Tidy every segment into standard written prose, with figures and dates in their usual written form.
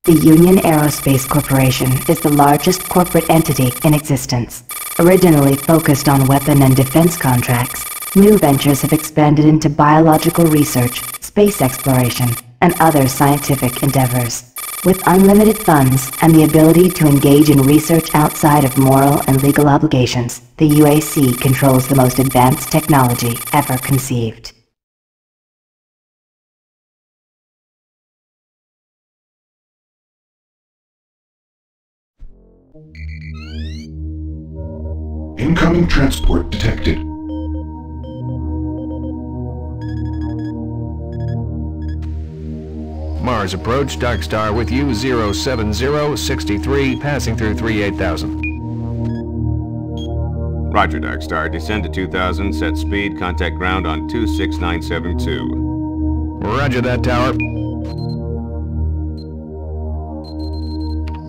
The Union Aerospace Corporation is the largest corporate entity in existence. Originally focused on weapon and defense contracts, new ventures have expanded into biological research, space exploration, and other scientific endeavors. With unlimited funds and the ability to engage in research outside of moral and legal obligations, the UAC controls the most advanced technology ever conceived. Incoming transport detected. Mars approach, Dark Star with you, 07063, passing through 38,000. Roger, Dark Star. Descend to 2000, set speed, contact ground on 26972. Roger that, tower.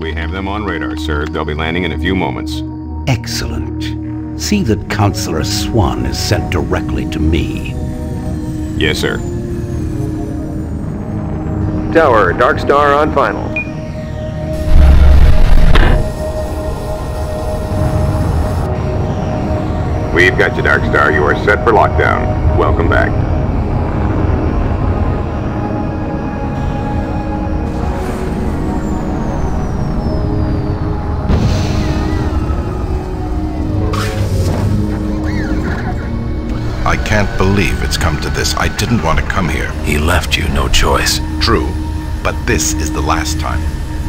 We have them on radar, sir. They'll be landing in a few moments. Excellent. See that Counselor Swan is sent directly to me. Yes, sir. Tower, Dark Star on final. We've got you, Dark Star. You are set for lockdown. Welcome back. I can't believe it's come to this. I didn't want to come here. He left you no choice. True, but this is the last time.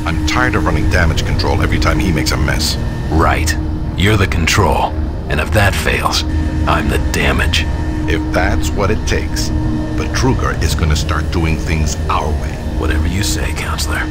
I'm tired of running damage control every time he makes a mess. Right. You're the control. And if that fails, I'm the damage. If that's what it takes, but Kruger is gonna start doing things our way. Whatever you say, Counselor.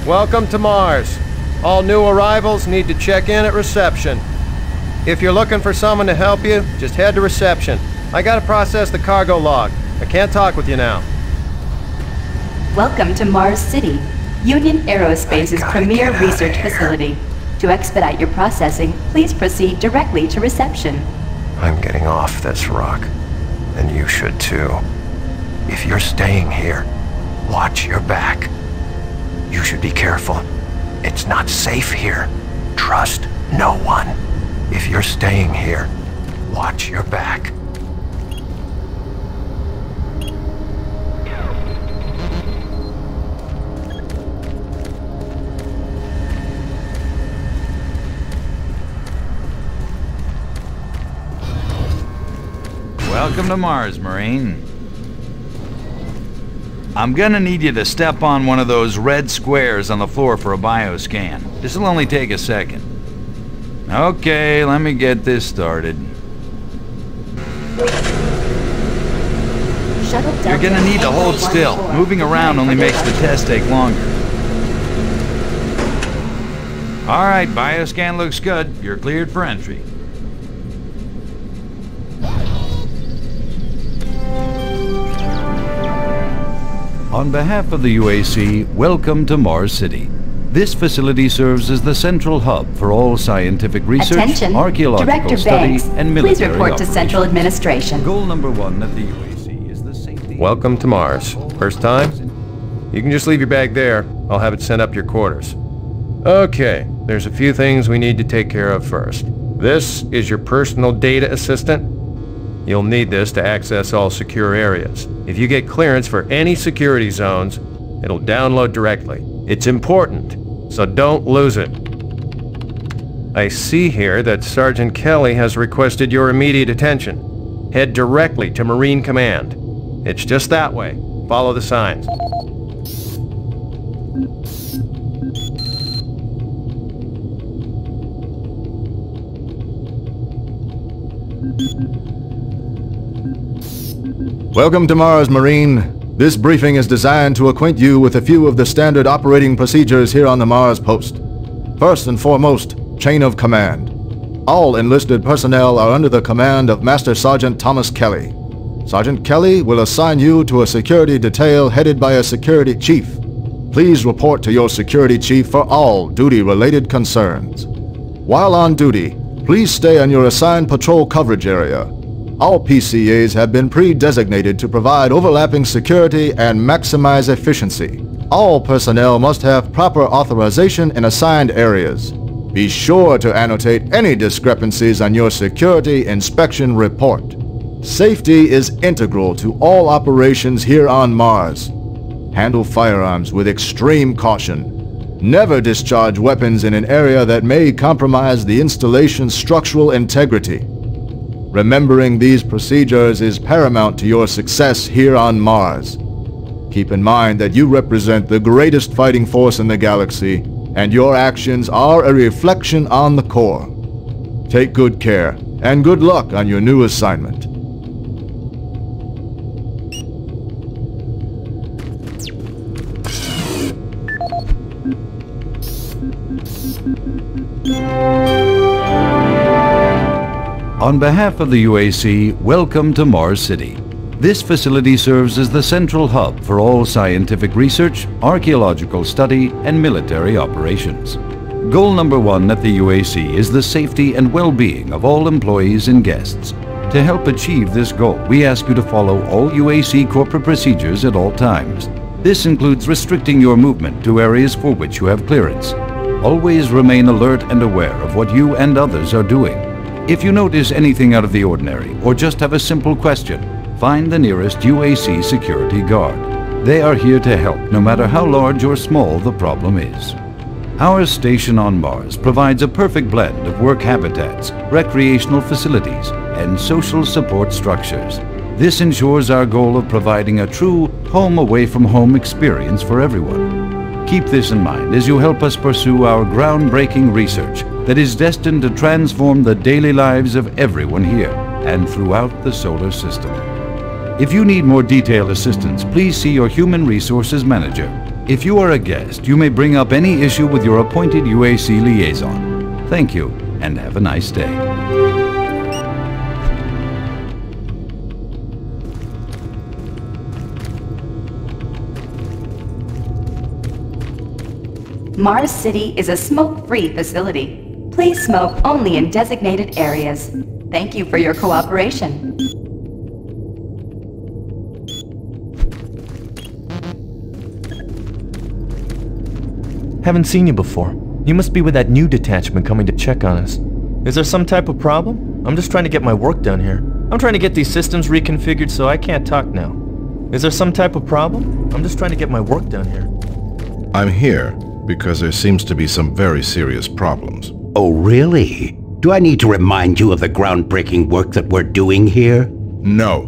Welcome to Mars. All new arrivals need to check in at reception. If you're looking for someone to help you, just head to reception. I gotta process the cargo log. I can't talk with you now. Welcome to Mars City, Union Aerospace's premier research facility. To expedite your processing, please proceed directly to reception. I'm getting off this rock, and you should too. If you're staying here, watch your back. You should be careful. It's not safe here. Trust no one. If you're staying here, watch your back. Welcome to Mars, Marine. I'm gonna need you to step on one of those red squares on the floor for a bioscan. This'll only take a second. Okay, let me get this started. You're gonna need to hold still. Moving around only makes the test take longer. Alright, bioscan looks good. You're cleared for entry. On behalf of the UAC, welcome to Mars City. This facility serves as the central hub for all scientific research, Attention, archaeological Director study, Banks, and military please report operations. to Central Administration. Goal number one at the UAC is the safety... Welcome to Mars. First time? You can just leave your bag there. I'll have it sent up to your quarters. Okay, there's a few things we need to take care of first. This is your personal data assistant. You'll need this to access all secure areas. If you get clearance for any security zones, it'll download directly. It's important, so don't lose it. I see here that Sergeant Kelly has requested your immediate attention. Head directly to Marine Command. It's just that way. Follow the signs. Welcome to Mars, Marine. This briefing is designed to acquaint you with a few of the standard operating procedures here on the Mars post. First and foremost, chain of command. All enlisted personnel are under the command of Master Sergeant Thomas Kelly. Sergeant Kelly will assign you to a security detail headed by a security chief. Please report to your security chief for all duty-related concerns. While on duty, please stay on your assigned patrol coverage area. All PCAs have been pre-designated to provide overlapping security and maximize efficiency. All personnel must have proper authorization in assigned areas. Be sure to annotate any discrepancies on your security inspection report. Safety is integral to all operations here on Mars. Handle firearms with extreme caution. Never discharge weapons in an area that may compromise the installation's structural integrity. Remembering these procedures is paramount to your success here on Mars. Keep in mind that you represent the greatest fighting force in the galaxy, and your actions are a reflection on the Corps. Take good care, and good luck on your new assignment. On behalf of the UAC, welcome to Mars City. This facility serves as the central hub for all scientific research, archaeological study, and military operations. Goal number 1 at the UAC is the safety and well-being of all employees and guests. To help achieve this goal, we ask you to follow all UAC corporate procedures at all times. This includes restricting your movement to areas for which you have clearance. Always remain alert and aware of what you and others are doing. If you notice anything out of the ordinary or just have a simple question, find the nearest UAC security guard. They are here to help no matter how large or small the problem is. Our station on Mars provides a perfect blend of work habitats, recreational facilities, and social support structures. This ensures our goal of providing a true home-away-from-home experience for everyone. Keep this in mind as you help us pursue our groundbreaking research that is destined to transform the daily lives of everyone here and throughout the solar system. If you need more detailed assistance, please see your Human Resources Manager. If you are a guest, you may bring up any issue with your appointed UAC liaison. Thank you, and have a nice day. Mars City is a smoke-free facility. Please smoke only in designated areas. Thank you for your cooperation. Haven't seen you before. You must be with that new detachment coming to check on us. Is there some type of problem? I'm just trying to get my work done here. I'm trying to get these systems reconfigured so I can't talk now. Is there some type of problem? I'm just trying to get my work done here. I'm here because there seems to be some very serious problems. Oh, really? Do I need to remind you of the groundbreaking work that we're doing here? No,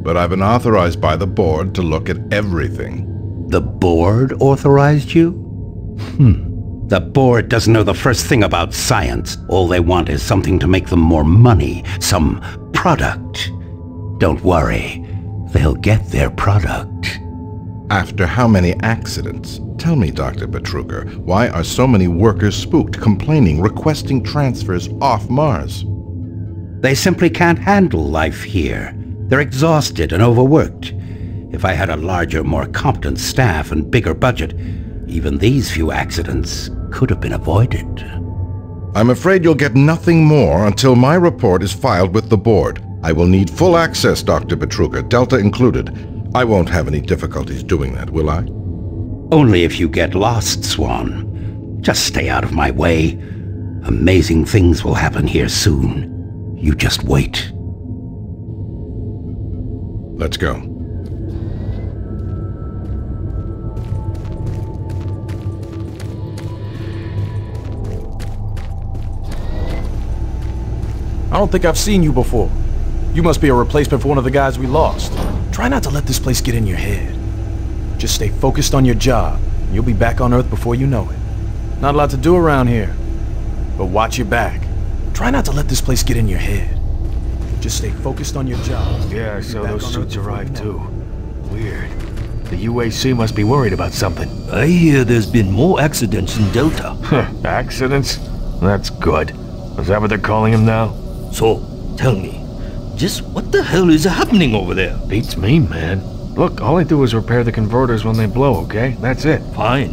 but I've been authorized by the board to look at everything. The board authorized you? The board doesn't know the first thing about science. All they want is something to make them more money, some product. Don't worry, they'll get their product. After how many accidents? Tell me, Dr. Betruger, why are so many workers spooked, complaining, requesting transfers off Mars? They simply can't handle life here. They're exhausted and overworked. If I had a larger, more competent staff and bigger budget, even these few accidents could have been avoided. I'm afraid you'll get nothing more until my report is filed with the board. I will need full access, Dr. Betruger, Delta included. I won't have any difficulties doing that, will I? Only if you get lost, Swan. Just stay out of my way. Amazing things will happen here soon. You just wait. Let's go. I don't think I've seen you before. You must be a replacement for one of the guys we lost. Try not to let this place get in your head. Just stay focused on your job, and you'll be back on Earth before you know it. Not a lot to do around here, but watch your back. Try not to let this place get in your head. Just stay focused on your job. Yeah, I saw those suits arrive too. Weird. The UAC must be worried about something. I hear there's been more accidents in Delta. Accidents? That's good. Is that what they're calling them now? So, tell me, just what the hell is happening over there? Beats me, man. Look, all I do is repair the converters when they blow, okay? That's it. Fine.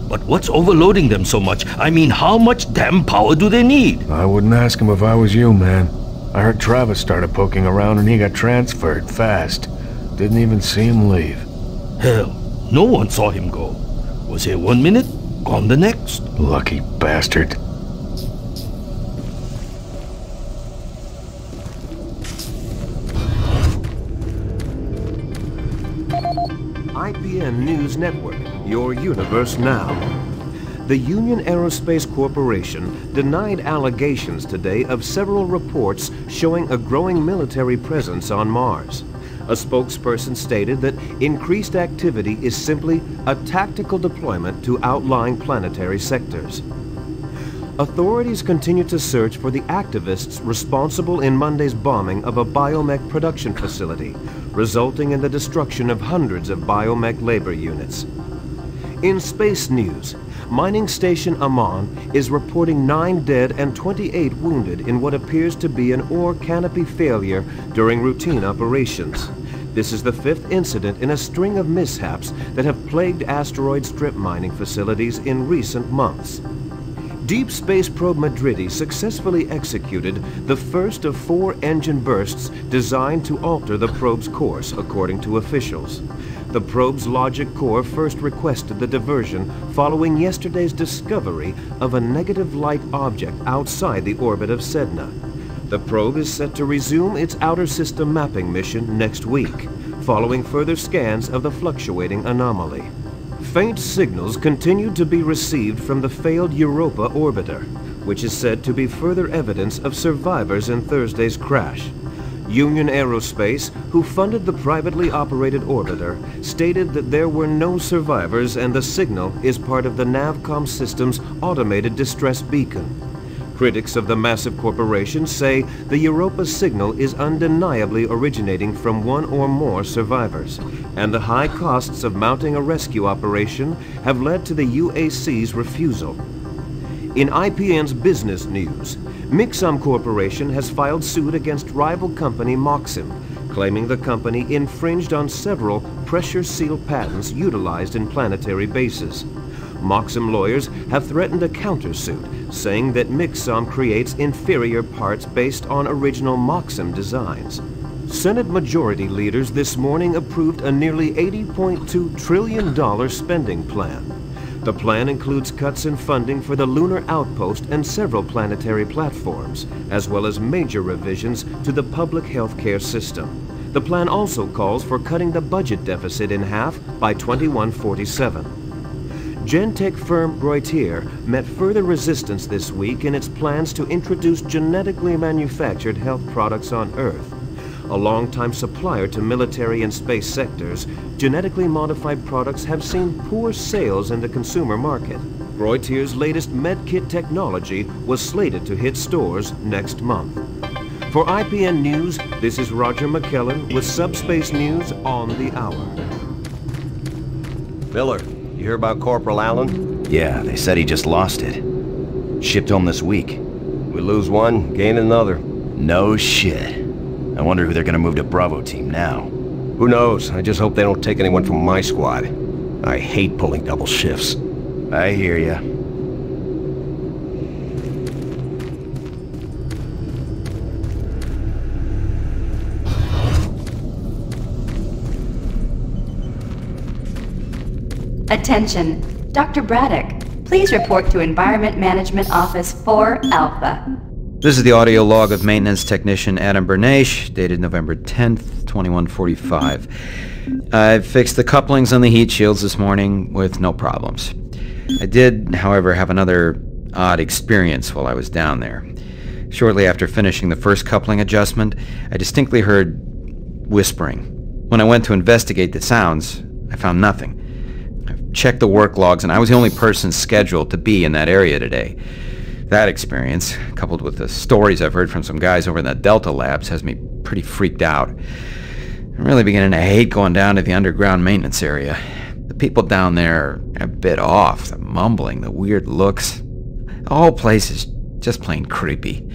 But what's overloading them so much? I mean, how much damn power do they need? I wouldn't ask him if I was you, man. I heard Travis started poking around and he got transferred fast. Didn't even see him leave. Hell, no one saw him go. Was here 1 minute, gone the next. Lucky bastard. IPN News Network, your universe now. The Union Aerospace Corporation denied allegations today of several reports showing a growing military presence on Mars. A spokesperson stated that increased activity is simply a tactical deployment to outlying planetary sectors. Authorities continue to search for the activists responsible in Monday's bombing of a biomech production facility, resulting in the destruction of hundreds of biomech labor units. In space news, mining station Amman is reporting 9 dead and 28 wounded in what appears to be an ore canopy failure during routine operations. This is the 5th incident in a string of mishaps that have plagued asteroid strip mining facilities in recent months. Deep Space Probe Madridi successfully executed the first of 4 engine bursts designed to alter the probe's course, according to officials. The probe's logic core first requested the diversion following yesterday's discovery of a negative light object outside the orbit of Sedna. The probe is set to resume its outer system mapping mission next week, following further scans of the fluctuating anomaly. Faint signals continue to be received from the failed Europa orbiter, which is said to be further evidence of survivors in Thursday's crash. Union Aerospace, who funded the privately operated orbiter, stated that there were no survivors and the signal is part of the Navcom system's automated distress beacon. Critics of the massive corporation say the Europa signal is undeniably originating from one or more survivors, and the high costs of mounting a rescue operation have led to the UAC's refusal. In IPN's business news, Mixam Corporation has filed suit against rival company Moxim, claiming the company infringed on several pressure seal patents utilized in planetary bases. Moxim lawyers have threatened a countersuit, saying that Mixam creates inferior parts based on original Moxim designs. Senate Majority leaders this morning approved a nearly $80.2 trillion spending plan. The plan includes cuts in funding for the lunar outpost and several planetary platforms, as well as major revisions to the public health care system. The plan also calls for cutting the budget deficit in half by 2147. Gentech firm Rainyx met further resistance this week in its plans to introduce genetically manufactured health products on Earth. A longtime supplier to military and space sectors, genetically modified products have seen poor sales in the consumer market. Rainyx's latest medkit technology was slated to hit stores next month. For IPN News, this is Roger McKellen with Subspace News on the Hour. Miller, you hear about Corporal Allen? Yeah, they said he just lost it. Shipped home this week. We lose one, gain another. No shit. I wonder who they're gonna move to Bravo team now. Who knows? I just hope they don't take anyone from my squad. I hate pulling double shifts. I hear ya. Attention, Dr. Braddock. Please report to Environment Management Office 4 Alpha. This is the audio log of maintenance technician Adam Bernache, dated November 10th, 2145. I've fixed the couplings on the heat shields this morning with no problems. I did, however, have another odd experience while I was down there. Shortly after finishing the first coupling adjustment, I distinctly heard whispering. When I went to investigate the sounds, I found nothing. I've checked the work logs, and I was the only person scheduled to be in that area today. That experience, coupled with the stories I've heard from some guys over in the Delta labs, has me pretty freaked out. I'm really beginning to hate going down to the underground maintenance area. The people down there are a bit off, the mumbling, the weird looks. The whole place is just plain creepy.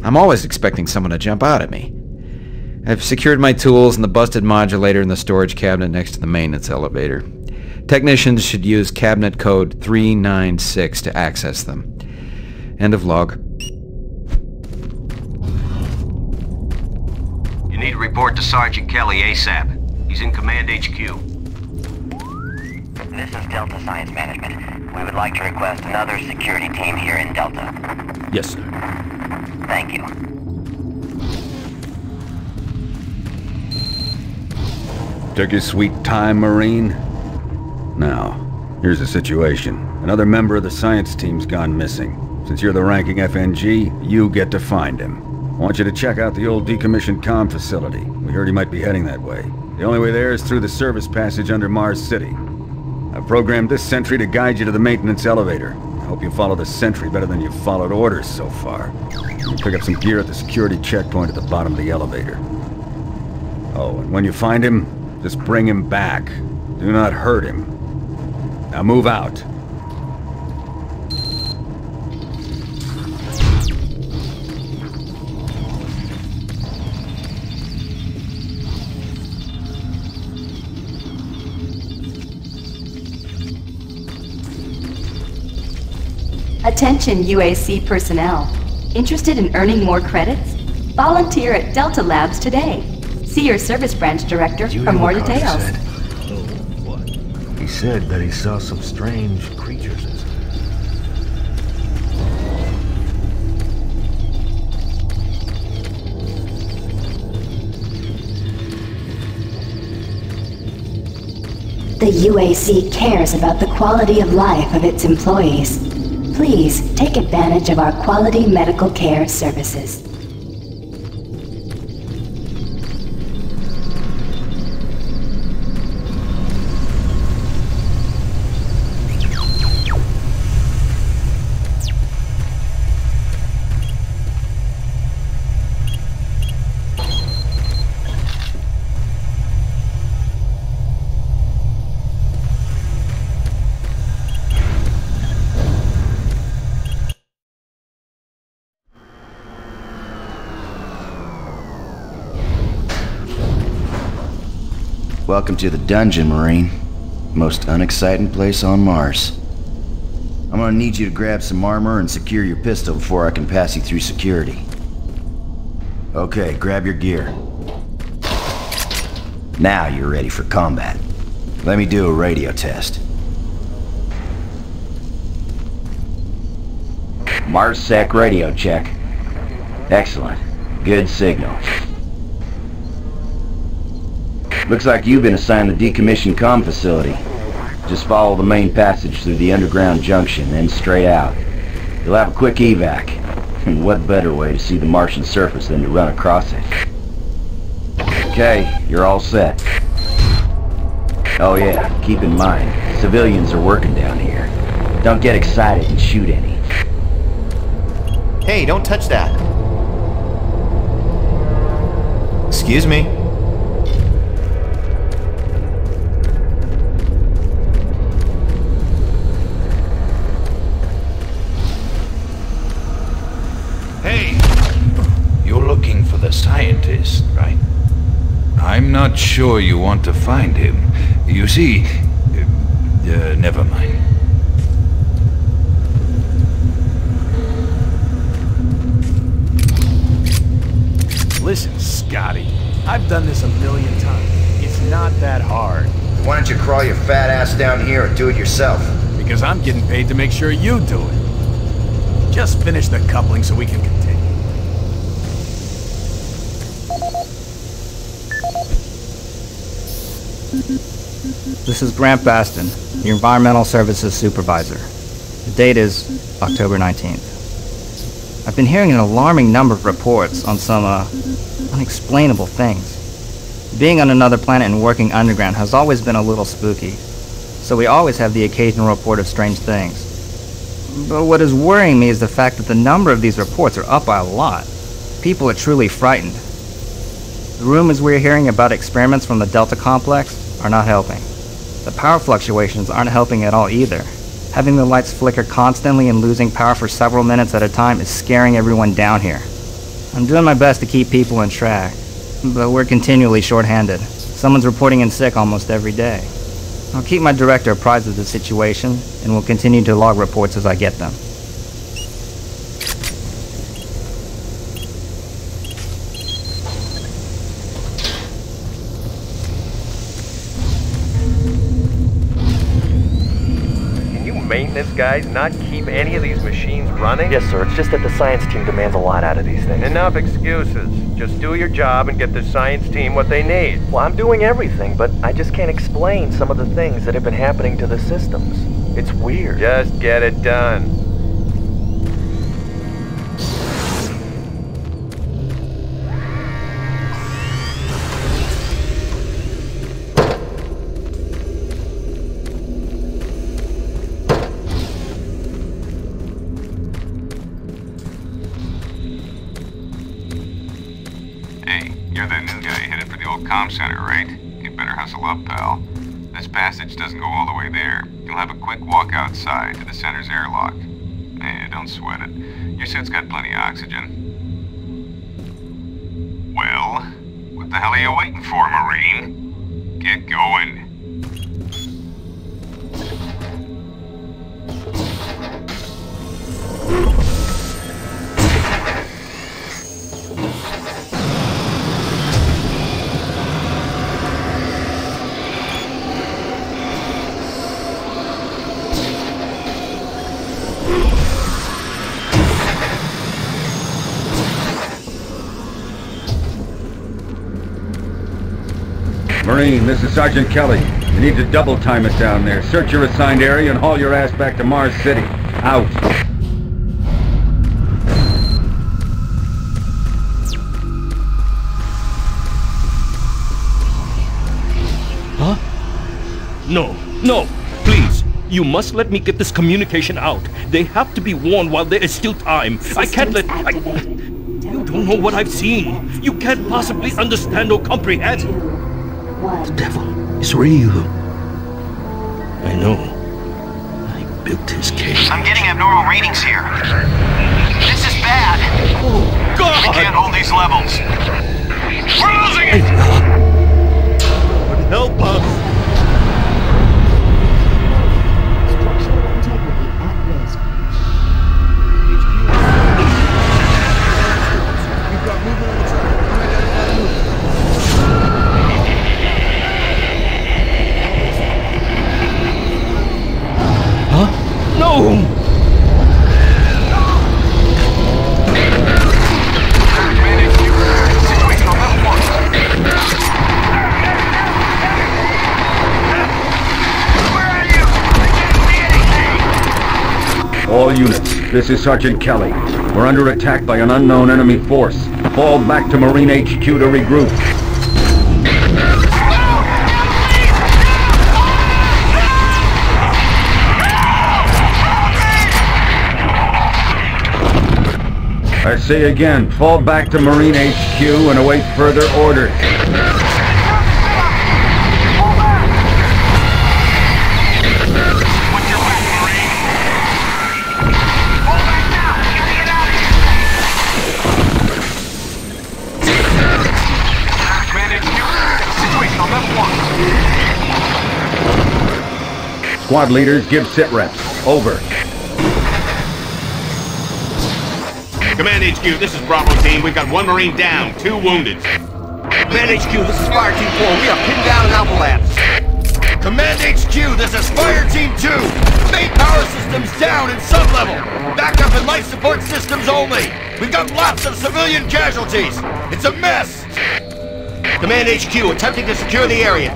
I'm always expecting someone to jump out at me. I've secured my tools and the busted modulator in the storage cabinet next to the maintenance elevator. Technicians should use cabinet code 396 to access them. End of log. You need to report to Sergeant Kelly ASAP. He's in Command HQ. This is Delta Science Management. We would like to request another security team here in Delta. Yes, sir. Thank you. Took your sweet time, Marine? Now, here's the situation. Another member of the science team's gone missing. Since you're the ranking FNG, you get to find him. I want you to check out the old decommissioned comm facility. We heard he might be heading that way. The only way there is through the service passage under Mars City. I've programmed this sentry to guide you to the maintenance elevator. I hope you follow the sentry better than you've followed orders so far. You pick up some gear at the security checkpoint at the bottom of the elevator. Oh, and when you find him, just bring him back. Do not hurt him. Now move out. Attention UAC personnel. Interested in earning more credits? Volunteer at Delta Labs today. See your service branch director for more details. He said that he saw some strange creatures. The UAC cares about the quality of life of its employees. Please take advantage of our quality medical care services. Welcome to the dungeon, Marine. Most unexciting place on Mars. I'm gonna need you to grab some armor and secure your pistol before I can pass you through security. Okay, grab your gear. Now you're ready for combat. Let me do a radio test. MarsSec radio check. Excellent. Good signal. Looks like you've been assigned the decommissioned comm facility. Just follow the main passage through the underground junction, then straight out. You'll have a quick evac. And what better way to see the Martian surface than to run across it? Okay, you're all set. Oh yeah, keep in mind, civilians are working down here. Don't get excited and shoot any. Hey, don't touch that. Excuse me. Looking for the scientist, right? I'm not sure you want to find him. You see... never mind. Listen, Scotty. I've done this a million times. It's not that hard. Why don't you crawl your fat ass down here and do it yourself? Because I'm getting paid to make sure you do it. Just finish the coupling so we can continue. This is Grant Baston, your Environmental Services Supervisor. The date is October 19th. I've been hearing an alarming number of reports on some, unexplainable things. Being on another planet and working underground has always been a little spooky, so we always have the occasional report of strange things. But what is worrying me is the fact that the number of these reports are up by a lot. People are truly frightened. The rumors we're hearing about experiments from the Delta Complex are not helping. The power fluctuations aren't helping at all either. Having the lights flicker constantly and losing power for several minutes at a time is scaring everyone down here. I'm doing my best to keep people on track, but we're continually short-handed. Someone's reporting in sick almost every day. I'll keep my director apprised of the situation, and will continue to log reports as I get them. Maintenance guys not keep any of these machines running? Yes, sir. It's just that the science team demands a lot out of these things. Enough excuses. Just do your job and get the science team what they need. Well, I'm doing everything, but I just can't explain some of the things that have been happening to the systems. It's weird. Just get it done. You're that new guy headed for the old comm center, right? You better hustle up, pal. This passage doesn't go all the way there. You'll have a quick walk outside to the center's airlock. Don't sweat it. Your suit's got plenty of oxygen. Well, what the hell are you waiting for, Marine? Get going. Marine, this is Sergeant Kelly. You need to double time it down there. Search your assigned area and haul your ass back to Mars City. Out. Huh? No, no, please. You must let me get this communication out. They have to be warned while there is still time. I can't let... You don't know what I've seen. You can't possibly understand or comprehend. The devil is real. I know. I built his cage. I'm getting abnormal readings here. This is bad. Oh, God! We can't hold these levels. We're losing it! Lord, help us! All units, this is Sergeant Kelly. We're under attack by an unknown enemy force. Fall back to Marine HQ to regroup. I say again, fall back to Marine HQ and await further orders. Squad leaders, give sit reps. Over. Command HQ, this is Bravo team. We've got 1 Marine down, 2 wounded. Command HQ, this is Fire Team 4. We are pinned down in Alpha Labs. Command HQ, this is Fire Team 2. Main power systems down in sublevel. Backup and life support systems only. We've got lots of civilian casualties. It's a mess. Command HQ, attempting to secure the area.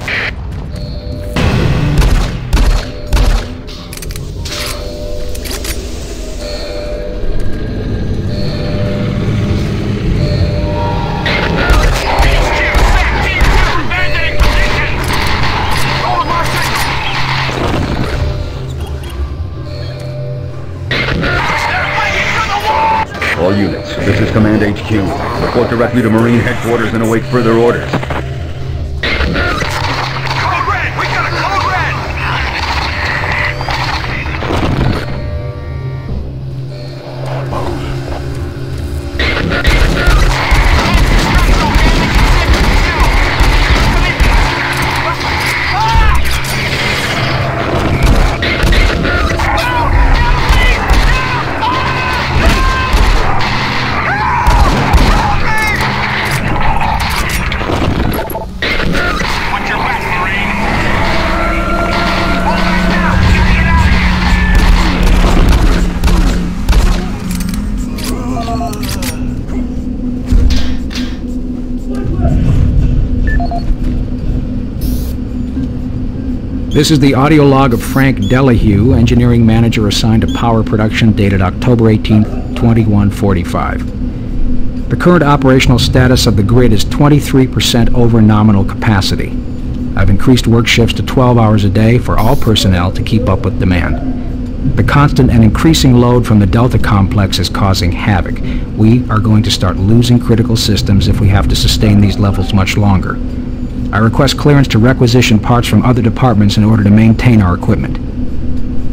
All units, this is Command HQ. Report directly to Marine Headquarters and await further orders. Code red! We got a code red! This is the audio log of Frank Delahue, engineering manager assigned to power production, dated October 18, 2145. The current operational status of the grid is 23% over nominal capacity. I've increased work shifts to 12 hours a day for all personnel to keep up with demand. The constant and increasing load from the Delta complex is causing havoc. We are going to start losing critical systems if we have to sustain these levels much longer. I request clearance to requisition parts from other departments in order to maintain our equipment.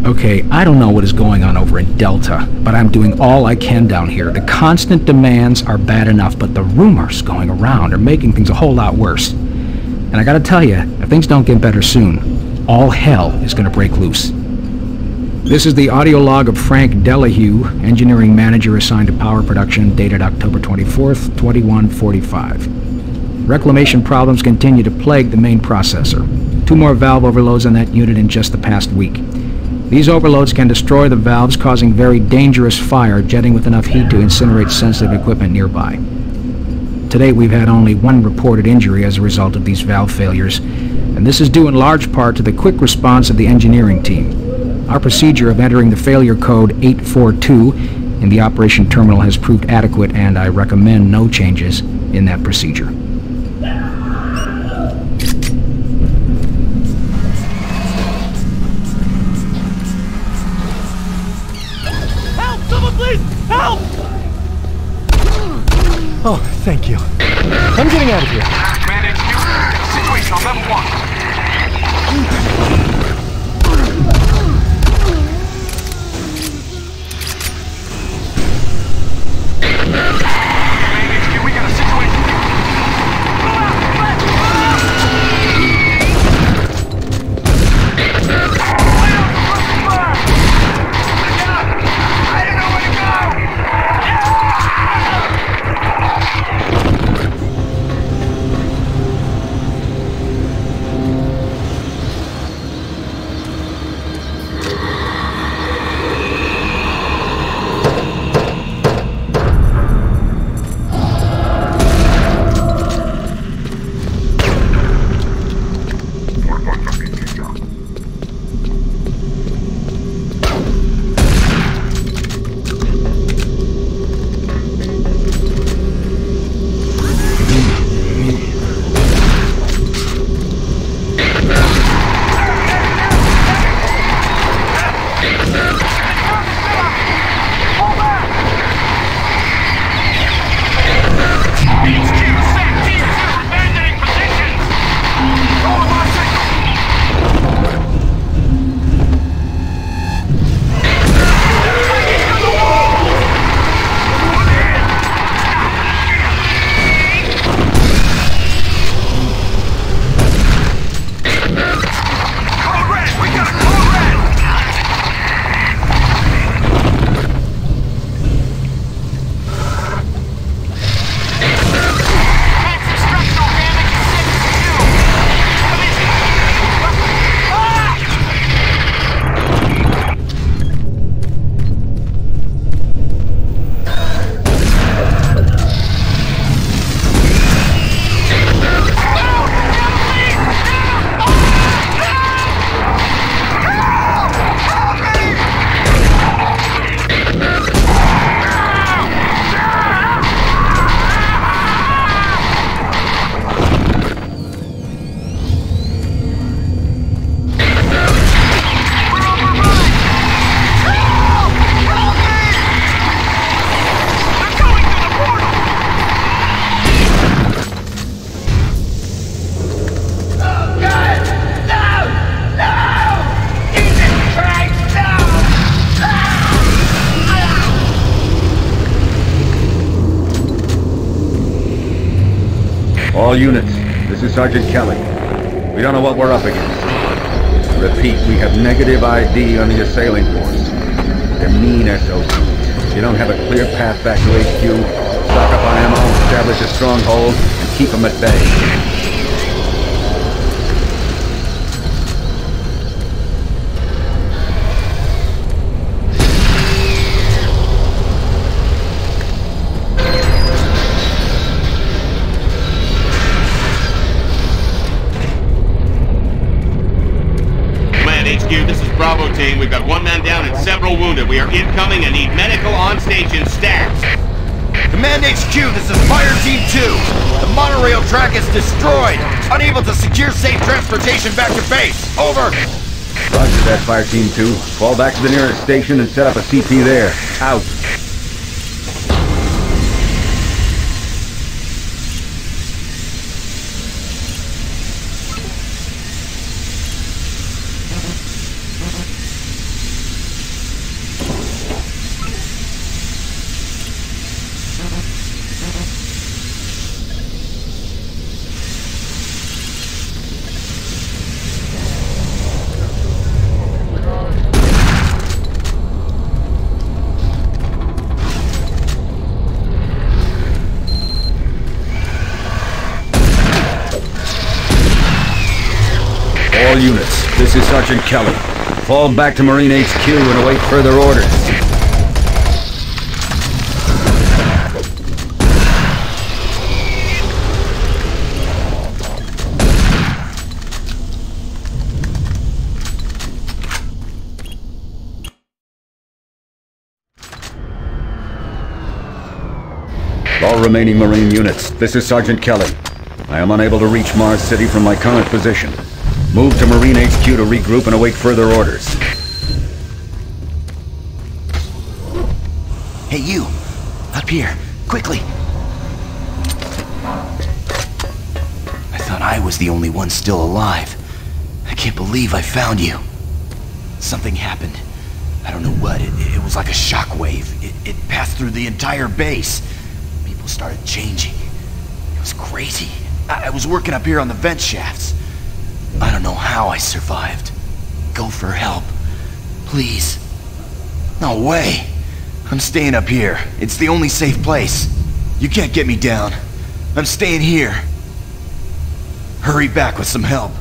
Okay, I don't know what is going on over in Delta, but I'm doing all I can down here. The constant demands are bad enough, but the rumors going around are making things a whole lot worse. And I gotta tell you, if things don't get better soon, all hell is gonna break loose. This is the audio log of Frank Delahue, engineering manager assigned to power production, dated October 24th, 2145. Reclamation problems continue to plague the main processor. 2 more valve overloads on that unit in just the past week. These overloads can destroy the valves, causing very dangerous fire, jetting with enough heat to incinerate sensitive equipment nearby. To date, we've had only 1 reported injury as a result of these valve failures, and this is due in large part to the quick response of the engineering team. Our procedure of entering the failure code 842 in the operation terminal has proved adequate, and I recommend no changes in that procedure. Help! Oh, thank you. I'm getting out of here. Command HQ, situation on level 1. All units, this is Sergeant Kelly. We don't know what we're up against. Repeat, we have negative ID on the assailing force. They're mean SOBs. You don't have a clear path back to HQ. Stock up on ammo, establish a stronghold, and keep them at bay. HQ, this is Bravo team. We've got one man down and several wounded. We are incoming and need medical on station stats. Command HQ, this is Fire Team 2. The monorail track is destroyed. Unable to secure safe transportation back to base. Over. Roger that, Fire Team 2. Fall back to the nearest station and set up a CP there. Out. All units, this is Sergeant Kelly. Fall back to Marine HQ and await further orders. All remaining Marine units, this is Sergeant Kelly. I am unable to reach Mars City from my current position. Move to Marine HQ to regroup and await further orders. Hey, you! Up here, quickly! I thought I was the only one still alive. I can't believe I found you. Something happened. I don't know what. It was like a shockwave. It passed through the entire base. People started changing. It was crazy. I was working up here on the vent shafts. I don't know how I survived. Go for help. Please. No way. I'm staying up here. It's the only safe place. You can't get me down. I'm staying here. Hurry back with some help.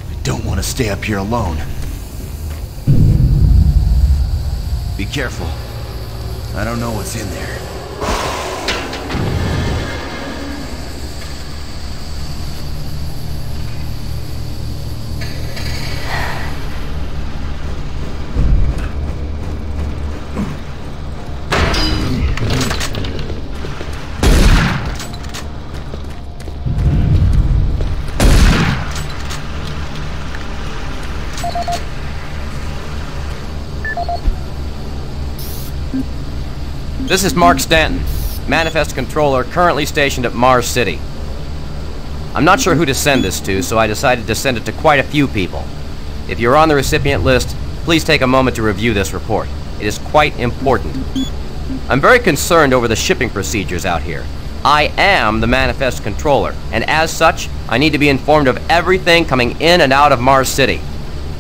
I don't want to stay up here alone. Be careful. I don't know what's in there. This is Mark Stanton, Manifest Controller, currently stationed at Mars City. I'm not sure who to send this to, so I decided to send it to quite a few people. If you're on the recipient list, please take a moment to review this report. It is quite important. I'm very concerned over the shipping procedures out here. I am the Manifest Controller, and as such, I need to be informed of everything coming in and out of Mars City.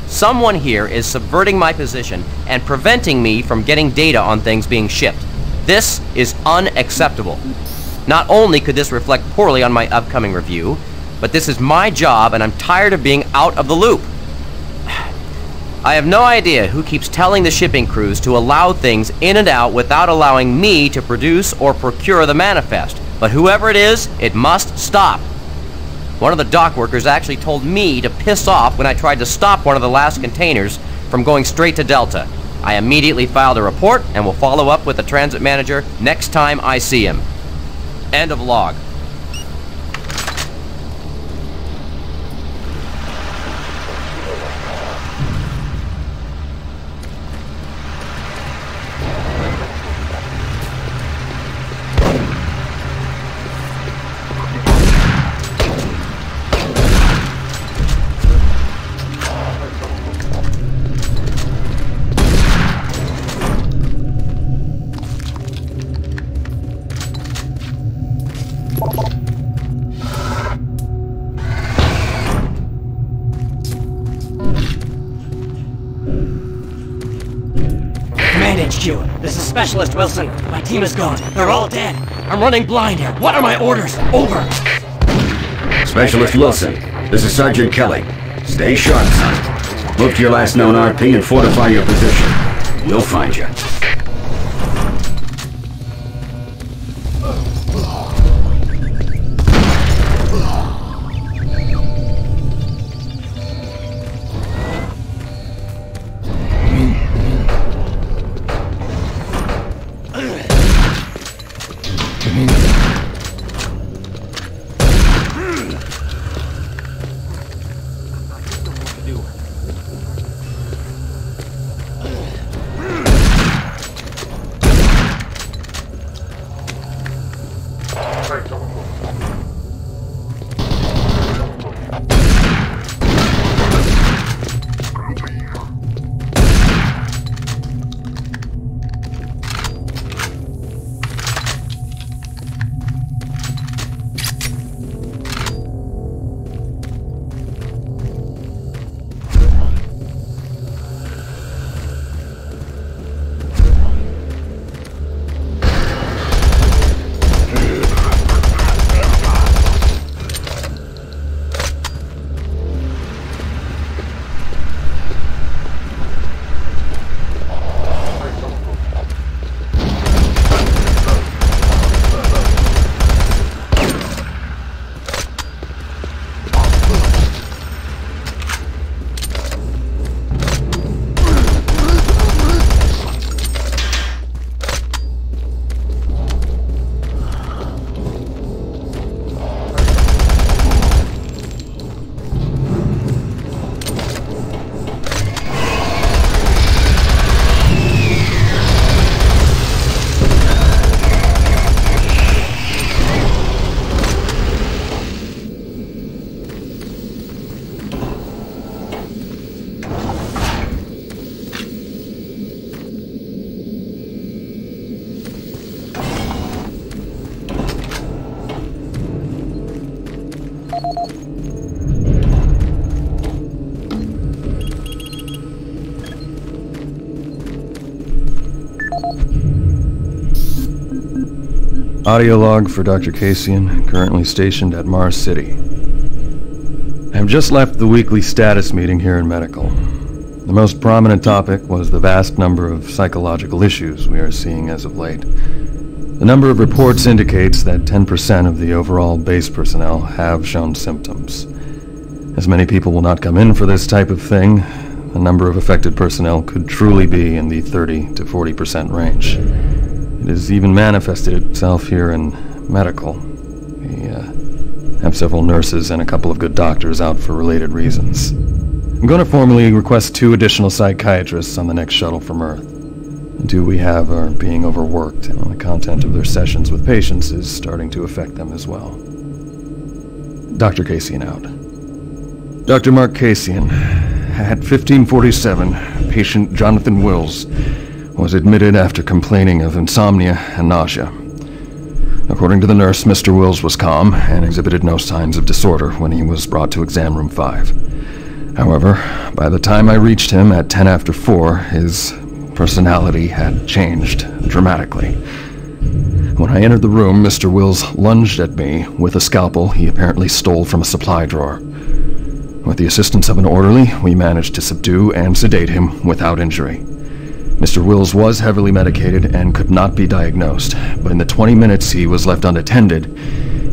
Someone here is subverting my position and preventing me from getting data on things being shipped. This is unacceptable. Not only could this reflect poorly on my upcoming review, but this is my job and I'm tired of being out of the loop. I have no idea who keeps telling the shipping crews to allow things in and out without allowing me to produce or procure the manifest, but whoever it is, it must stop. One of the dock workers actually told me to piss off when I tried to stop one of the last containers from going straight to Delta. I immediately filed a report and will follow up with the transit manager next time I see him. End of log. HQ, this is Specialist Wilson. My team is gone. They're all dead. I'm running blind here. What are my orders? Over. Specialist Wilson, this is Sergeant Kelly. Stay sharp, son. Move to your last known RP and fortify your position. We'll find you. Audio log for Dr. Kasian, currently stationed at Mars City. I have just left the weekly status meeting here in Medical. The most prominent topic was the vast number of psychological issues we are seeing as of late. The number of reports indicates that 10% of the overall base personnel have shown symptoms. As many people will not come in for this type of thing, the number of affected personnel could truly be in the 30 to 40% range. It has even manifested itself here in Medical. We have several nurses and a couple of good doctors out for related reasons. I'm going to formally request 2 additional psychiatrists on the next shuttle from Earth. The 2 we have are being overworked, and the content of their sessions with patients is starting to affect them as well. Dr. Kasian out. Dr. Mark Kasian, at 1547, patient Jonathan Wills was admitted after complaining of insomnia and nausea. According to the nurse, Mr. Wills was calm and exhibited no signs of disorder when he was brought to exam room 5. However, by the time I reached him at 10 after 4, his personality had changed dramatically. When I entered the room, Mr. Wills lunged at me with a scalpel he apparently stole from a supply drawer. With the assistance of an orderly, we managed to subdue and sedate him without injury. Mr. Wills was heavily medicated and could not be diagnosed, but in the 20 minutes he was left unattended,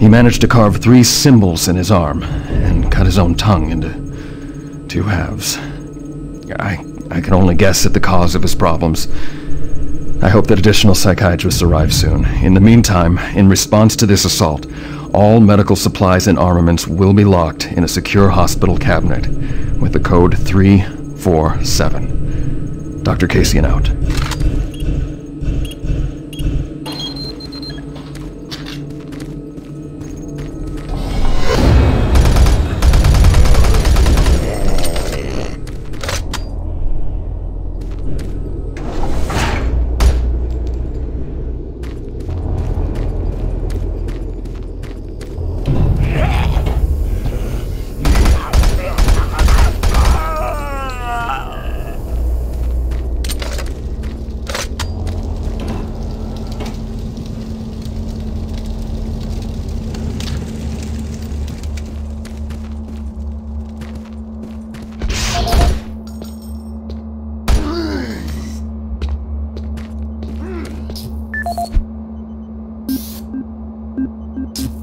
he managed to carve 3 symbols in his arm and cut his own tongue into 2 halves. I can only guess at the cause of his problems. I hope that additional psychiatrists arrive soon. In the meantime, in response to this assault, all medical supplies and armaments will be locked in a secure hospital cabinet with the code 347. Dr. Kasian out.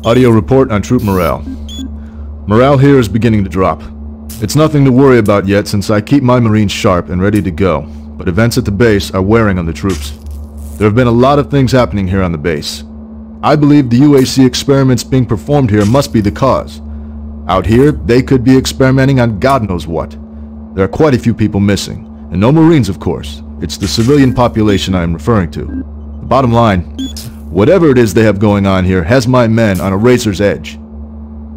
Audio report on troop morale. Morale here is beginning to drop. It's nothing to worry about yet since I keep my Marines sharp and ready to go, but events at the base are wearing on the troops. There have been a lot of things happening here on the base. I believe the UAC experiments being performed here must be the cause. Out here, they could be experimenting on God knows what. There are quite a few people missing, and no Marines of course. It's the civilian population I am referring to. The bottom line, whatever it is they have going on here has my men on a razor's edge.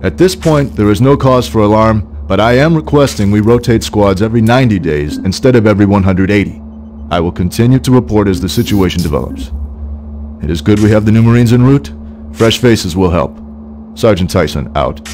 At this point, there is no cause for alarm, but I am requesting we rotate squads every 90 days instead of every 180. I will continue to report as the situation develops. It is good we have the new Marines en route. Fresh faces will help. Sergeant Tyson, out.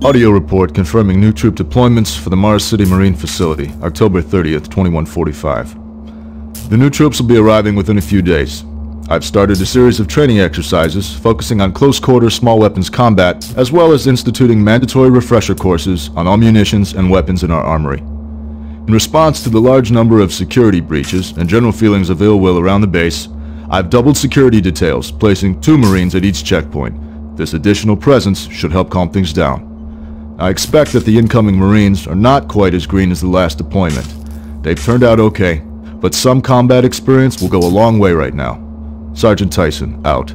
Audio report confirming new troop deployments for the Mars City Marine Facility, October 30th, 2145. The new troops will be arriving within a few days. I've started a series of training exercises focusing on close-quarter small weapons combat, as well as instituting mandatory refresher courses on all munitions and weapons in our armory. In response to the large number of security breaches and general feelings of ill will around the base, I've doubled security details, placing 2 Marines at each checkpoint. This additional presence should help calm things down. I expect that the incoming Marines are not quite as green as the last deployment. They've turned out okay, but some combat experience will go a long way right now. Sergeant Tyson, out.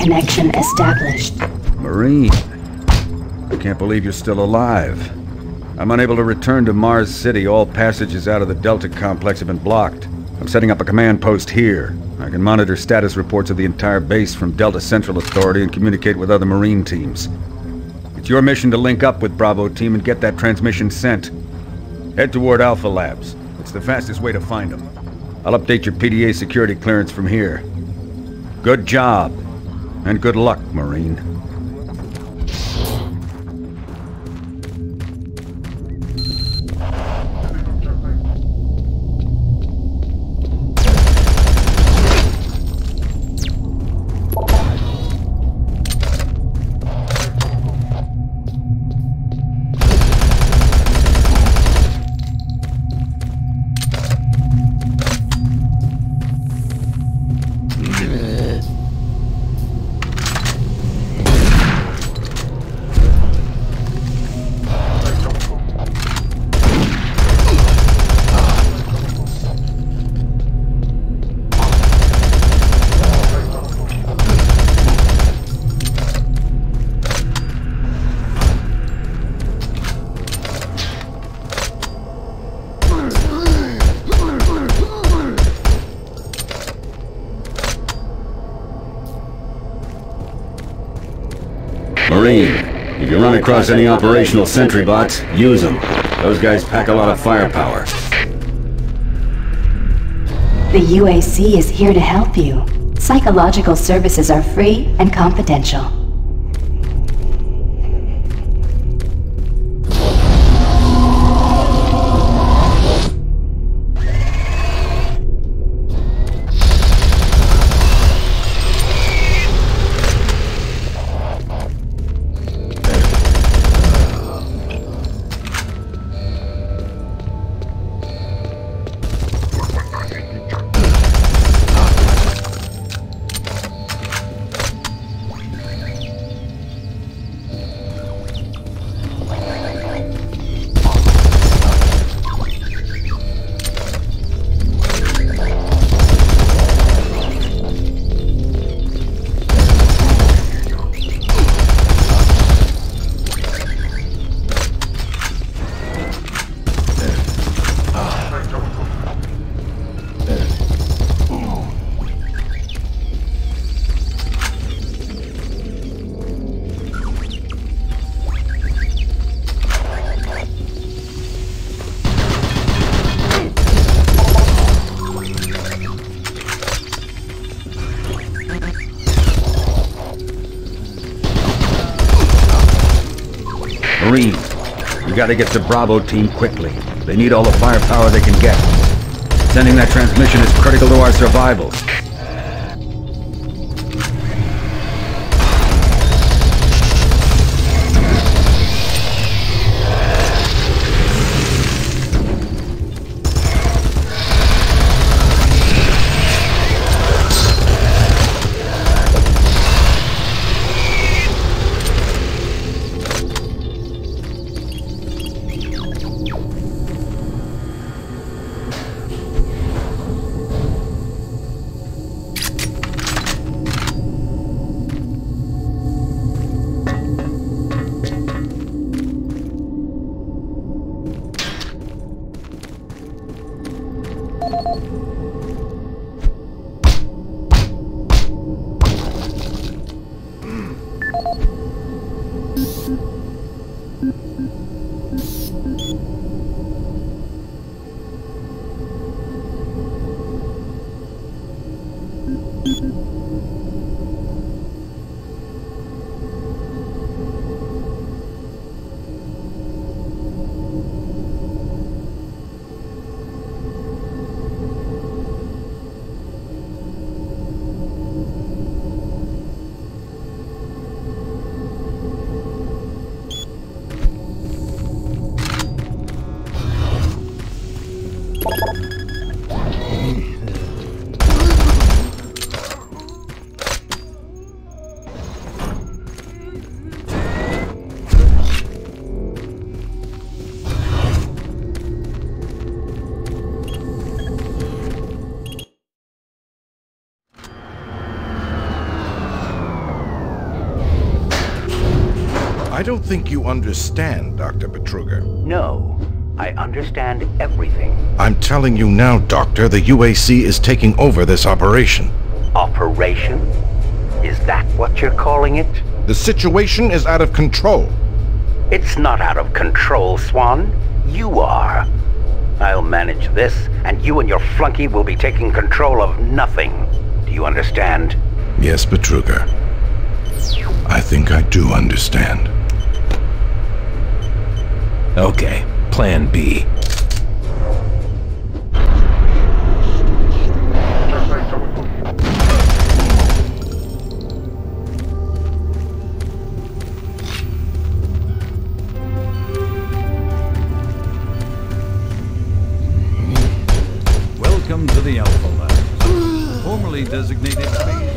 connection established. Marine, I can't believe you're still alive. I'm unable to return to Mars City. All passages out of the Delta complex have been blocked. I'm setting up a command post here. I can monitor status reports of the entire base from Delta Central Authority and communicate with other Marine teams. It's your mission to link up with Bravo Team and get that transmission sent. Head toward Alpha Labs. It's the fastest way to find them. I'll update your PDA security clearance from here. Good job, and good luck, Marine. Marine, if you run across any operational sentry bots, use them. Those guys pack a lot of firepower. The UAC is here to help you. Psychological services are free and confidential. Marine, we gotta get to Bravo Team quickly. They need all the firepower they can get. Sending that transmission is critical to our survival. I don't think you understand, Dr. Betruger. No, I understand everything. I'm telling you now, Doctor, the UAC is taking over this operation. Operation? Is that what you're calling it? The situation is out of control. It's not out of control, Swan. You are. I'll manage this, and you and your flunky will be taking control of nothing. Do you understand? Yes, Betruger. I think I do understand. Okay, Plan B. Welcome to the Alpha Lab, formerly designated phase.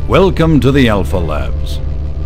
Welcome to the Alpha Labs,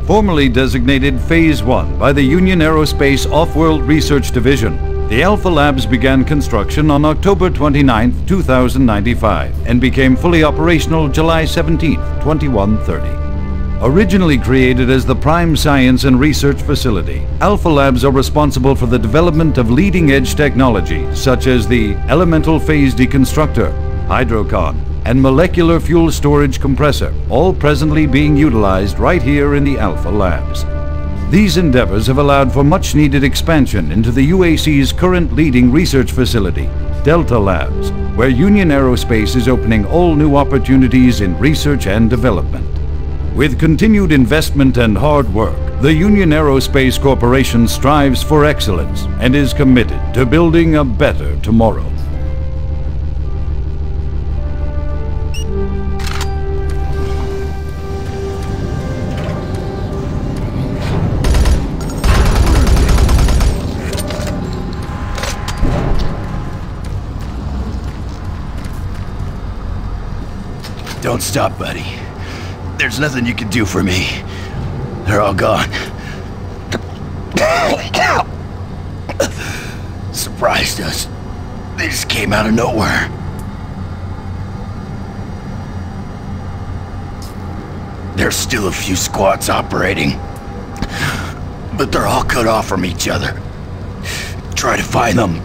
formerly designated Phase 1 by the Union Aerospace Off-World Research Division. The Alpha Labs began construction on October 29, 2095 and became fully operational July 17, 2130. Originally created as the prime science and research facility, Alpha Labs are responsible for the development of leading-edge technology such as the elemental phase deconstructor, hydrocon, and molecular fuel storage compressor, all presently being utilized right here in the Alpha Labs. These endeavors have allowed for much-needed expansion into the UAC's current leading research facility, Delta Labs, where Union Aerospace is opening all new opportunities in research and development. With continued investment and hard work, the Union Aerospace Corporation strives for excellence and is committed to building a better tomorrow. Don't stop, buddy. There's nothing you can do for me. They're all gone. Surprised us. They just came out of nowhere. There's still a few squads operating, but they're all cut off from each other. Try to find them.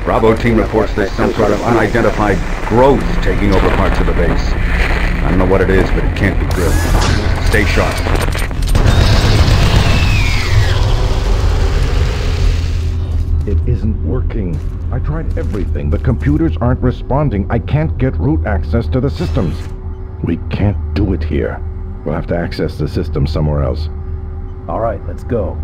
Bravo team reports there's some sort of unidentified growth taking over parts of the base. I don't know what it is, but it can't be good. Stay sharp. It isn't working. I tried everything. The computers aren't responding. I can't get root access to the systems. We can't do it here. We'll have to access the system somewhere else. All right, let's go.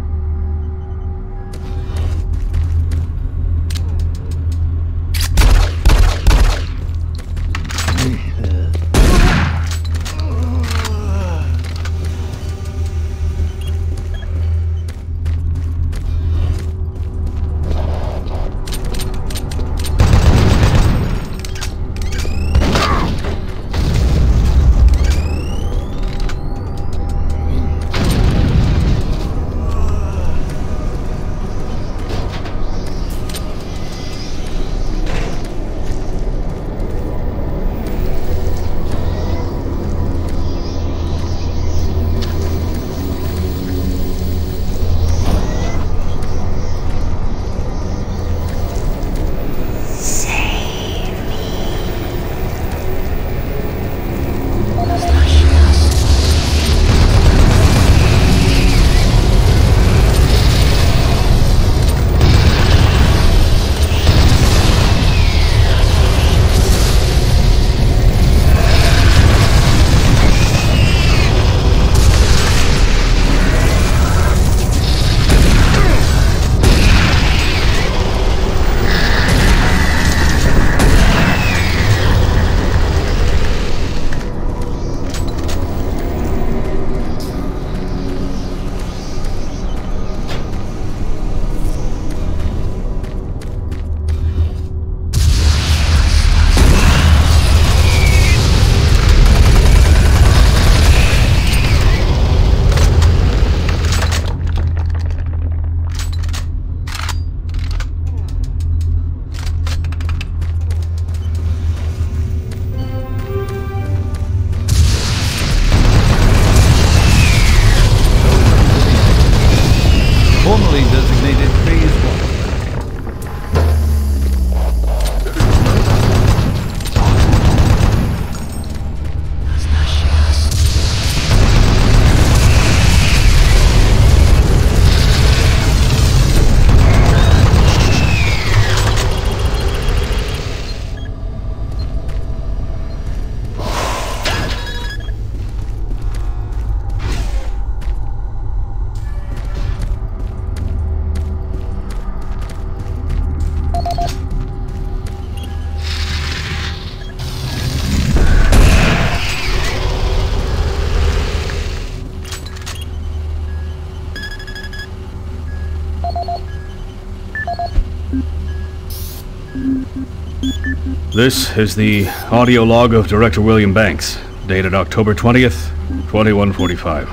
This is the audio log of Director William Banks, dated October 20th, 2145.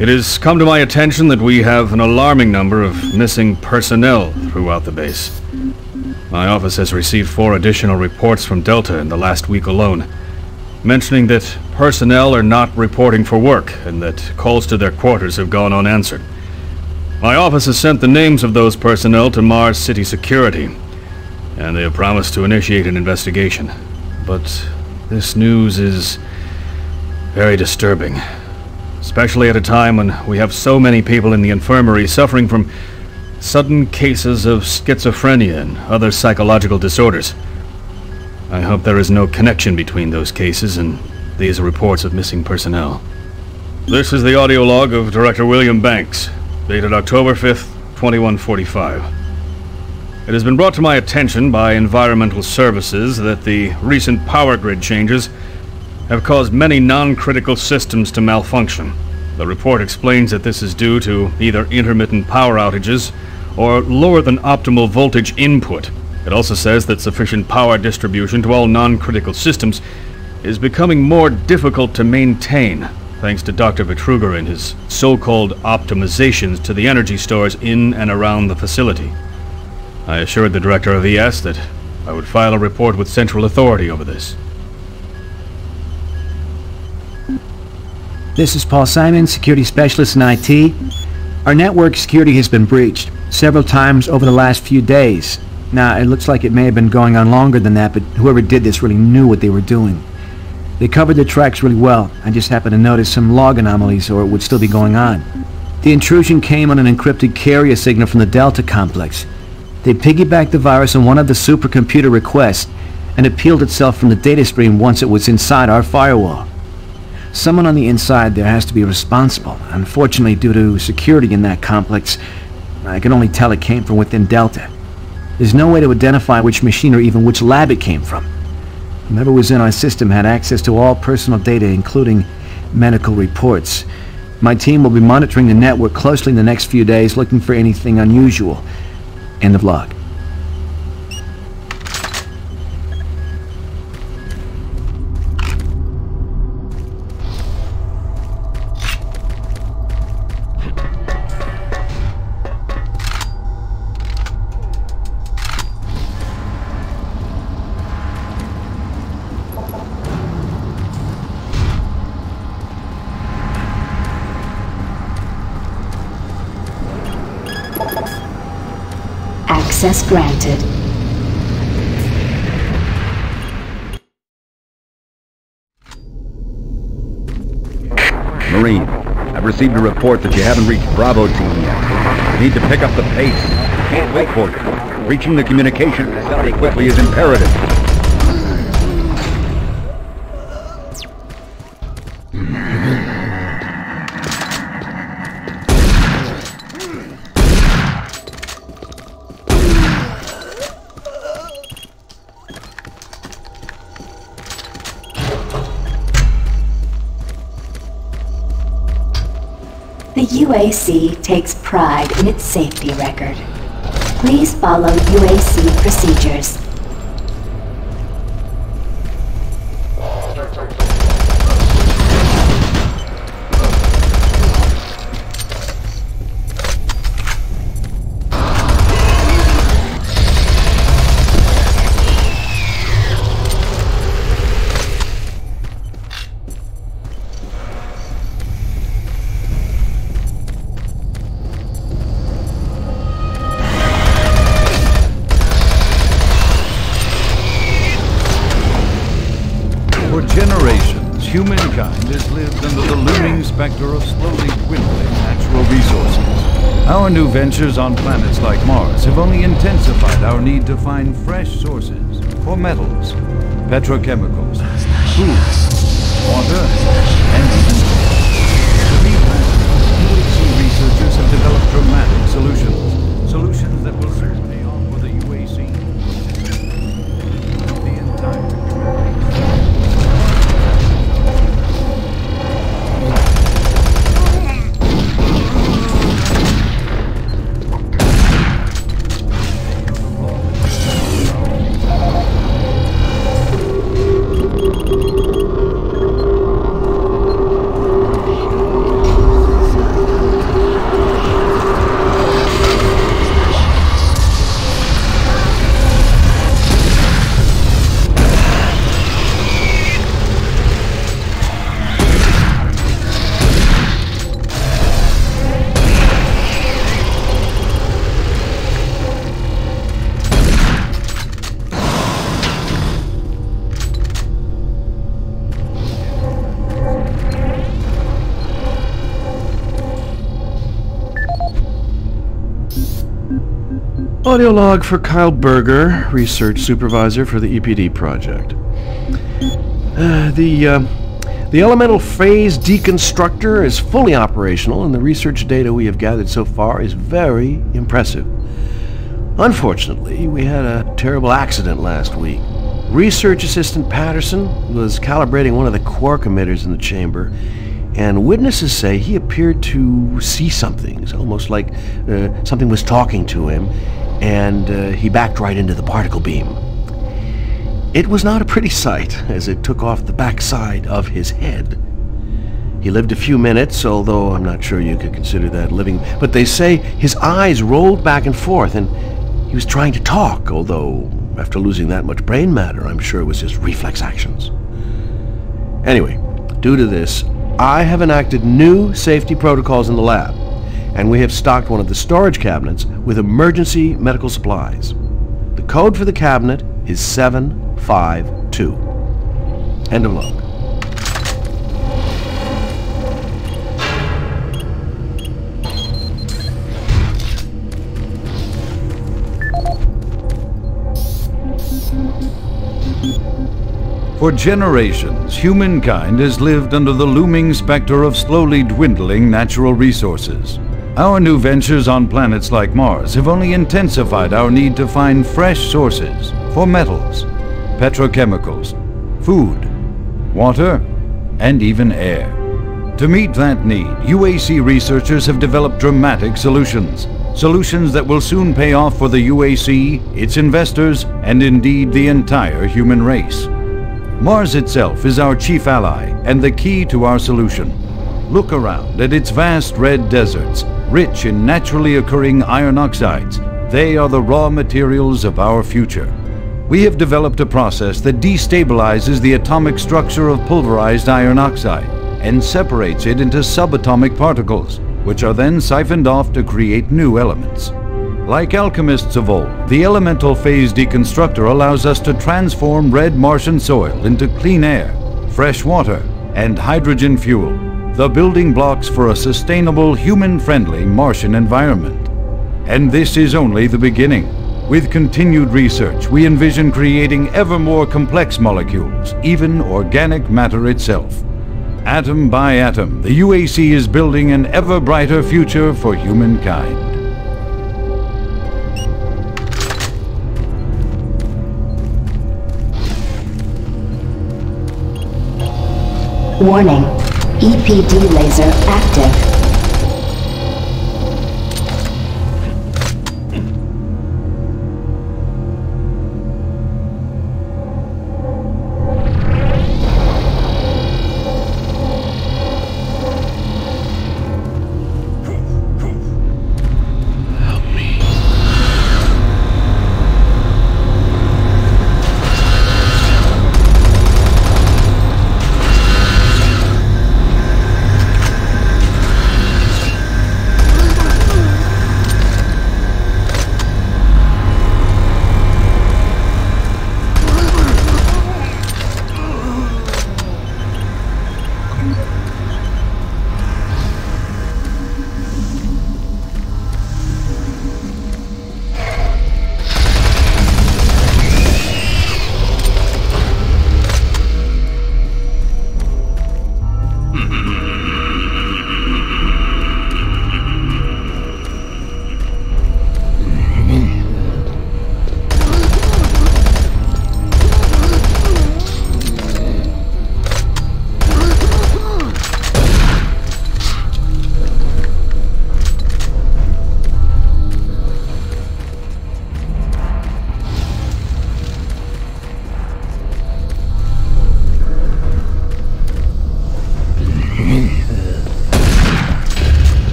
It has come to my attention that we have an alarming number of missing personnel throughout the base. My office has received 4 additional reports from Delta in the last week alone, mentioning that personnel are not reporting for work and that calls to their quarters have gone unanswered. My office has sent the names of those personnel to Mars City Security, and they have promised to initiate an investigation. But this news is very disturbing, especially at a time when we have so many people in the infirmary suffering from sudden cases of schizophrenia and other psychological disorders. I hope there is no connection between those cases and these reports of missing personnel. This is the audio log of Director William Banks, dated October 5th, 2145. It has been brought to my attention by Environmental Services that the recent power grid changes have caused many non-critical systems to malfunction. The report explains that this is due to either intermittent power outages or lower than optimal voltage input. It also says that sufficient power distribution to all non-critical systems is becoming more difficult to maintain, thanks to Dr. Vitruger and his so-called optimizations to the energy stores in and around the facility. I assured the Director of ES that I would file a report with Central Authority over this. This is Paul Simon, Security Specialist in IT. Our network security has been breached several times over the last few days. Nah, it looks like it may have been going on longer than that, but whoever did this really knew what they were doing. They covered the tracks really well. I just happened to notice some log anomalies, or it would still be going on. The intrusion came on an encrypted carrier signal from the Delta complex. They piggybacked the virus on one of the supercomputer requests, and it peeled itself from the data stream once it was inside our firewall. Someone on the inside there has to be responsible. Unfortunately, due to security in that complex, I can only tell it came from within Delta. There's no way to identify which machine or even which lab it came from. Whoever was in our system had access to all personal data, including medical reports. My team will be monitoring the network closely in the next few days, looking for anything unusual. End of log. Access granted. Marine, I've received a report that you haven't reached Bravo team yet. You need to pick up the pace. Can't wait for you. Reaching the communication facility quickly is imperative. The UAC takes pride in its safety record. Please follow UAC procedures. For generations, humankind has lived under the looming specter of slowly dwindling natural resources. Our new ventures on planets like Mars have only intensified our need to find fresh sources for metals, petrochemicals, food, water, and minerals. To meet that, UAC researchers have developed dramatic solutions. Solutions that will certainly offer the UAC the entire Audio log for Kyle Berger, research supervisor for the EPD project. The elemental phase deconstructor is fully operational, and the research data we have gathered so far is very impressive. Unfortunately, we had a terrible accident last week. Research assistant Patterson was calibrating one of the quark emitters in the chamber, and witnesses say he appeared to see something. It's almost like something was talking to him, and he backed right into the particle beam. It was not a pretty sight, as it took off the backside of his head. He lived a few minutes, although I'm not sure you could consider that living, but they say his eyes rolled back and forth, and he was trying to talk, although after losing that much brain matter, I'm sure it was his reflex actions. Anyway, due to this, I have enacted new safety protocols in the lab, and we have stocked one of the storage cabinets with emergency medical supplies. The code for the cabinet is 752. End of log. For generations, humankind has lived under the looming specter of slowly dwindling natural resources. Our new ventures on planets like Mars have only intensified our need to find fresh sources for metals, petrochemicals, food, water, and even air. To meet that need, UAC researchers have developed dramatic solutions. Solutions that will soon pay off for the UAC, its investors, and indeed the entire human race. Mars itself is our chief ally and the key to our solution. Look around at its vast red deserts, rich in naturally occurring iron oxides. They are the raw materials of our future. We have developed a process that destabilizes the atomic structure of pulverized iron oxide and separates it into subatomic particles, which are then siphoned off to create new elements. Like alchemists of old, the elemental phase deconstructor allows us to transform red Martian soil into clean air, fresh water, and hydrogen fuel, the building blocks for a sustainable, human-friendly Martian environment. And this is only the beginning. With continued research, we envision creating ever more complex molecules, even organic matter itself. Atom by atom, the UAC is building an ever brighter future for humankind. Warning, EPD laser active.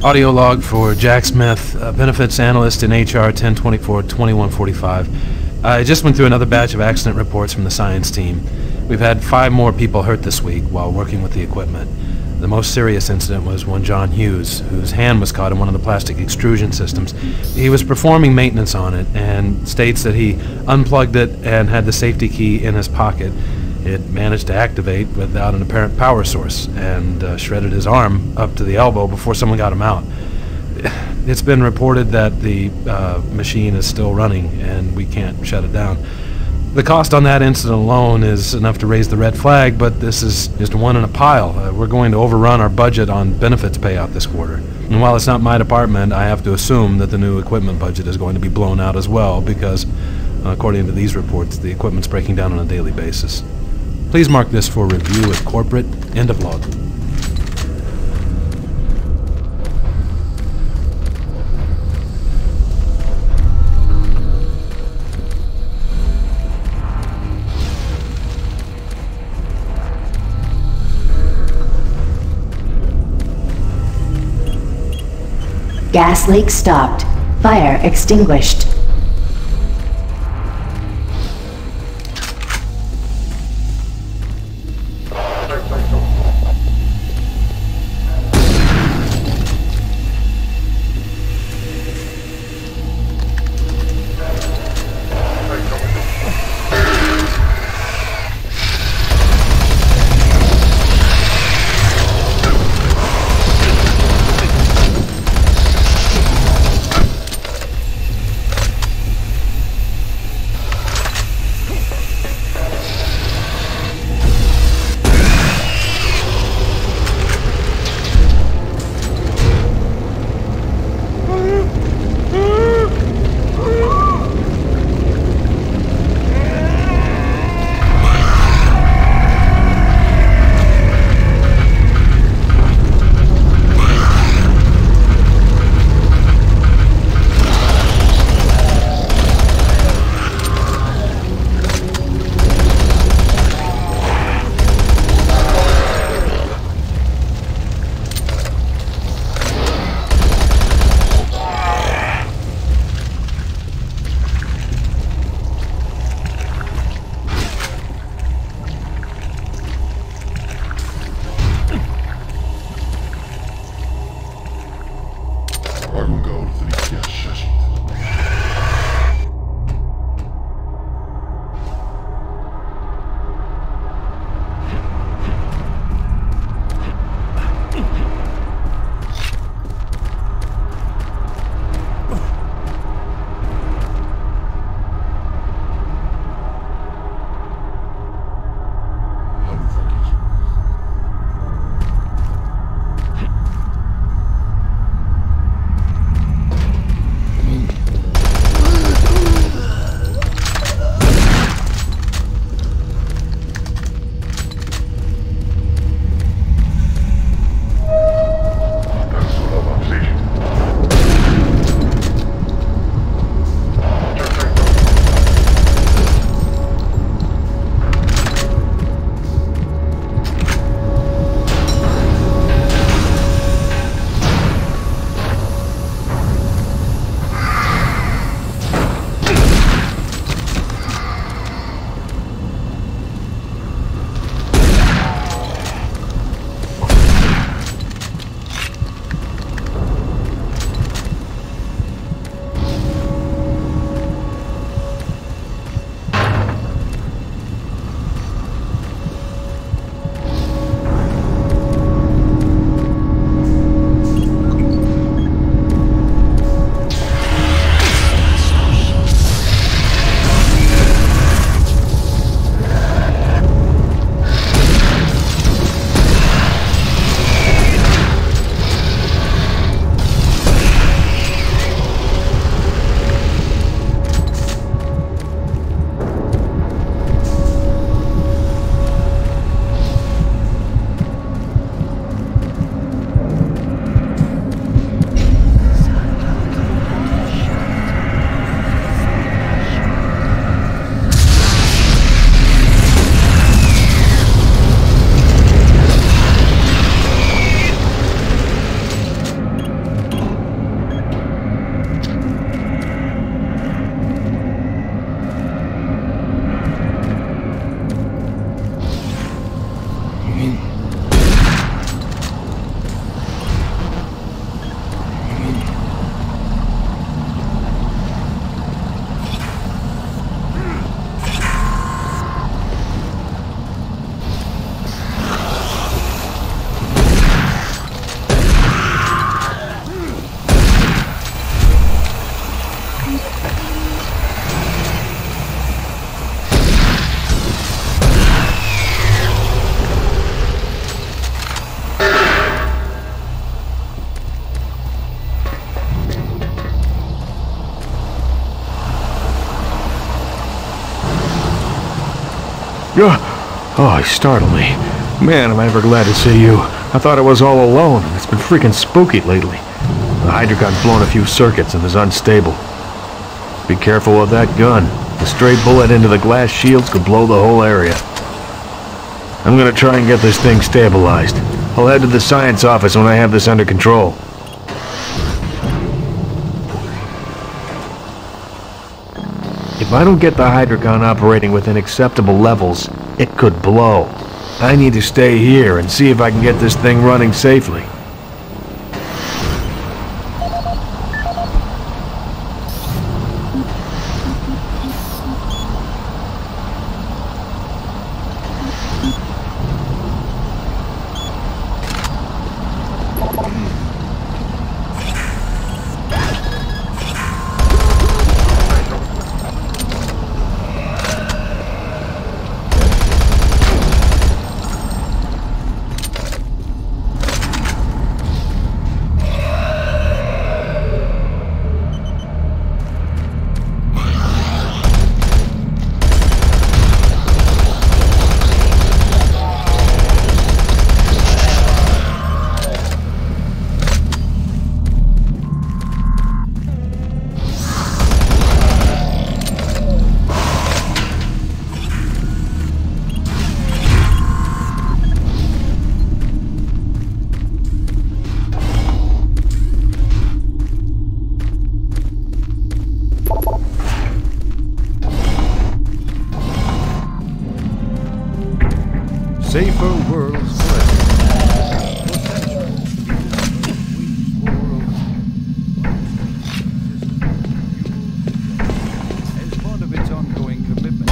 Audio log for Jack Smith, benefits analyst in HR 1024-2145. I just went through another batch of accident reports from the science team. We've had 5 more people hurt this week while working with the equipment. The most serious incident was one John Hughes, whose hand was caught in one of the plastic extrusion systems. He was performing maintenance on it and states that he unplugged it and had the safety key in his pocket. It managed to activate without an apparent power source and shredded his arm up to the elbow before someone got him out. It's been reported that the machine is still running and we can't shut it down. The cost on that incident alone is enough to raise the red flag, but this is just one in a pile. We're going to overrun our budget on benefits payout this quarter. And while it's not my department, I have to assume that the new equipment budget is going to be blown out as well because, according to these reports, the equipment's breaking down on a daily basis. Please mark this for review at corporate. End of log. Gas leak stopped. Fire extinguished. Oh, you startled me. Man, am I ever glad to see you. I thought I was all alone. It's been freaking spooky lately. The Hydrocon's blown a few circuits and is unstable. Be careful with that gun. A stray bullet into the glass shields could blow the whole area. I'm gonna try and get this thing stabilized. I'll head to the science office when I have this under control. If I don't get the hydrogun operating within acceptable levels, it could blow. I need to stay here and see if I can get this thing running safely. Safer worlds As part of its ongoing commitment.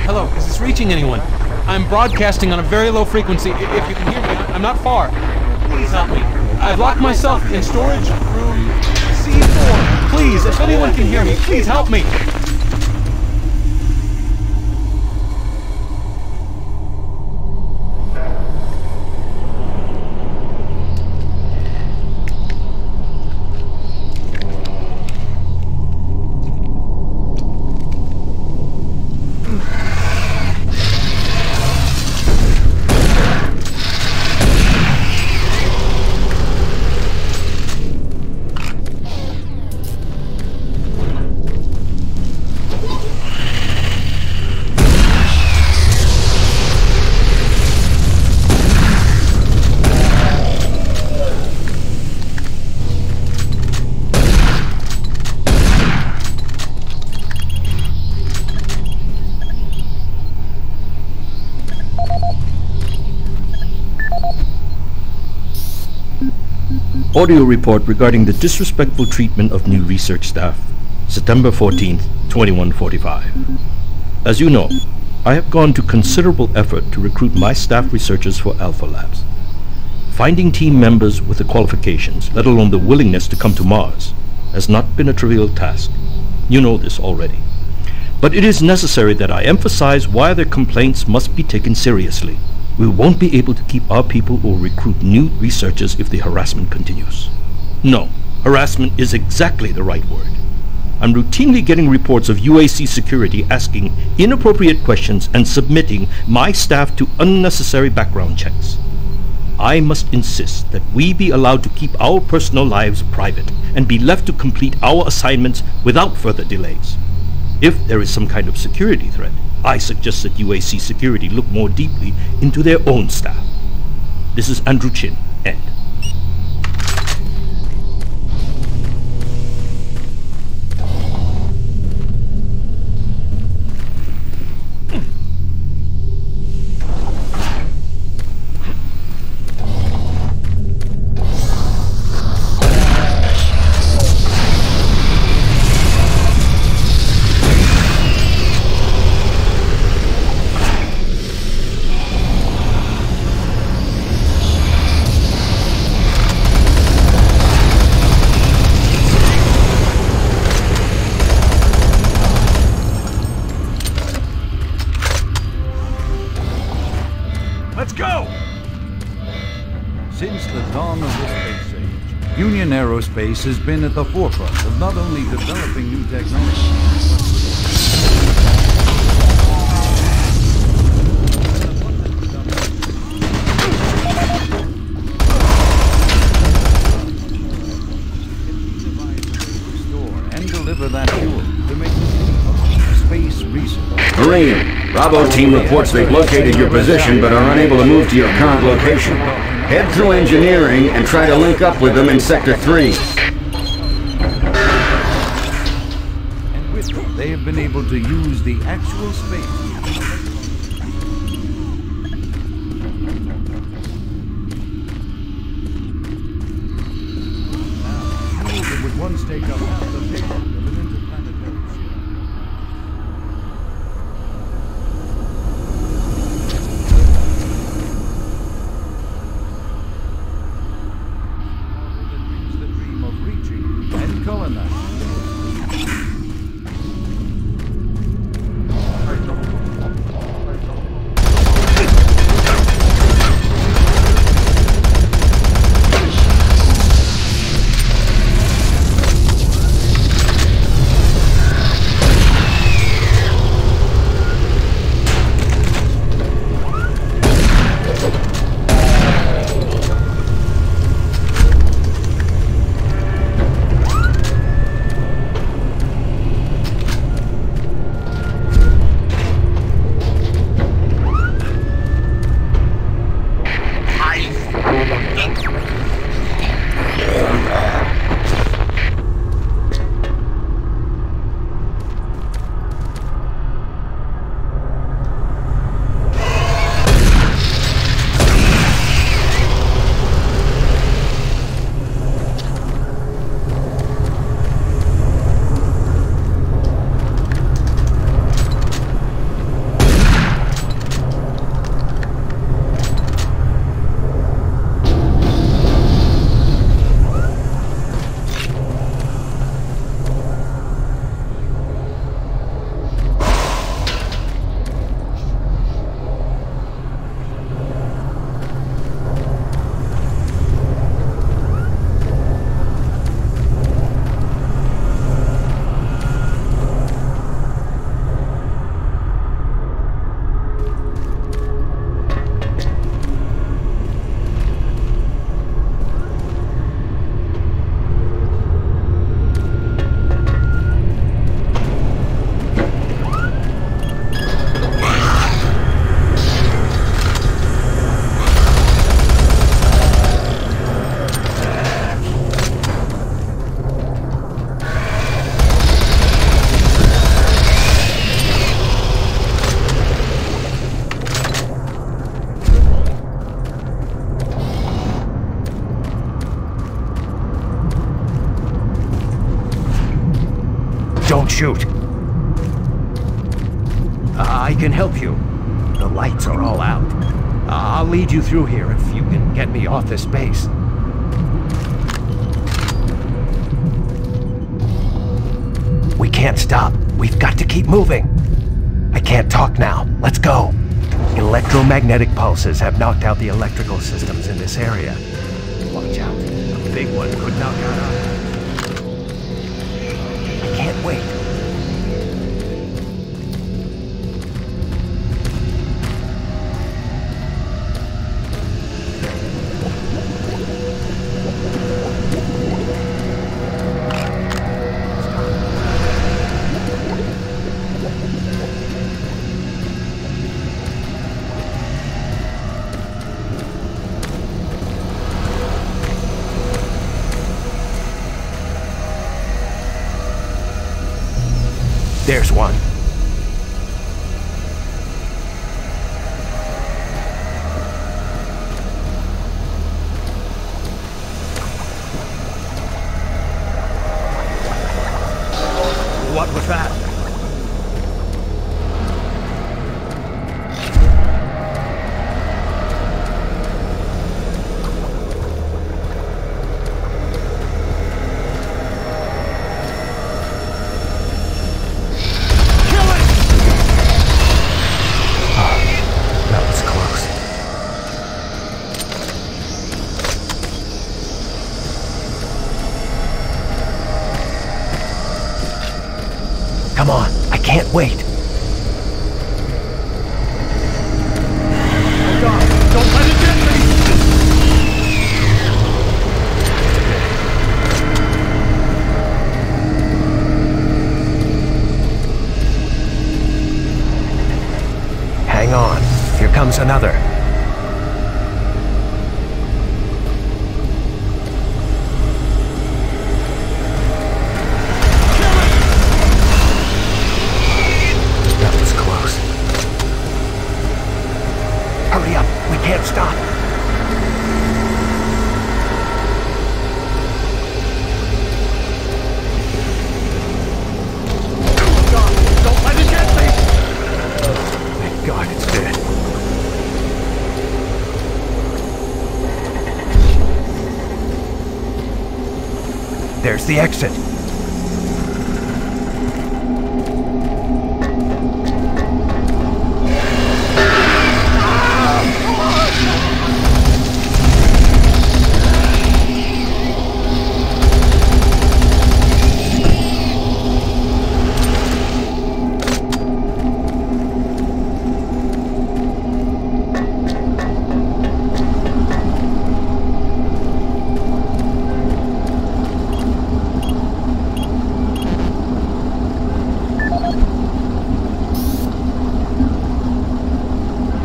Hello, is this reaching anyone? I'm broadcasting on a very low frequency. If you can hear me, I'm not far. Please help me. I've locked myself in storage room C4. Please, if anyone can hear me, please help me. Audio report regarding the disrespectful treatment of new research staff. September 14th, 2145. As you know, I have gone to considerable effort to recruit my staff researchers for Alpha Labs. Finding team members with the qualifications, let alone the willingness to come to Mars, has not been a trivial task. You know this already. But it is necessary that I emphasize why their complaints must be taken seriously. We won't be able to keep our people or recruit new researchers if the harassment continues. No, harassment is exactly the right word. I'm routinely getting reports of UAC security asking inappropriate questions and submitting my staff to unnecessary background checks. I must insist that we be allowed to keep our personal lives private and be left to complete our assignments without further delays. If there is some kind of security threat, I suggest that UAC security look more deeply into their own staff. This is Andrew Chin, end. Since the dawn of the space age, Union Aerospace has been at the forefront of not only developing new technology, and deliver that fuel to make space research. Marine, Bravo team reports they've located your position but are unable to move to your current location. Head through engineering and try to link up with them in Sector 3. And with them, they have been able to use the actual space. Would once take up half the payload of an interplanetary ship. That brings the dream of reaching and colonizing. Don't shoot. I can help you. The lights are all out. I'll lead you through here if you can get me off this base. We can't stop. We've got to keep moving. I can't talk now. Let's go. Electromagnetic pulses have knocked out the electrical systems in this area. Watch out. A big one could knock out ours. I can't wait. There's one. What was that? Come on, I can't wait. Oh God, don't let it get me! Hang on, here comes another. Hurry up, we can't stop. Oh God, don't let it get me! Oh, thank God it's dead. There's the exit.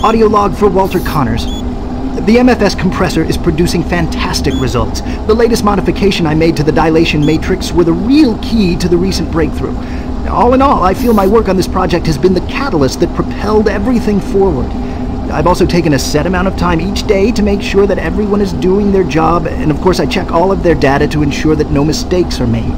Audio log for Walter Connors. The MFS compressor is producing fantastic results. The latest modification I made to the dilation matrix were the real key to the recent breakthrough. All in all, I feel my work on this project has been the catalyst that propelled everything forward. I've also taken a set amount of time each day to make sure that everyone is doing their job, and of course I check all of their data to ensure that no mistakes are made.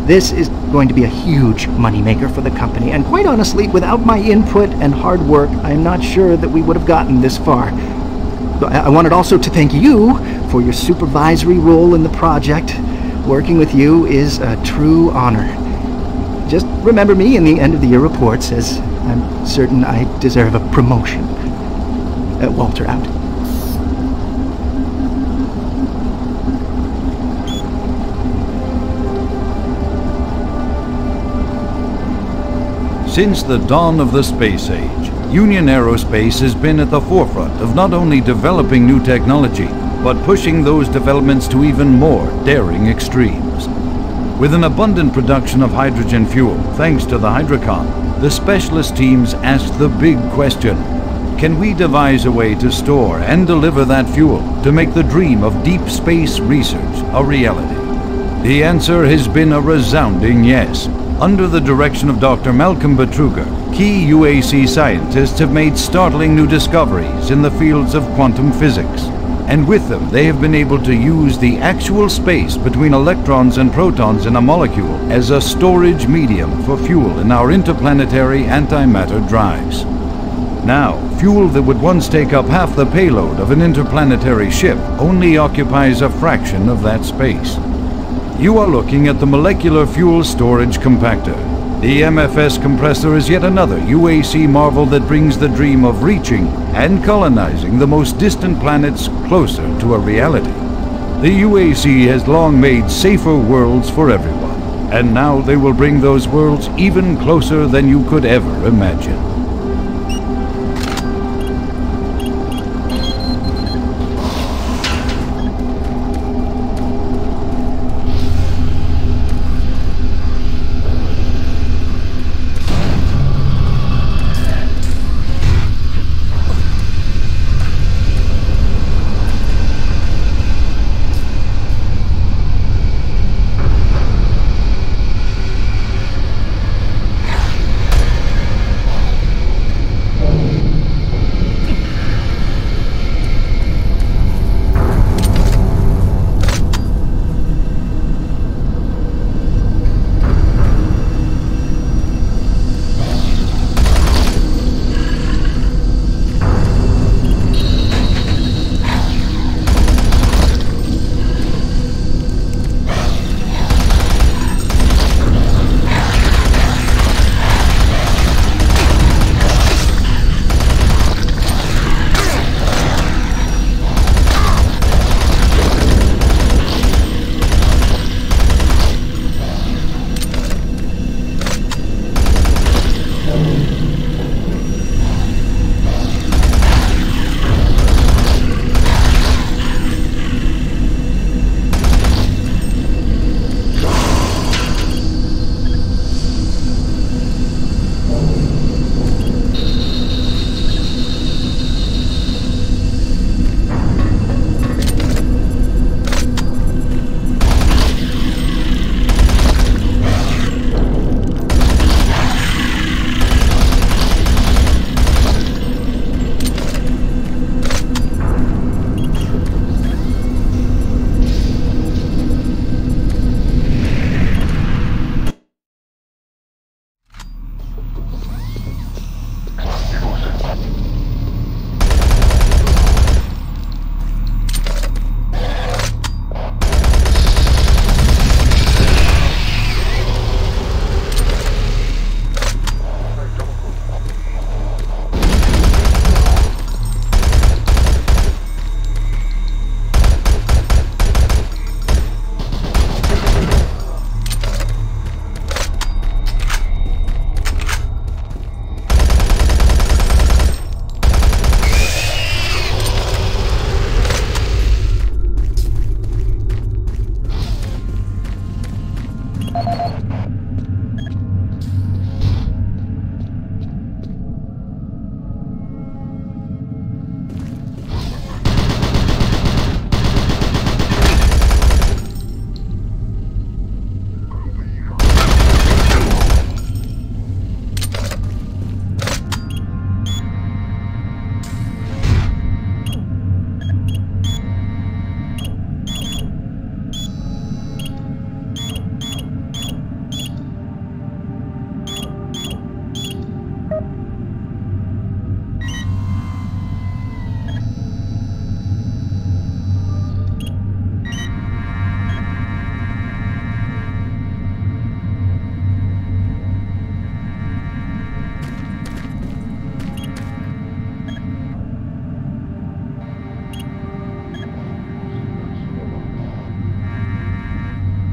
This is going to be a huge moneymaker for the company, and quite honestly, without my input and hard work, I'm not sure that we would have gotten this far. I wanted also to thank you for your supervisory role in the project. Working with you is a true honor. Just remember me in the end-of-the-year reports, as I'm certain I deserve a promotion. Walter out. Since the dawn of the space age, Union Aerospace has been at the forefront of not only developing new technology, but pushing those developments to even more daring extremes. With an abundant production of hydrogen fuel, thanks to the Hydrocon, the specialist teams asked the big question: can we devise a way to store and deliver that fuel to make the dream of deep space research a reality? The answer has been a resounding yes. Under the direction of Dr. Malcolm Betruger, key UAC scientists have made startling new discoveries in the fields of quantum physics. And with them, they have been able to use the actual space between electrons and protons in a molecule as a storage medium for fuel in our interplanetary antimatter drives. Now, fuel that would once take up half the payload of an interplanetary ship only occupies a fraction of that space. You are looking at the Molecular Fuel Storage Compactor. The MFS compressor is yet another UAC marvel that brings the dream of reaching and colonizing the most distant planets closer to a reality. The UAC has long made safer worlds for everyone, and now they will bring those worlds even closer than you could ever imagine.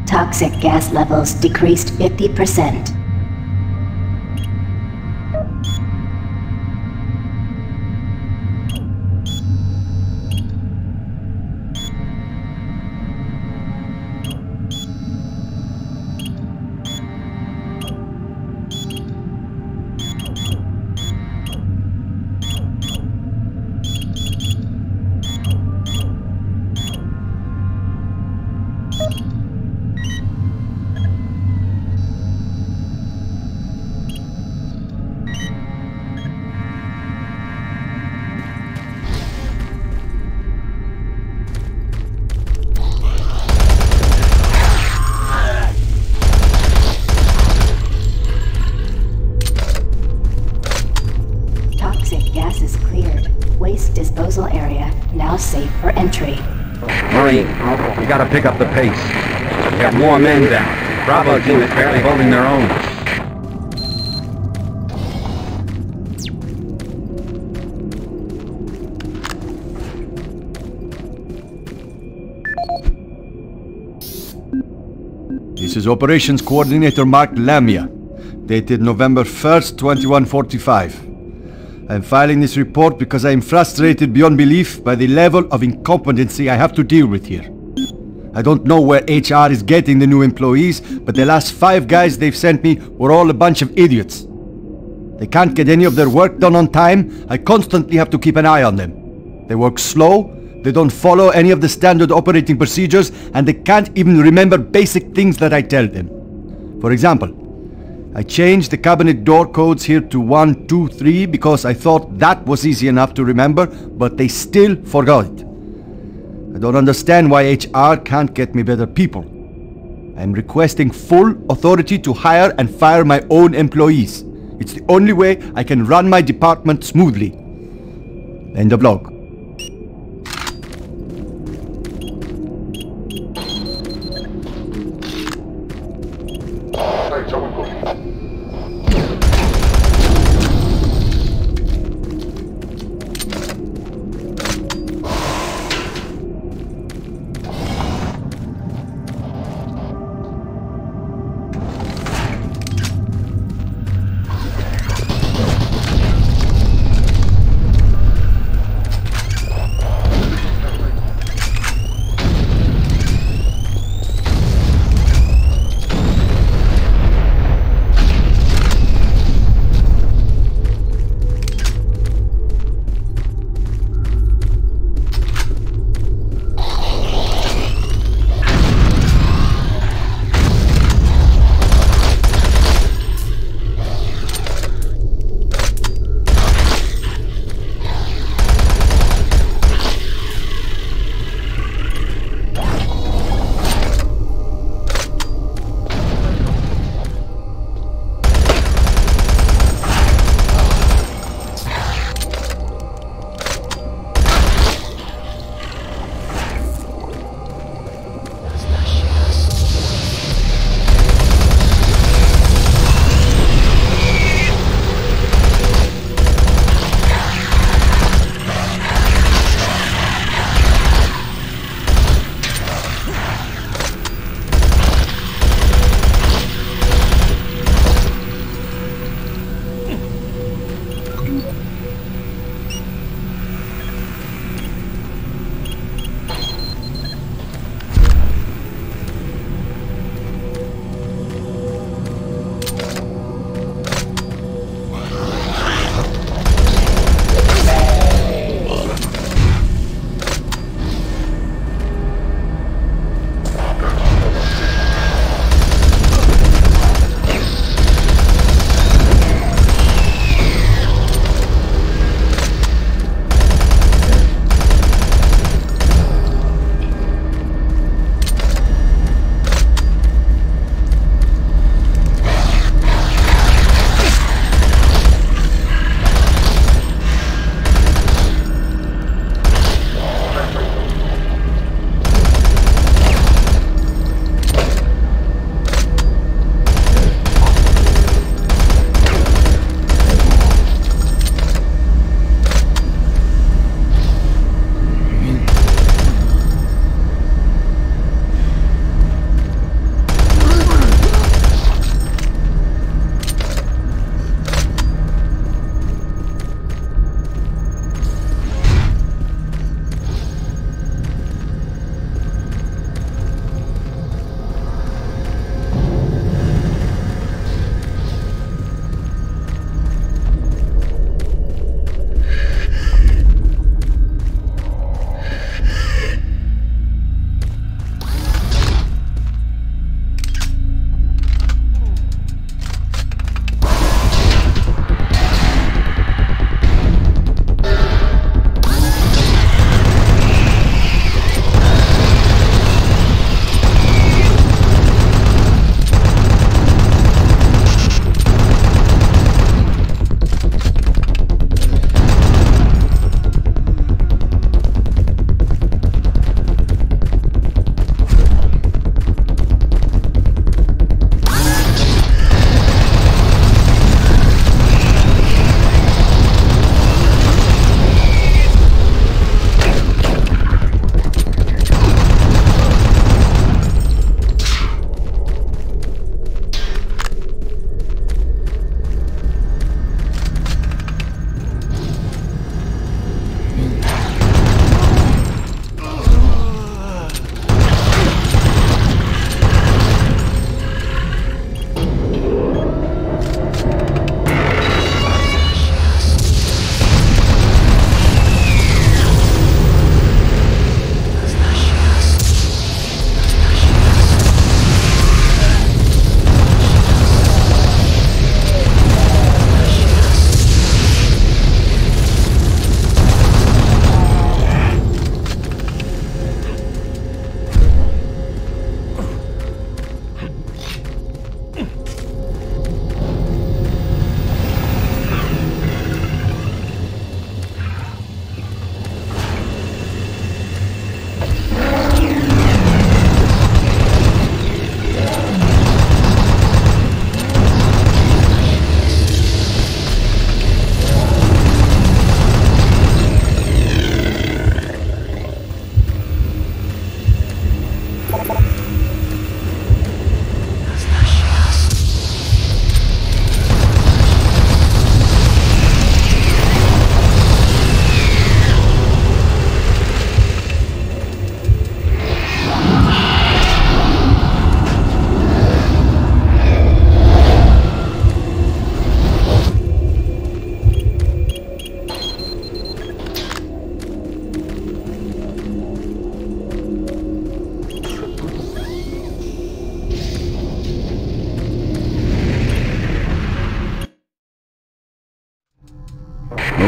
Toxic gas levels decreased 50%. Marine. You gotta pick up the pace. We got more men down. Bravo team is barely holding their own. This is Operations Coordinator Mark Lamia, dated November 1st, 2145. I'm filing this report because I am frustrated beyond belief by the level of incompetency I have to deal with here. I don't know where HR is getting the new employees, but the last 5 guys they've sent me were all a bunch of idiots. They can't get any of their work done on time. I constantly have to keep an eye on them. They work slow, they don't follow any of the standard operating procedures, and they can't even remember basic things that I tell them. For example, I changed the cabinet door codes here to 1, 2, 3 because I thought that was easy enough to remember, but they still forgot it. I don't understand why HR can't get me better people. I'm requesting full authority to hire and fire my own employees. It's the only way I can run my department smoothly. End of log.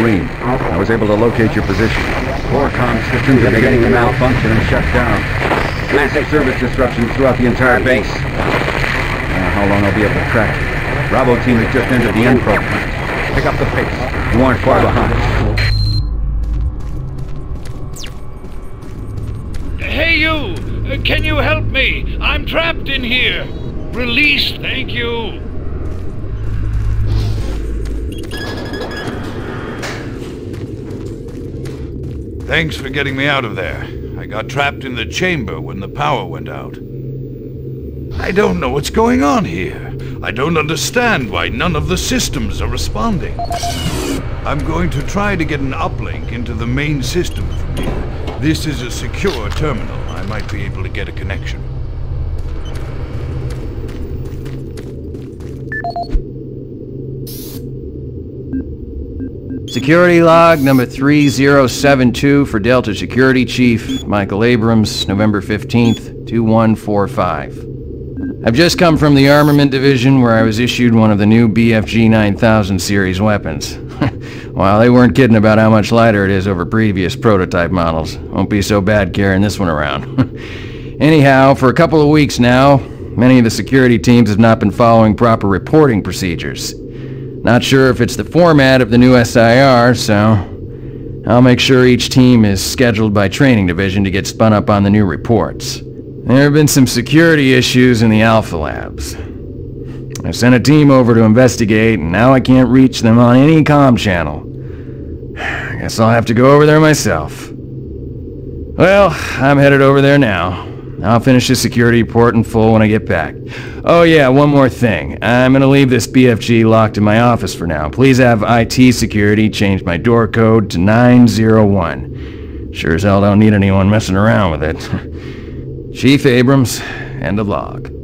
Marine. I was able to locate your position. Core comm systems are beginning to malfunction and shut down. Massive service disruptions throughout the entire base. I don't know how long I'll be able to track you. Bravo team has just entered the N-Pro plant. Pick up the pace. You aren't far behind. Hey you! Can you help me? I'm trapped in here. Release, thank you. Thanks for getting me out of there. I got trapped in the chamber when the power went out. I don't know what's going on here. I don't understand why none of the systems are responding. I'm going to try to get an uplink into the main system from here. This is a secure terminal. I might be able to get a connection. Security log number 3072 for Delta Security Chief Michael Abrams, November 15th, 2145. I've just come from the Armament Division where I was issued one of the new BFG 9000 series weapons. Well, they weren't kidding about how much lighter it is over previous prototype models. Won't be so bad carrying this one around. Anyhow, for a couple of weeks now, many of the security teams have not been following proper reporting procedures. Not sure if it's the format of the new SIR, so I'll make sure each team is scheduled by Training Division to get spun up on the new reports. There have been some security issues in the Alpha Labs. I sent a team over to investigate, and now I can't reach them on any comm channel. I guess I'll have to go over there myself. Well, I'm headed over there now. I'll finish the security report in full when I get back. Oh yeah, one more thing. I'm gonna leave this BFG locked in my office for now. Please have IT security change my door code to 901. Sure as hell don't need anyone messing around with it. Chief Abrams, end of log.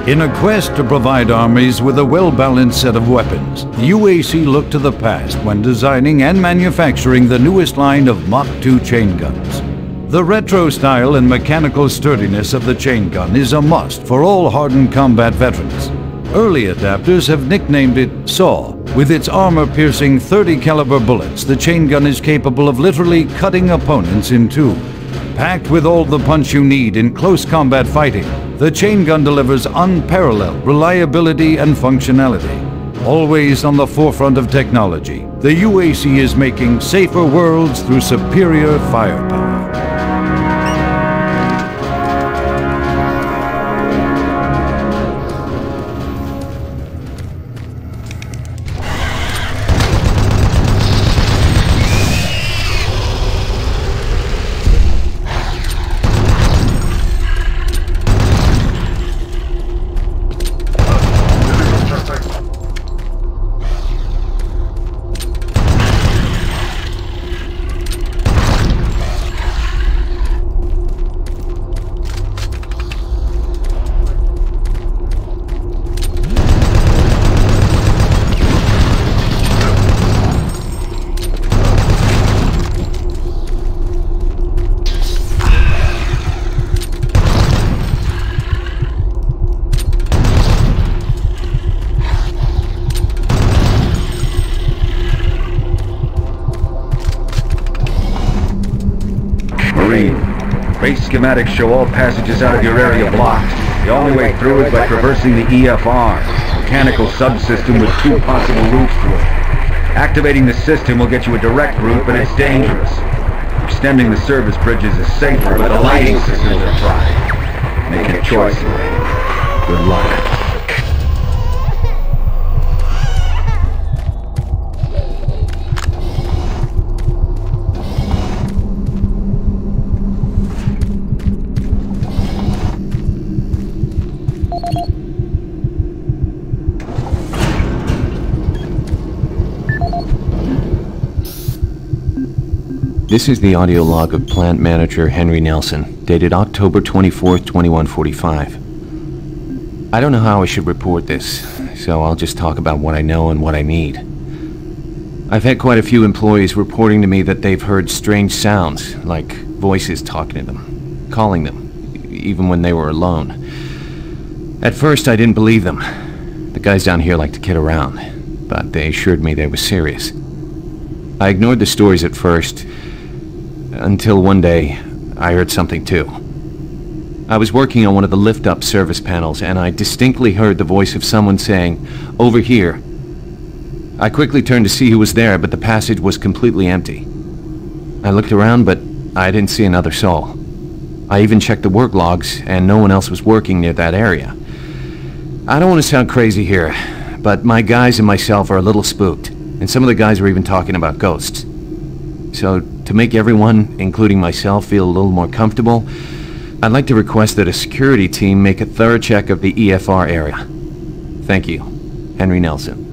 In a quest to provide armies with a well-balanced set of weapons, the UAC looked to the past when designing and manufacturing the newest line of Mach 2 chain guns. The retro style and mechanical sturdiness of the chain gun is a must for all hardened combat veterans. Early adapters have nicknamed it SAW. With its armor-piercing 30 caliber bullets, the chain gun is capable of literally cutting opponents in two. Packed with all the punch you need in close combat fighting, the chain gun delivers unparalleled reliability and functionality. Always on the forefront of technology, the UAC is making safer worlds through superior firepower. Base schematics show all passages out of your area blocked. The only way through is by traversing the EFR, mechanical subsystem with two possible routes through it. Activating the system will get you a direct route, but it's dangerous. Extending the service bridges is safer, but the lighting systems are fried. Make your choice, Ray. Good luck. This is the audio log of Plant Manager Henry Nelson, dated October 24th, 2145. I don't know how I should report this, so I'll just talk about what I know and what I need. I've had quite a few employees reporting to me that they've heard strange sounds, like voices talking to them, calling them, even when they were alone. At first I didn't believe them. The Guys down here like to kid around, but they assured me they were serious. I ignored the stories at first, until one day I heard something too. I was working on one of the lift-up service panels, and I distinctly heard the voice of someone saying, "Over here." I quickly turned to see who was there, but the passage was completely empty. I looked around, but I didn't see another soul. I even checked the work logs, and no one else was working near that area. I don't want to sound crazy here, but my guys and myself are a little spooked, and some of the guys were even talking about ghosts. So, to make everyone, including myself, feel a little more comfortable, I'd like to request that a security team make a thorough check of the EFR area. Thank you. Henry Nelson.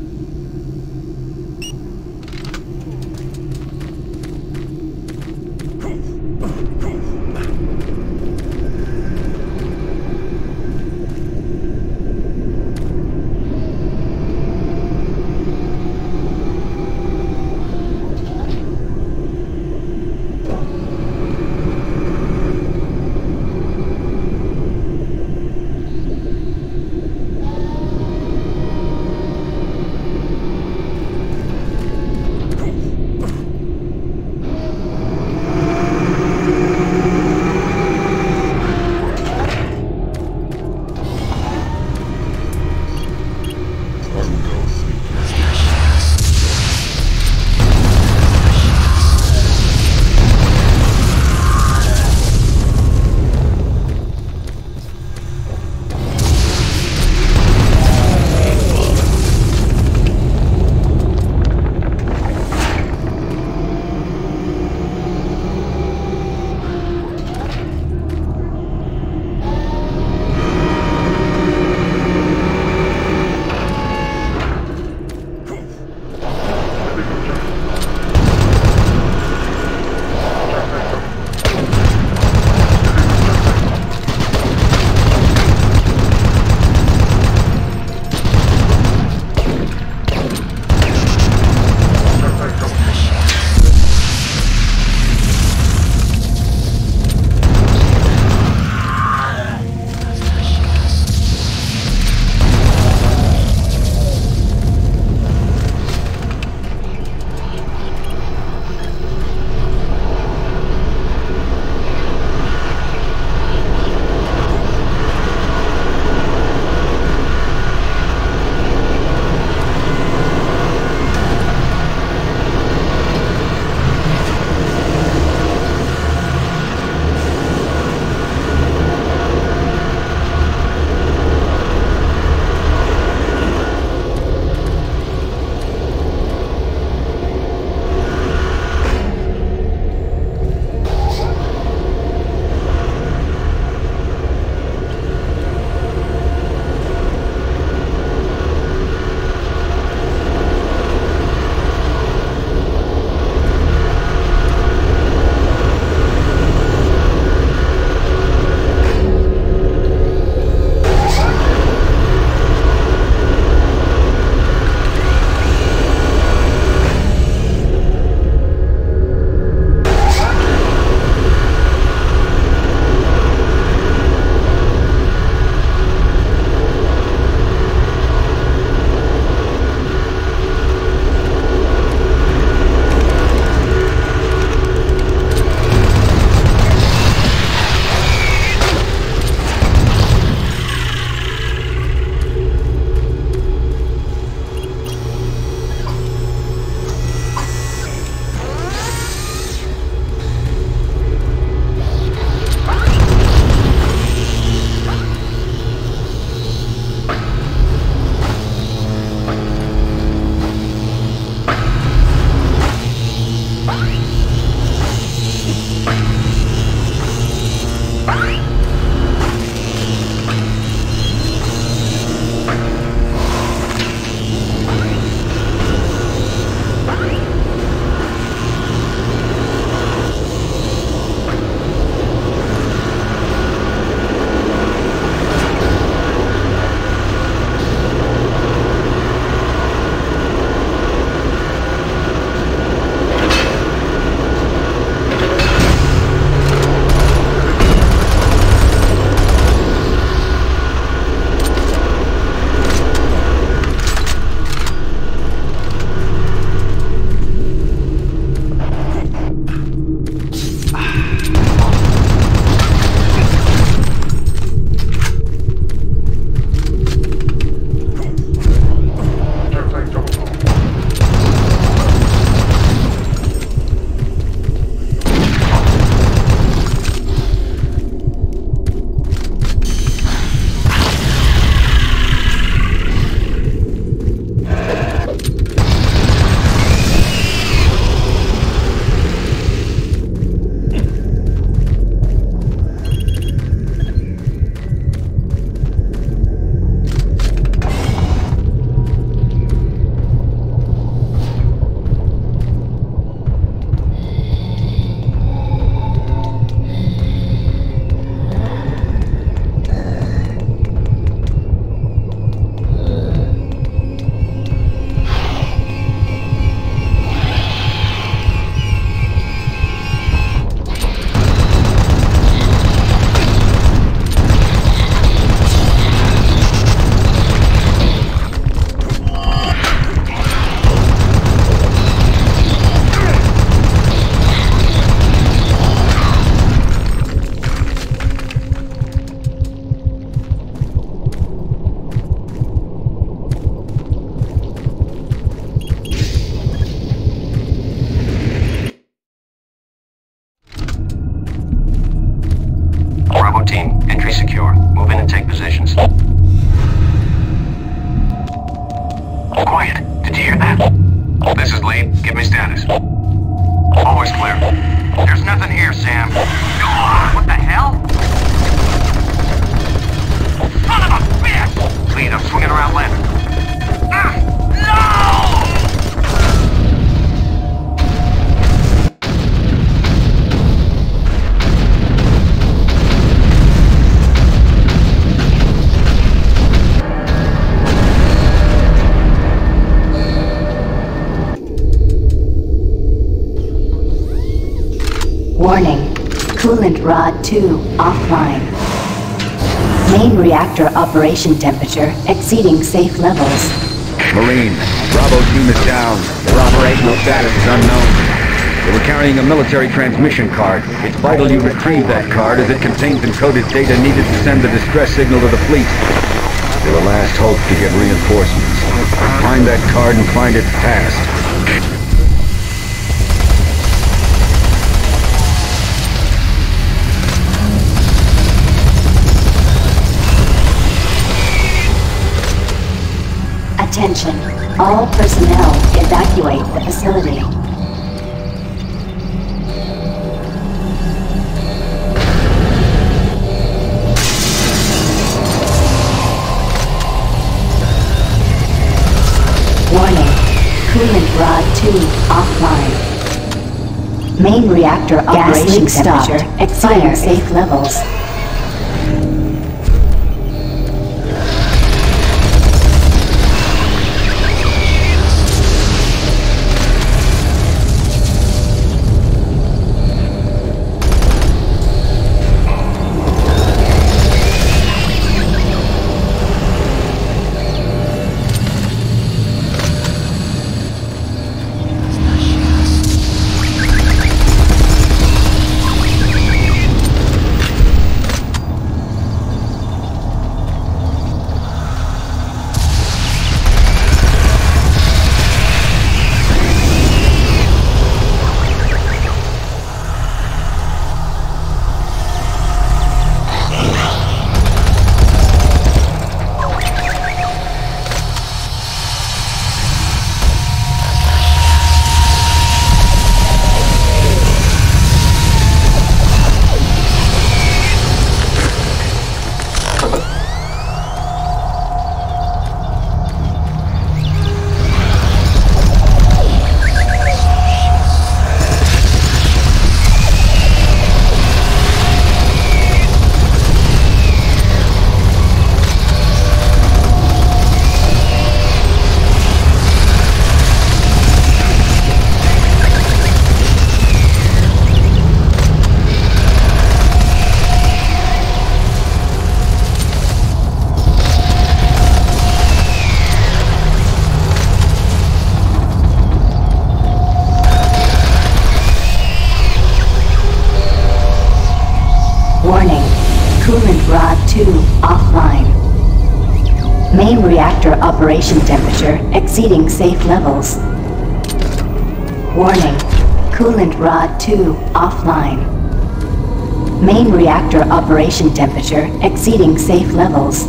Bravo team, entry secure. Move in and take positions. Quiet. Did you hear that? This is lead. Give me status. Always clear. There's nothing here, Sam. What the hell? Son of a bitch! Lead, I'm swinging around left. Warning. Coolant rod 2 offline. Main reactor operation temperature exceeding safe levels. Marine, Bravo team is down. Their operational status is unknown. They were carrying a military transmission card. It's vital you retrieve that card as it contains encoded data needed to send the distress signal to the fleet. They're the last hope to get reinforcements. Find that card and find it fast. Attention. All personnel evacuate the facility. Warning. Coolant rod 2 offline. Main reactor operation temperature exceeding safe levels. Coolant rod 2 offline. Main reactor operation temperature exceeding safe levels. Warning. Coolant rod 2 offline. Main reactor operation temperature exceeding safe levels.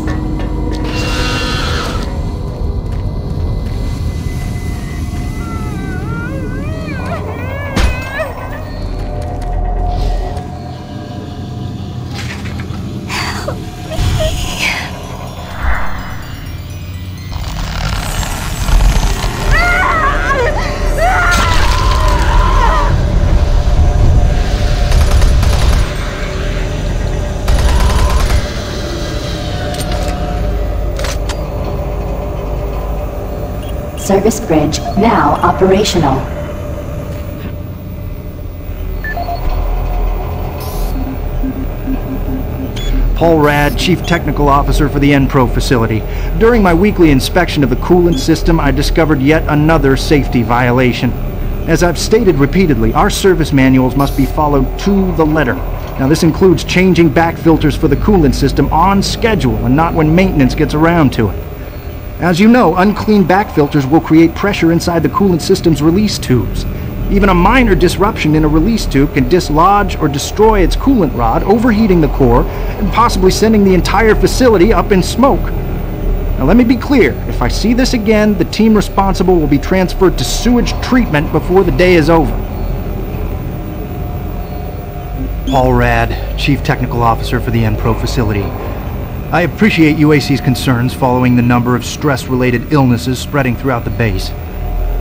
Service bridge now operational. Paul Rad, Chief Technical Officer for the Enpro facility. During my weekly inspection of the coolant system, I discovered yet another safety violation. As I've stated repeatedly, our service manuals must be followed to the letter. Now this includes changing back filters for the coolant system on schedule and not when maintenance gets around to it. As you know, unclean back filters will create pressure inside the coolant system's release tubes. Even a minor disruption in a release tube can dislodge or destroy its coolant rod, overheating the core, and possibly sending the entire facility up in smoke. Now let me be clear, if I see this again, the team responsible will be transferred to sewage treatment before the day is over. Paul Rad, Chief Technical Officer for the NPRO facility. I appreciate UAC's concerns following the number of stress-related illnesses spreading throughout the base.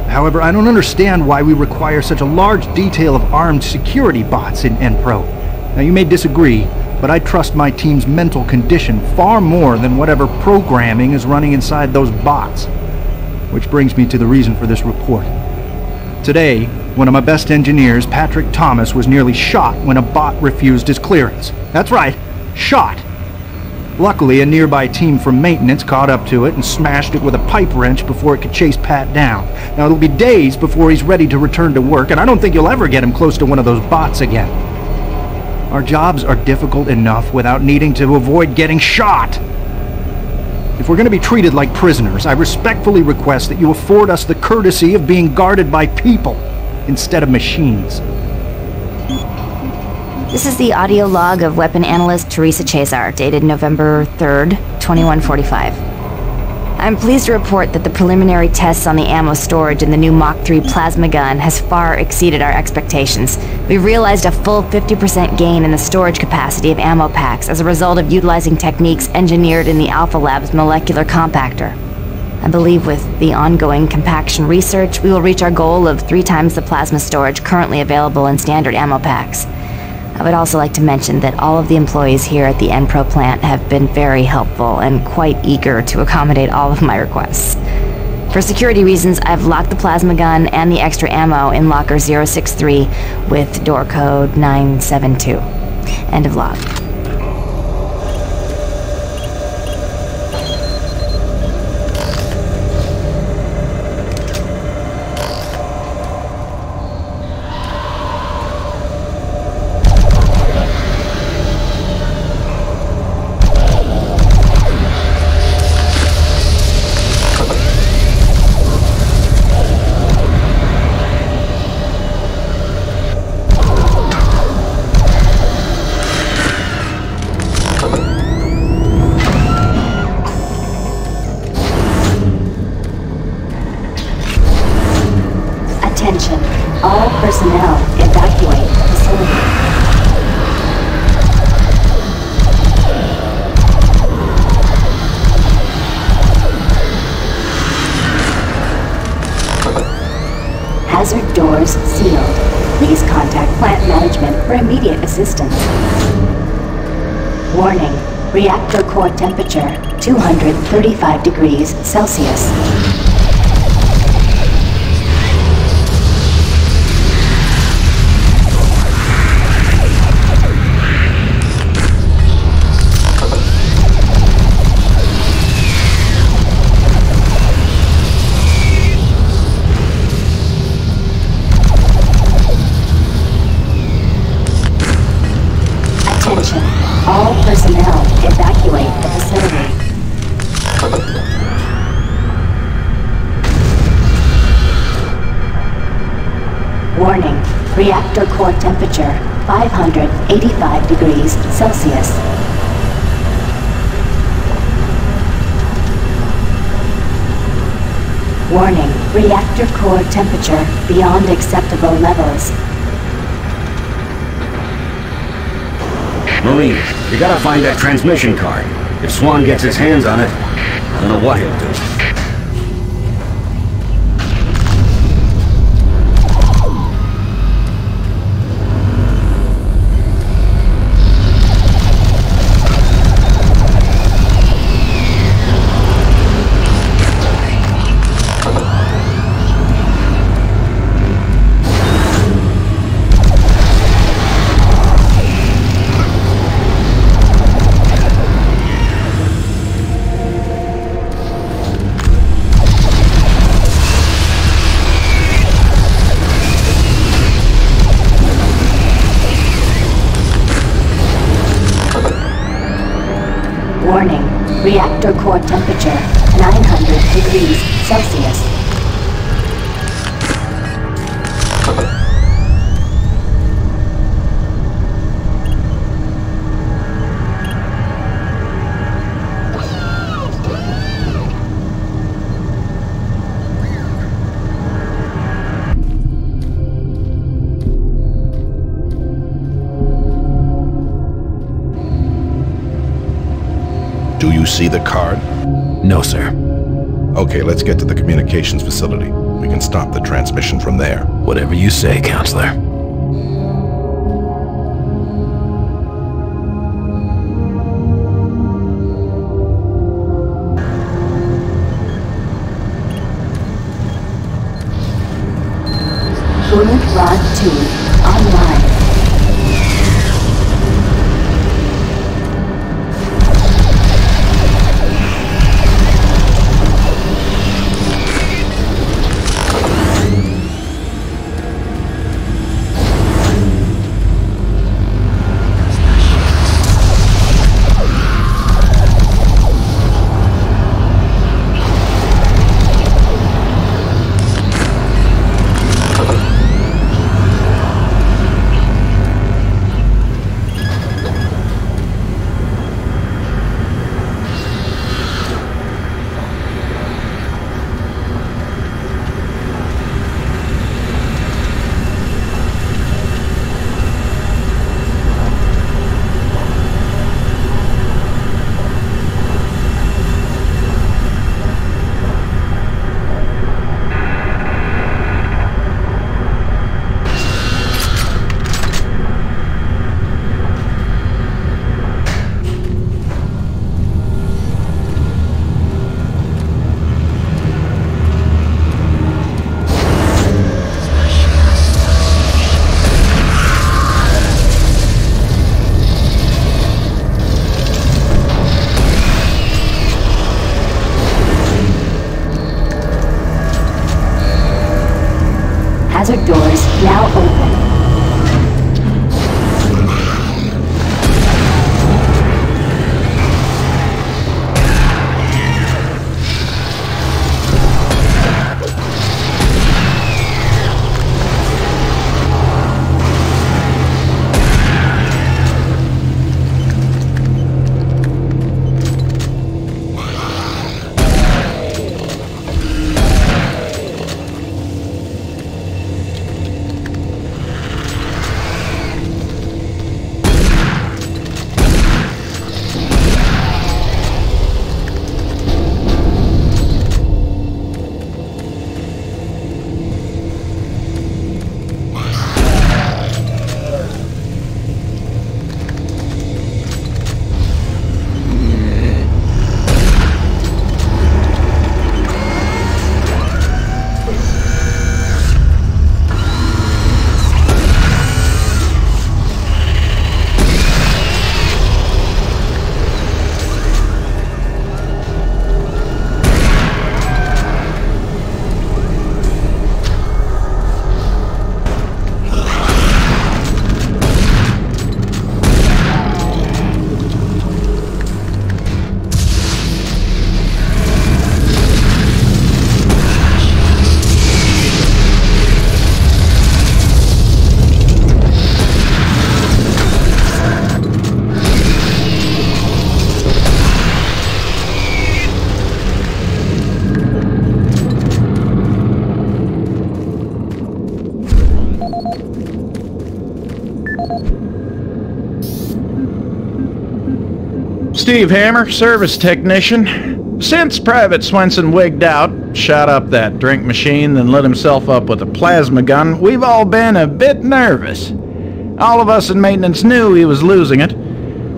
However, I don't understand why we require such a large detail of armed security bots in NPRO. Now you may disagree, but I trust my team's mental condition far more than whatever programming is running inside those bots. Which brings me to the reason for this report. Today, one of my best engineers, Patrick Thomas, was nearly shot when a bot refused his clearance. That's right, shot. Luckily, a nearby team from maintenance caught up to it and smashed it with a pipe wrench before it could chase Pat down. Now, it'll be days before he's ready to return to work, and I don't think you'll ever get him close to one of those bots again. Our jobs are difficult enough without needing to avoid getting shot. If we're going to be treated like prisoners, I respectfully request that you afford us the courtesy of being guarded by people instead of machines. This is the audio log of weapon analyst Teresa Chazar, dated November 3rd, 2145. I'm pleased to report that the preliminary tests on the ammo storage in the new Mach 3 plasma gun has far exceeded our expectations. We've realized a full 50% gain in the storage capacity of ammo packs as a result of utilizing techniques engineered in the Alpha Lab's molecular compactor. I believe with the ongoing compaction research, we will reach our goal of 3 times the plasma storage currently available in standard ammo packs. I would also like to mention that all of the employees here at the NPRO plant have been very helpful and quite eager to accommodate all of my requests. For security reasons, I've locked the plasma gun and the extra ammo in locker 063 with door code 972. End of log. Attention, all personnel evacuate the facility. Hazard doors sealed. Please contact plant management for immediate assistance. Warning, reactor core temperature 235 degrees Celsius. Attention, all personnel evacuate the facility. Warning, reactor core temperature 585 degrees Celsius. Warning, reactor core temperature beyond acceptable levels. Marine, you gotta find that transmission card. If Swan gets his hands on it, I don't know what he'll do. Warning, reactor core temperature 900 degrees Celsius. Do you see the card? No, sir. Okay, let's get to the communications facility. We can stop the transmission from there. Whatever you say, Counselor. Bullet Rod 2 online. Hazard doors now open. Steve Hammer, service technician. Since Private Swenson wigged out, shot up that drink machine, then lit himself up with a plasma gun, we've all been a bit nervous. All of us in maintenance knew he was losing it.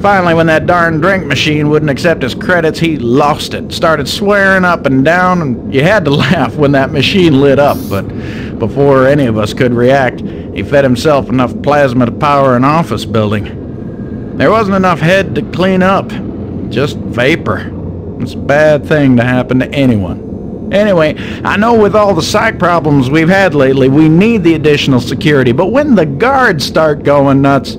Finally, when that darn drink machine wouldn't accept his credits, he lost it. Started swearing up and down, and you had to laugh when that machine lit up, but before any of us could react, he fed himself enough plasma to power an office building. There wasn't enough head to clean up. Just vapor. It's a bad thing to happen to anyone. Anyway, I know with all the psych problems we've had lately, we need the additional security, but when the guards start going nuts,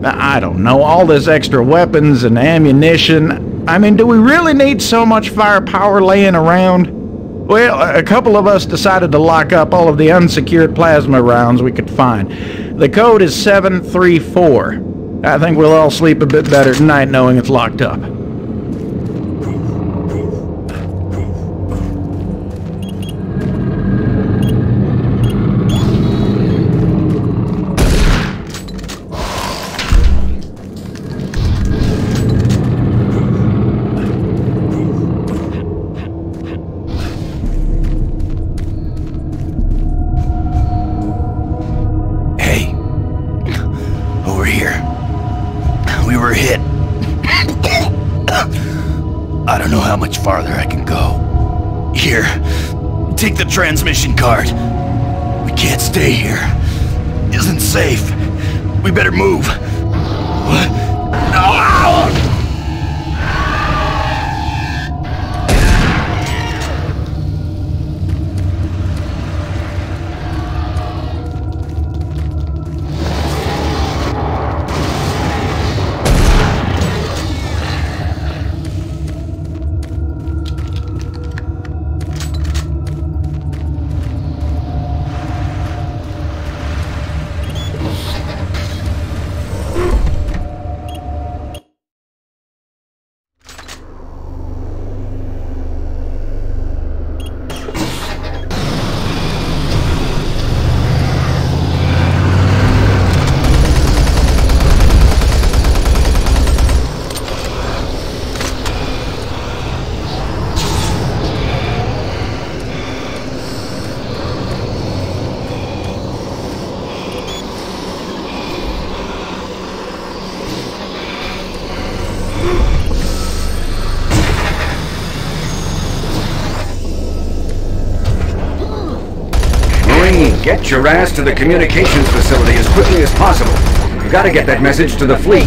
I don't know, all this extra weapons and ammunition, I mean, do we really need so much firepower laying around? Well, a couple of us decided to lock up all of the unsecured plasma rounds we could find. The code is 734. I think we'll all sleep a bit better tonight knowing it's locked up. I don't know how much farther I can go. Here, take the transmission card. We can't stay here. Isn't safe. We better move. What? No! Get your ass to the communications facility as quickly as possible. You gotta get that message to the fleet.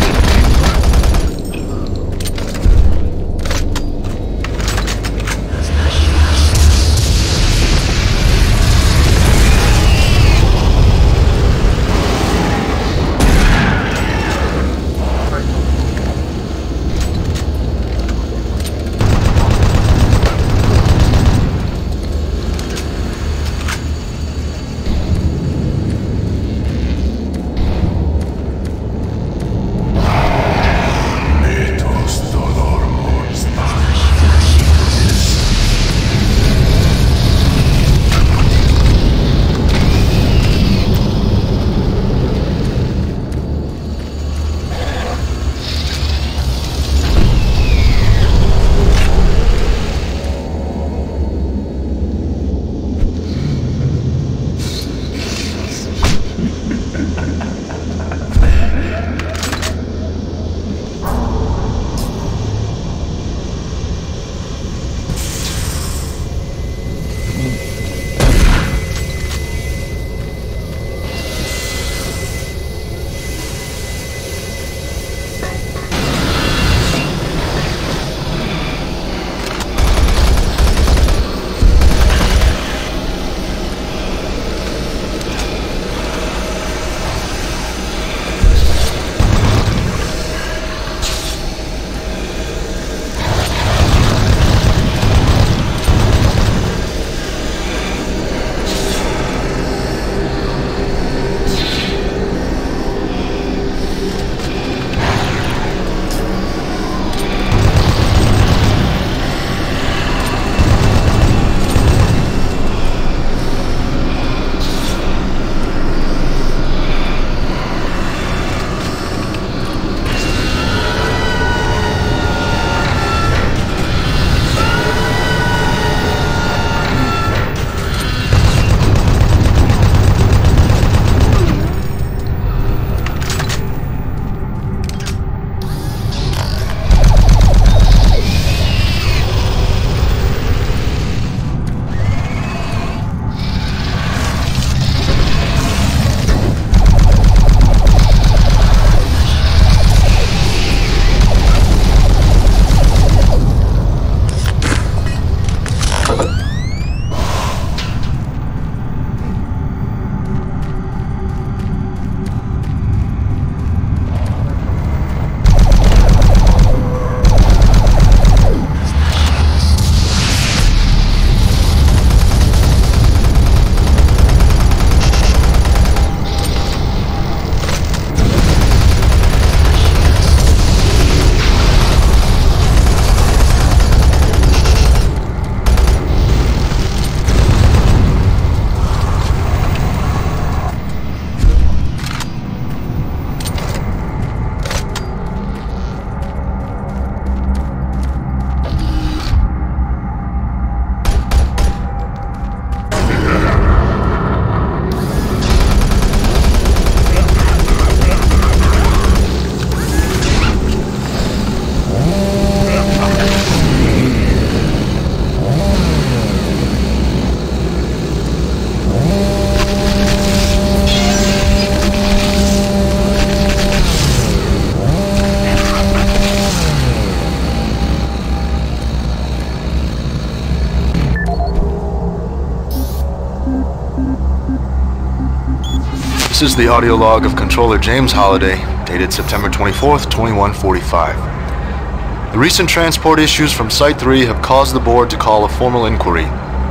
This is the audio log of Controller James Holliday, dated September 24th, 2145. The recent transport issues from Site 3 have caused the board to call a formal inquiry.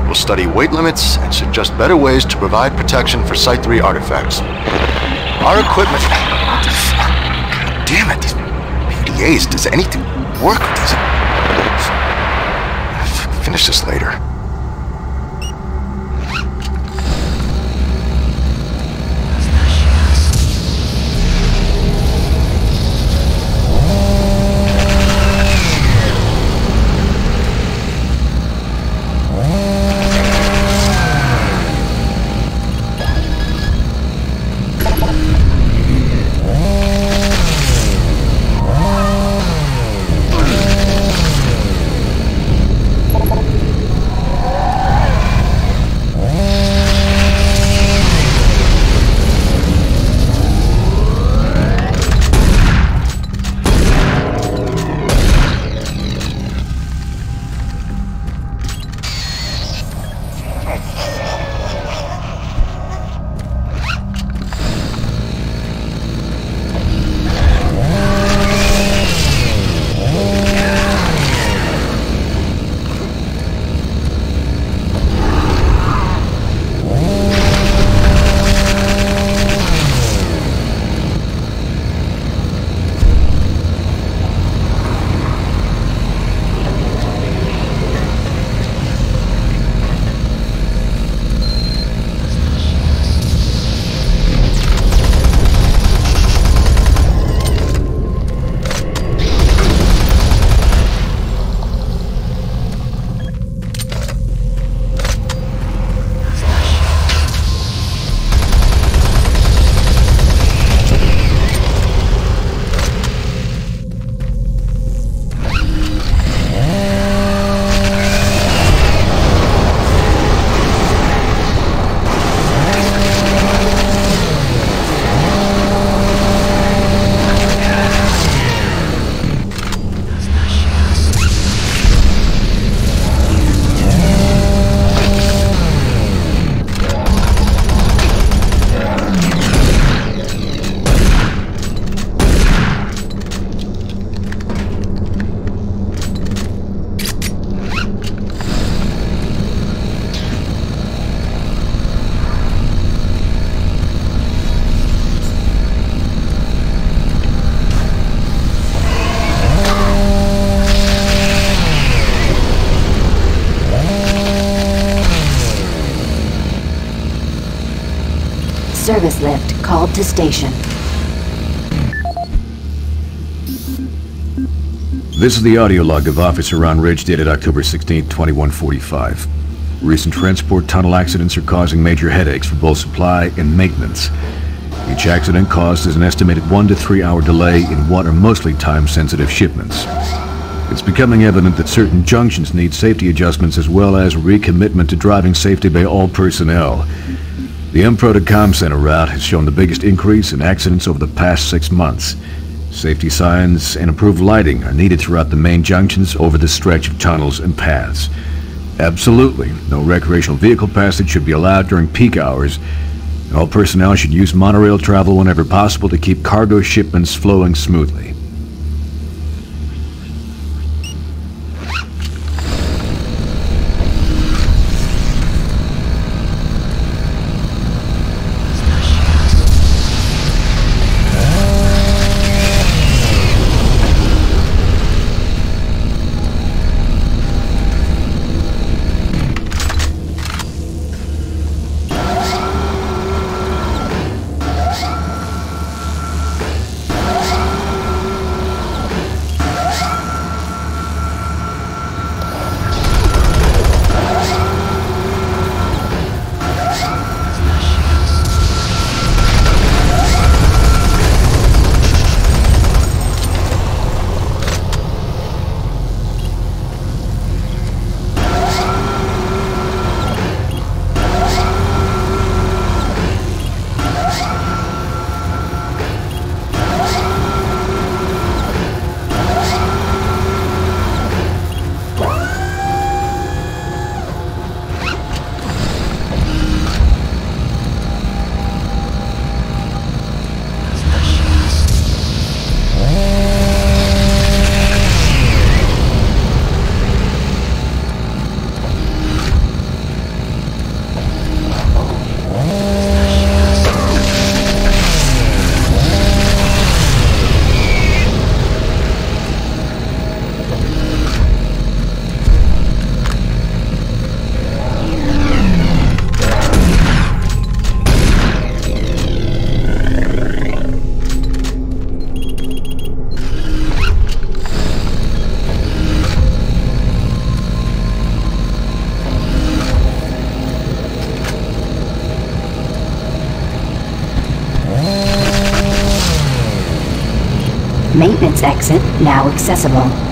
We'll study weight limits and suggest better ways to provide protection for Site 3 artifacts. Our equipment... What the fuck? God damn it, these PDAs, does anything work with these? Finish this later. Service lift called to station. This is the audio log of Officer Ron Ridge dated October 16, 2145. Recent transport tunnel accidents are causing major headaches for both supply and maintenance. Each accident causes an estimated 1 to 3 hour delay in what are mostly time-sensitive shipments. It's becoming evident that certain junctions need safety adjustments as well as recommitment to driving safety by all personnel. The MPRO to Com Center route has shown the biggest increase in accidents over the past 6 months. Safety signs and improved lighting are needed throughout the main junctions over this stretch of tunnels and paths. Absolutely, no recreational vehicle passage should be allowed during peak hours, and all personnel should use monorail travel whenever possible to keep cargo shipments flowing smoothly. maintenance exit now accessible.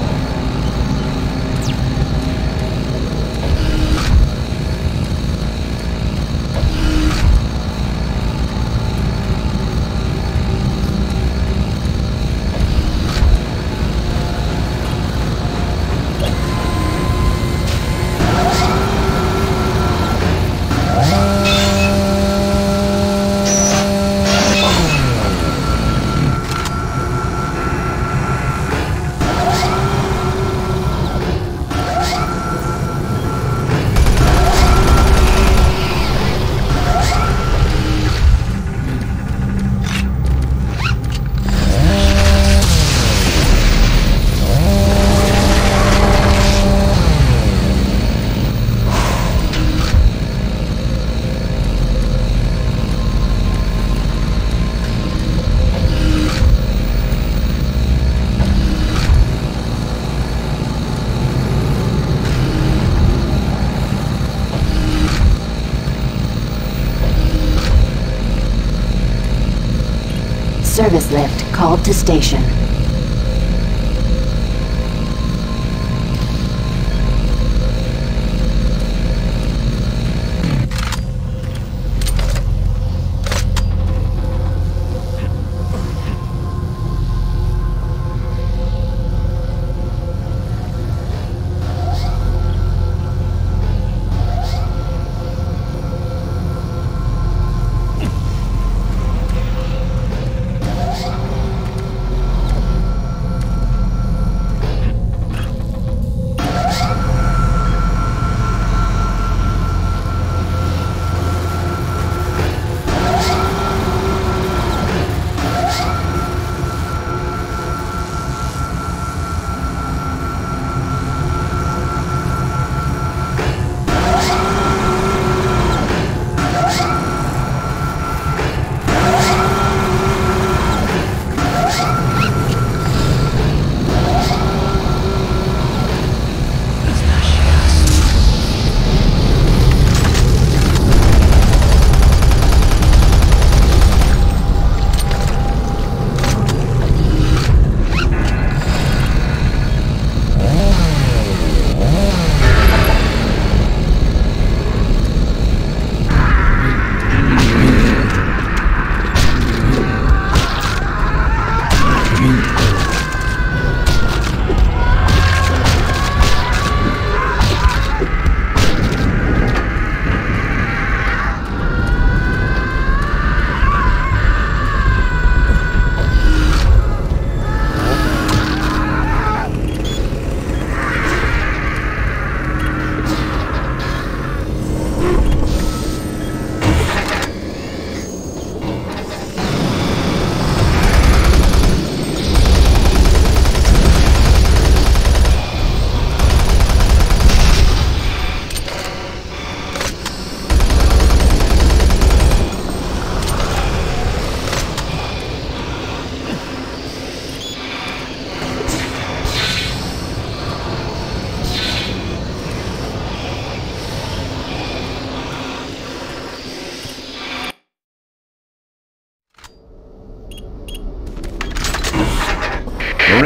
Service lift called to station.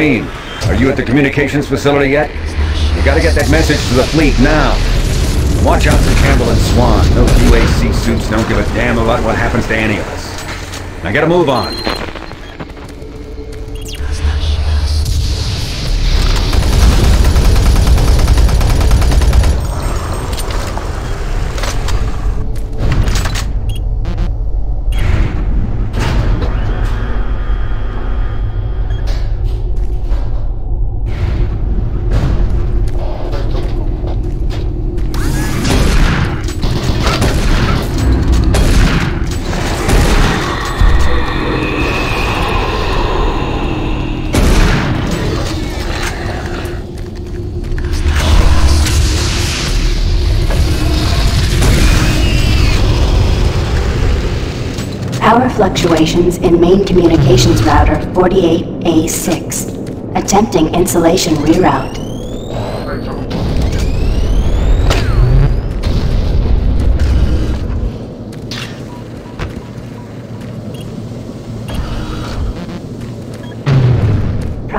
Marine, are you at the communications facility yet? You gotta get that message to the fleet now. Watch out for Campbell and Swan. Those UAC suits don't give a damn about what happens to any of us. Now gotta move on. Power fluctuations in main communications router 48A6. Attempting insulation reroute.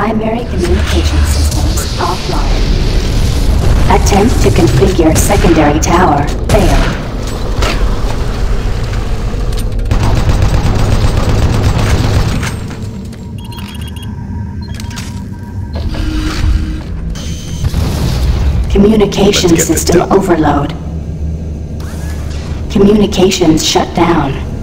Primary communication systems offline. Attempt to configure secondary tower failed. Communication system overload. Communications shut down.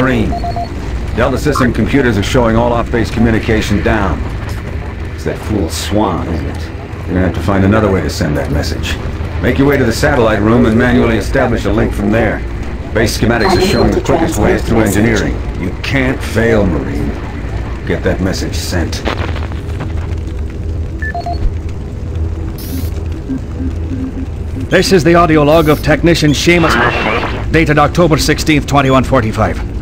Marine, Delta System computers are showing all off-base communication down. It's that fool Swan, isn't it? You're gonna have to find another way to send that message. Make your way to the satellite room and manually establish a link from there. Base schematics are showing the quickest way is through engineering. You can't fail, Marine. Get that message sent. This is the audio log of Technician Seamus, dated October 16th, 2145.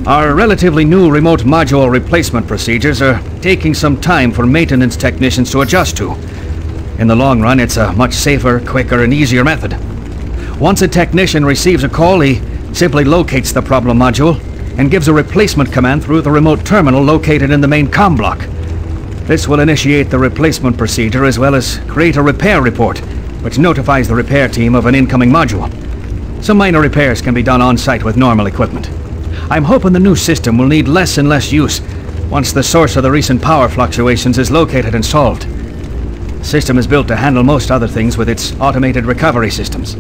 Our relatively new remote module replacement procedures are taking some time for maintenance technicians to adjust to. In the long run, it's a much safer, quicker, and easier method. Once a technician receives a call, he simply locates the problem module and gives a replacement command through the remote terminal located in the main comm block. This will initiate the replacement procedure as well as create a repair report, which notifies the repair team of an incoming module. Some minor repairs can be done on-site with normal equipment. I'm hoping the new system will need less and less use once the source of the recent power fluctuations is located and solved. The system is built to handle most other things with its automated recovery systems.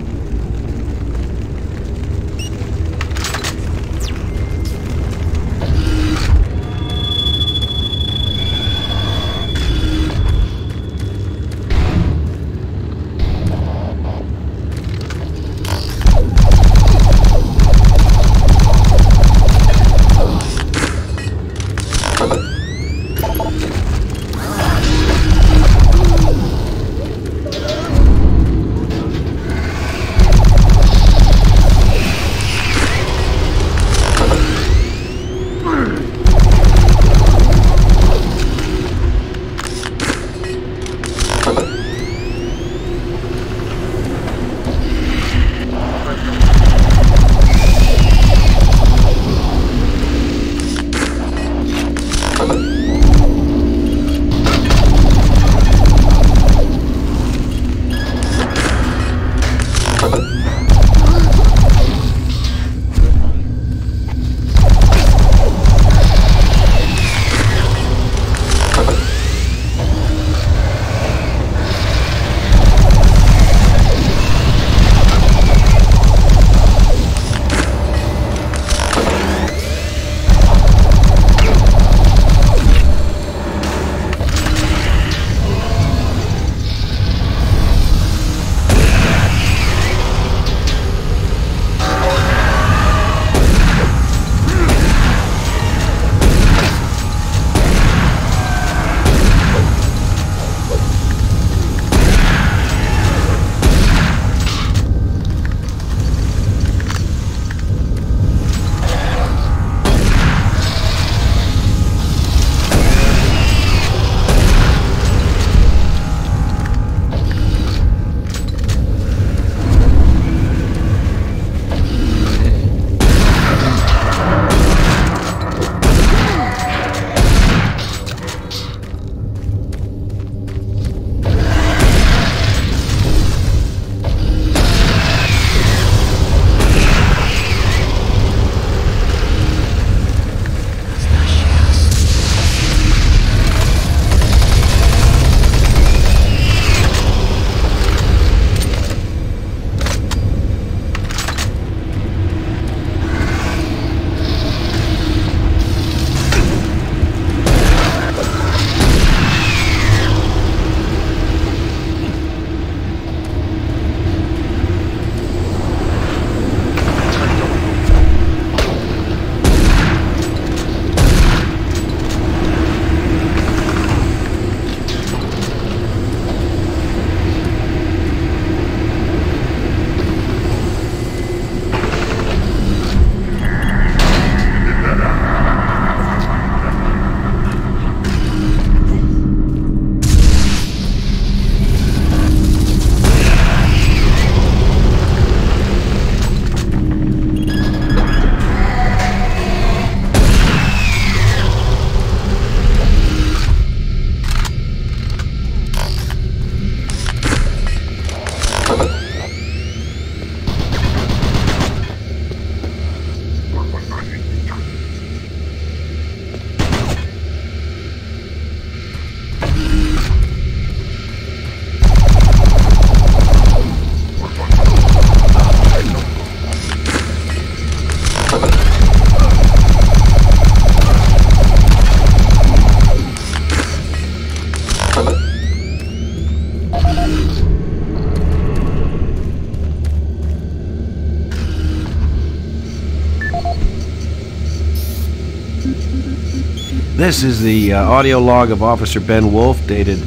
This is the audio log of Officer Ben Wolf, dated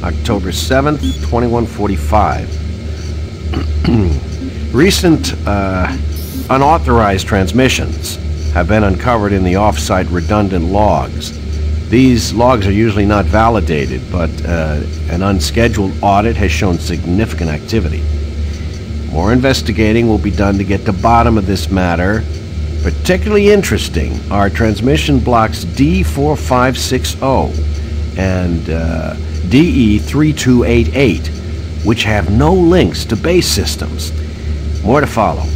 October 7th, 2145. Recent unauthorized transmissions have been uncovered in the off-site redundant logs. These logs are usually not validated, but an unscheduled audit has shown significant activity. More investigating will be done to get to the bottom of this matter. Particularly interesting are transmission blocks D4560 and DE3288, which have no links to base systems. More to follow.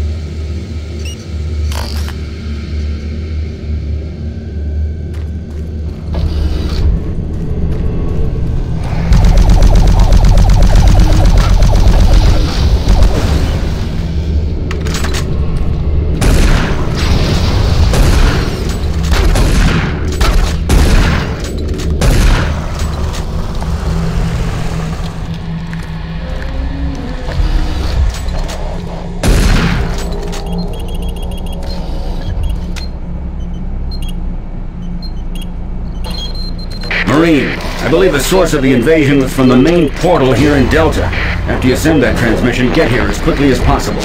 Marine, I believe the source of the invasion was from the main portal here in Delta. After you send that transmission, get here as quickly as possible.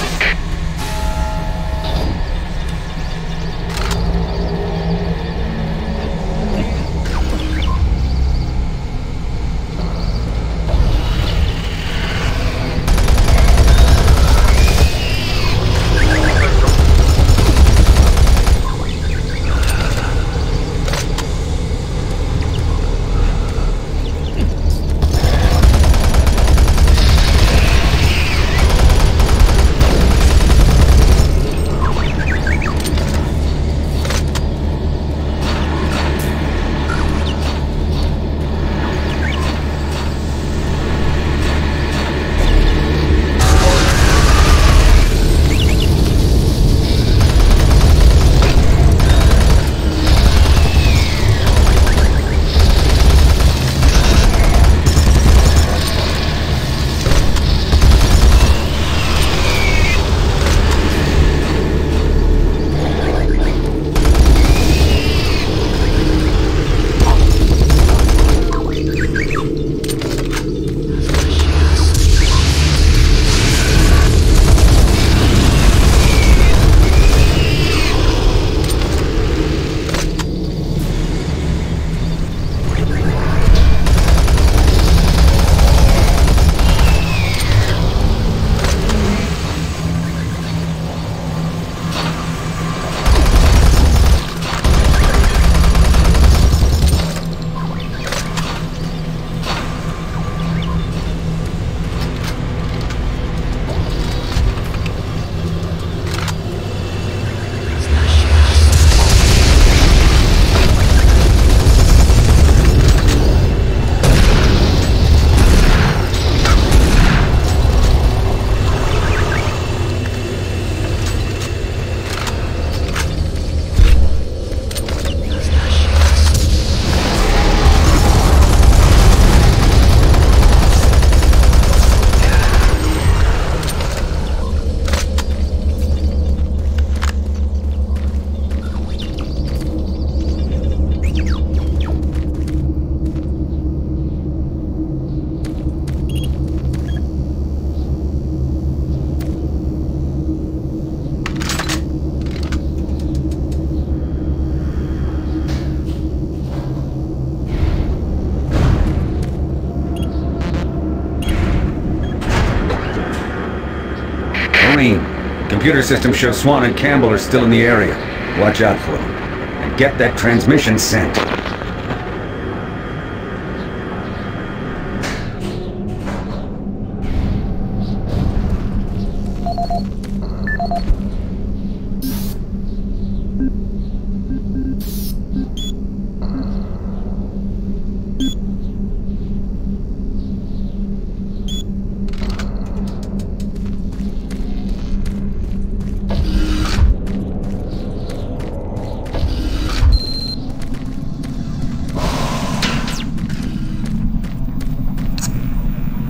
Computer system shows Swan and Campbell are still in the area. Watch out for them. And get that transmission sent.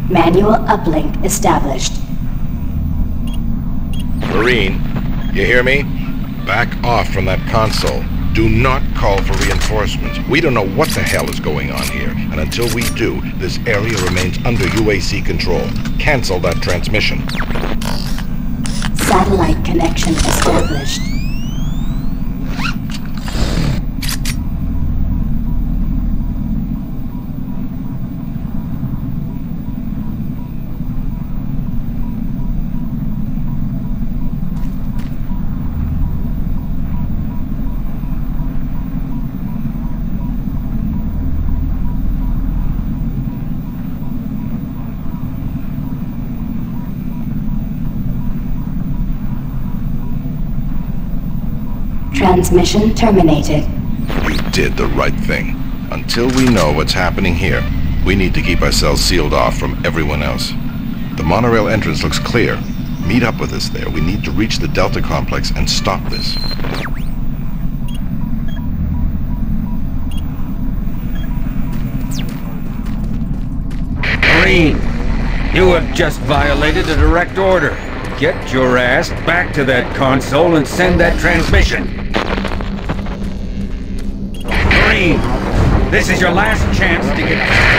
Manual uplink established. Marine, you hear me? Back off from that console. Do not call for reinforcements. We don't know what the hell is going on here, and until we do, this area remains under UAC control. Cancel that transmission. Satellite connection established. Transmission terminated. You did the right thing. Until we know what's happening here, we need to keep ourselves sealed off from everyone else. The monorail entrance looks clear. Meet up with us there. We need to reach the Delta Complex and stop this. Marine, you have just violated a direct order. Get your ass back to that console and send that transmission. Marine, this is your last chance to get...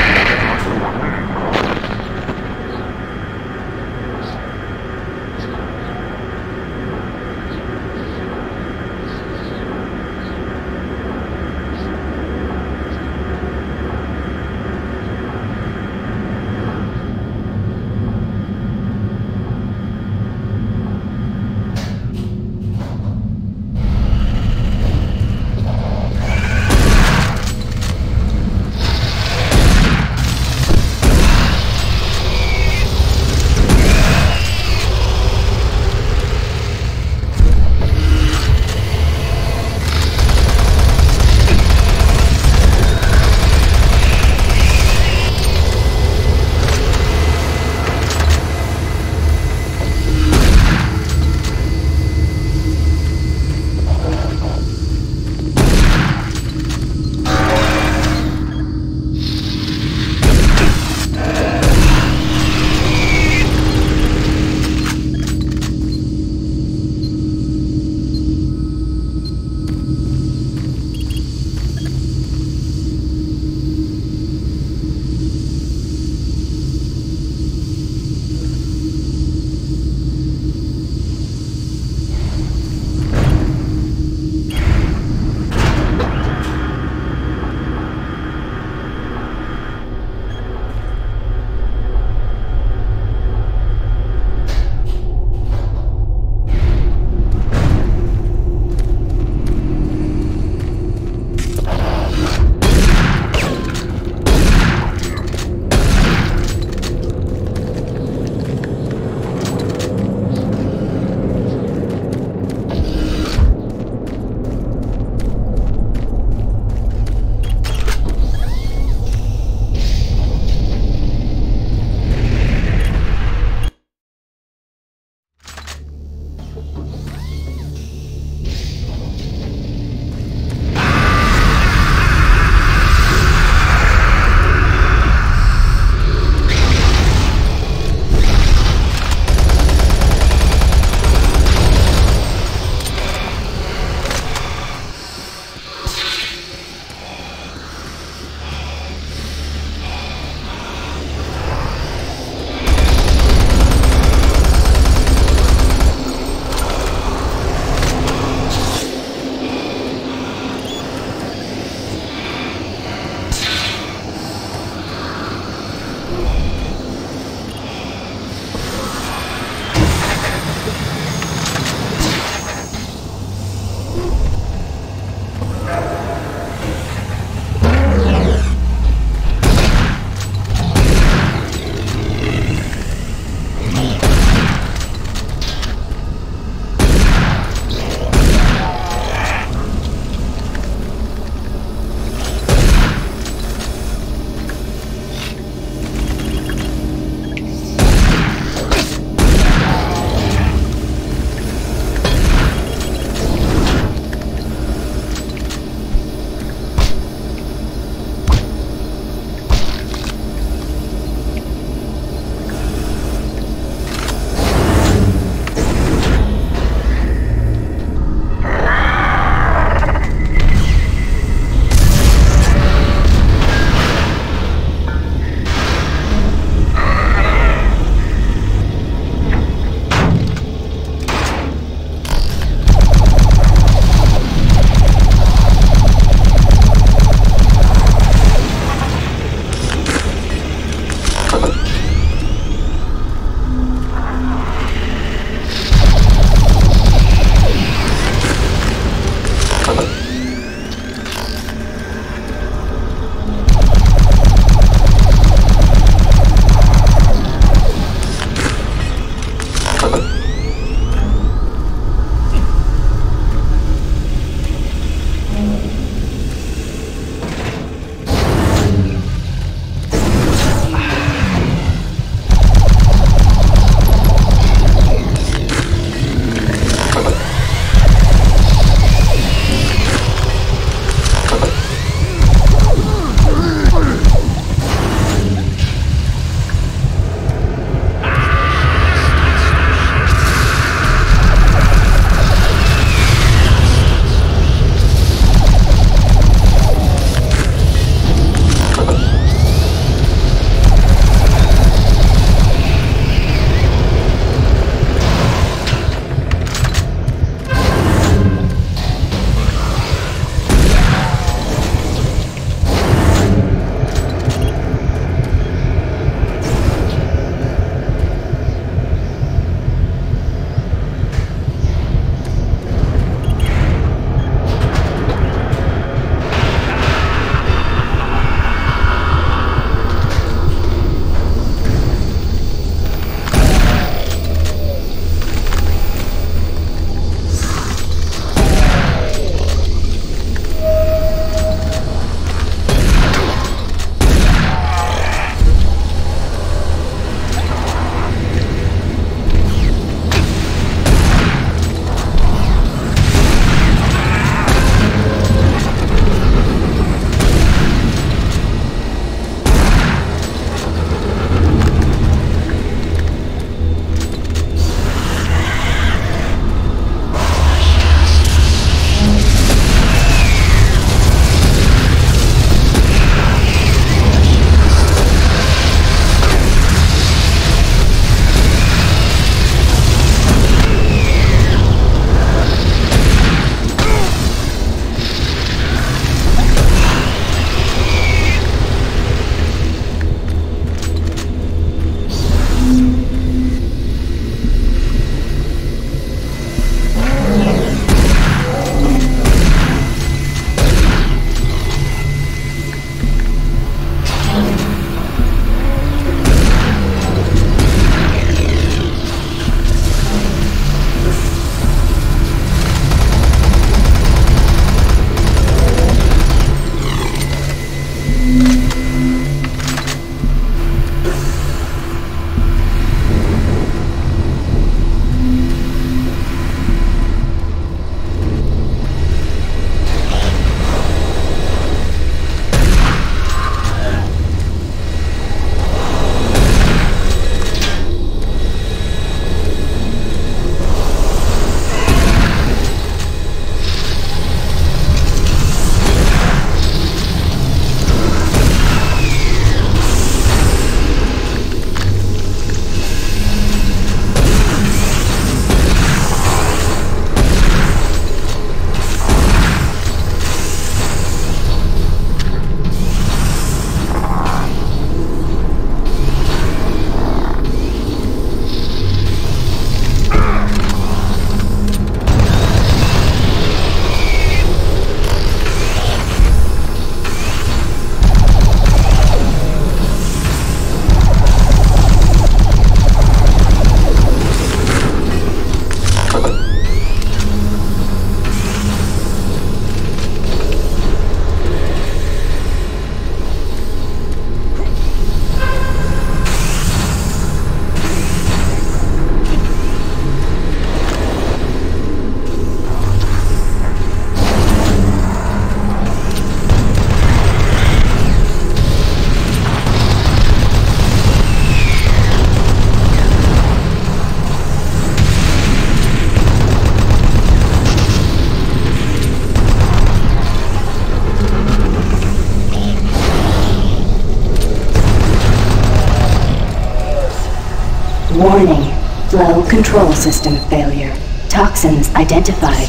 Warning. Flow control system failure. Toxins identified.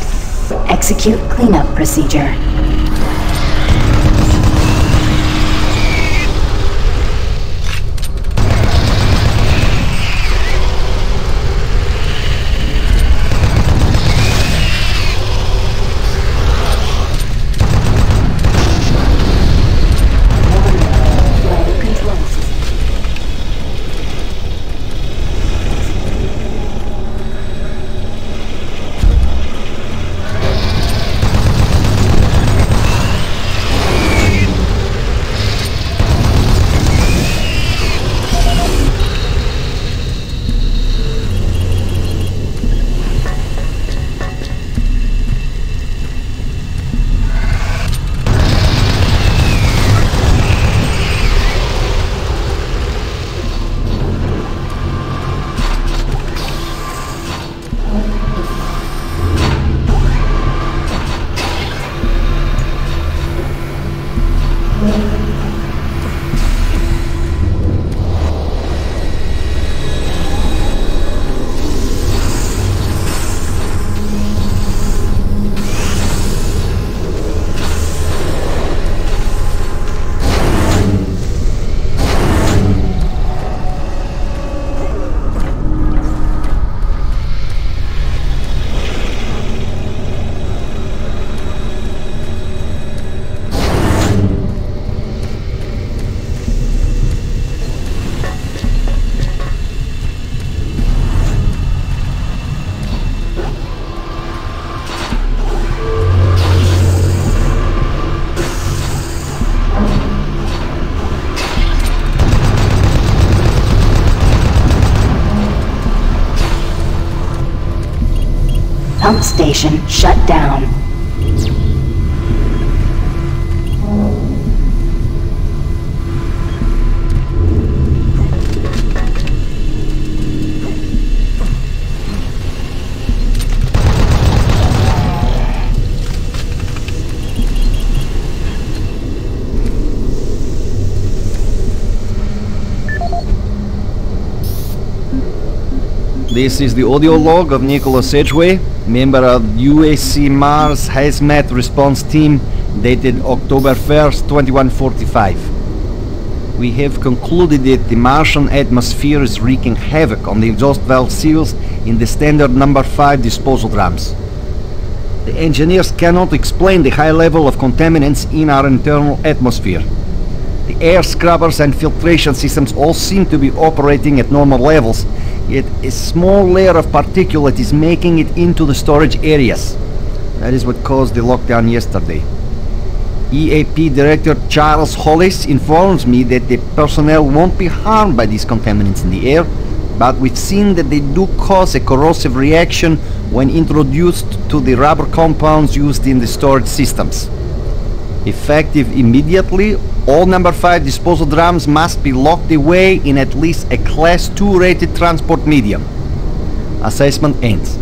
Execute cleanup procedure. Pump station shut down. This is the audio log of Nicholas Edgway, member of UAC Mars Hazmat Response Team, dated October 1st, 2145. We have concluded that the Martian atmosphere is wreaking havoc on the exhaust valve seals in the standard number 5 disposal drums. The engineers cannot explain the high level of contaminants in our internal atmosphere. The air scrubbers and filtration systems all seem to be operating at normal levels, yet a small layer of particulate is making it into the storage areas. That is what caused the lockdown yesterday. EAP Director Charles Hollis informs me that the personnel won't be harmed by these contaminants in the air, but we've seen that they do cause a corrosive reaction when introduced to the rubber compounds used in the storage systems. Effective immediately, all number 5 disposal drums must be locked away in at least a Class 2 rated transport medium. Assessment ends.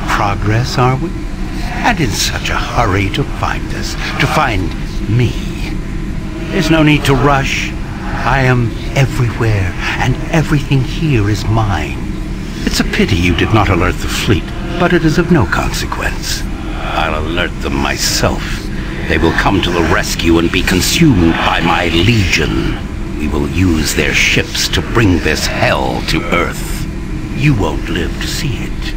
progress, are we? And in such a hurry to find us, to find me. There's no need to rush. I am everywhere, and everything here is mine. It's a pity you did not alert the fleet, but it is of no consequence. I'll alert them myself. They will come to the rescue and be consumed by my legion. We will use their ships to bring this hell to Earth. You won't live to see it,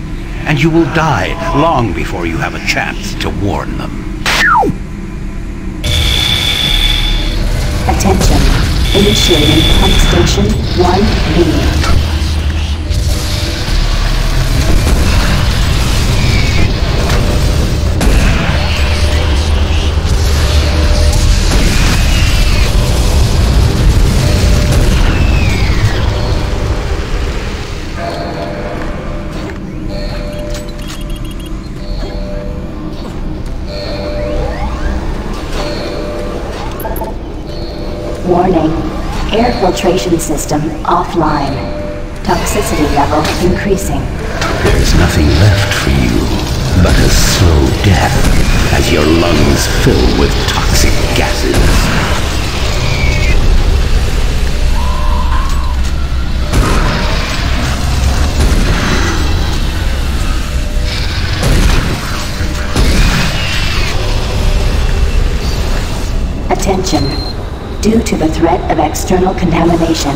and you will die long before you have a chance to warn them. Attention. Initiating pump station 1B. Warning. Air filtration system offline. Toxicity level increasing. There's nothing left for you but a slow death as your lungs fill with toxic gases. Attention. Due to the threat of external contamination,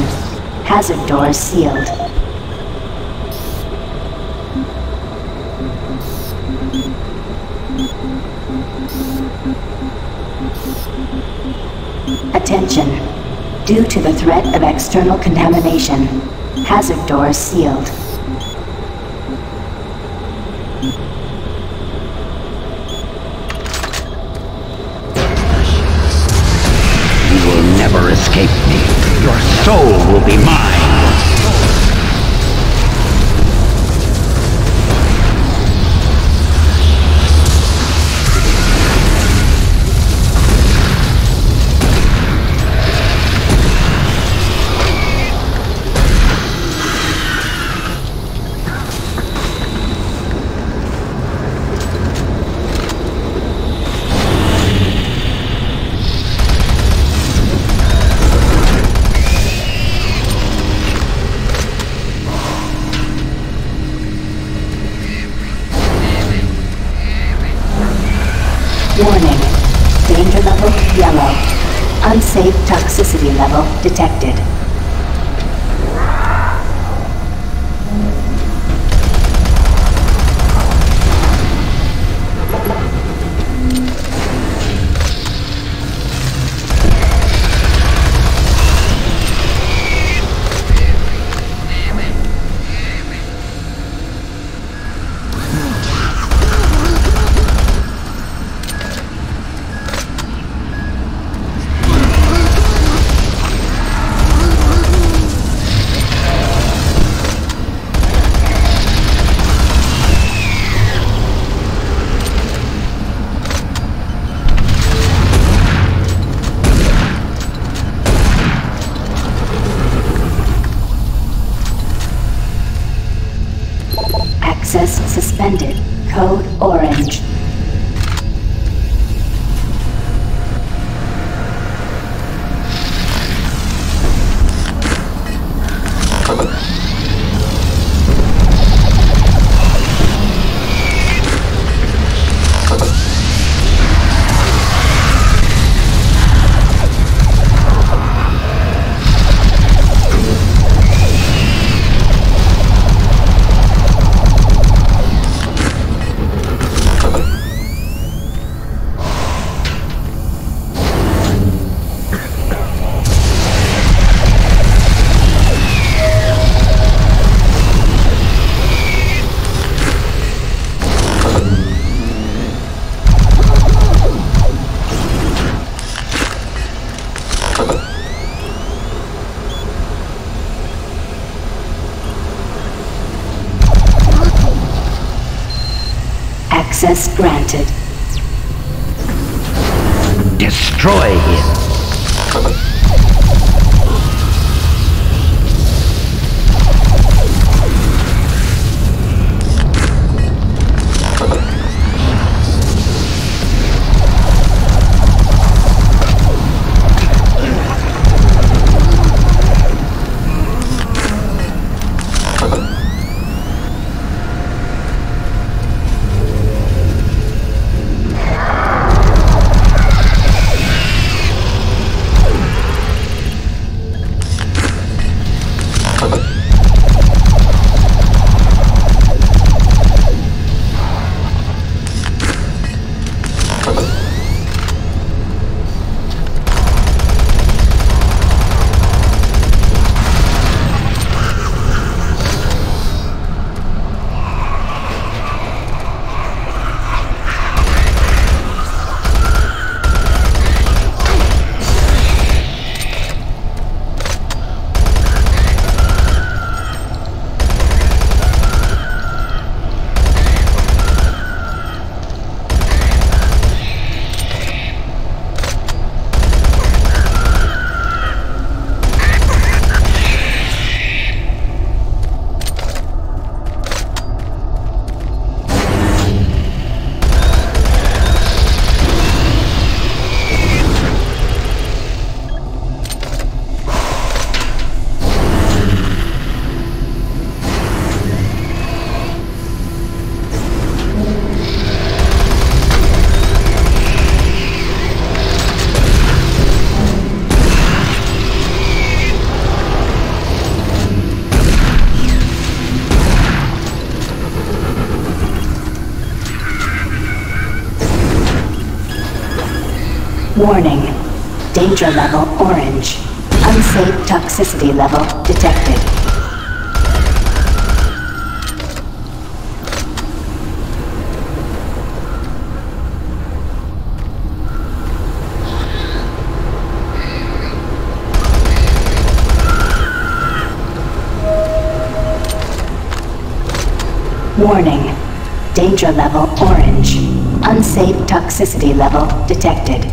hazard doors sealed. Attention. Due to the threat of external contamination, hazard doors sealed. Never escape me. Your soul will be mine. Warning. Danger level yellow. Unsafe toxicity level detected. Access suspended. Code orange. Access granted. Destroy him. Warning. Danger level orange. Unsafe toxicity level detected. Warning. Danger level orange. Unsafe toxicity level detected.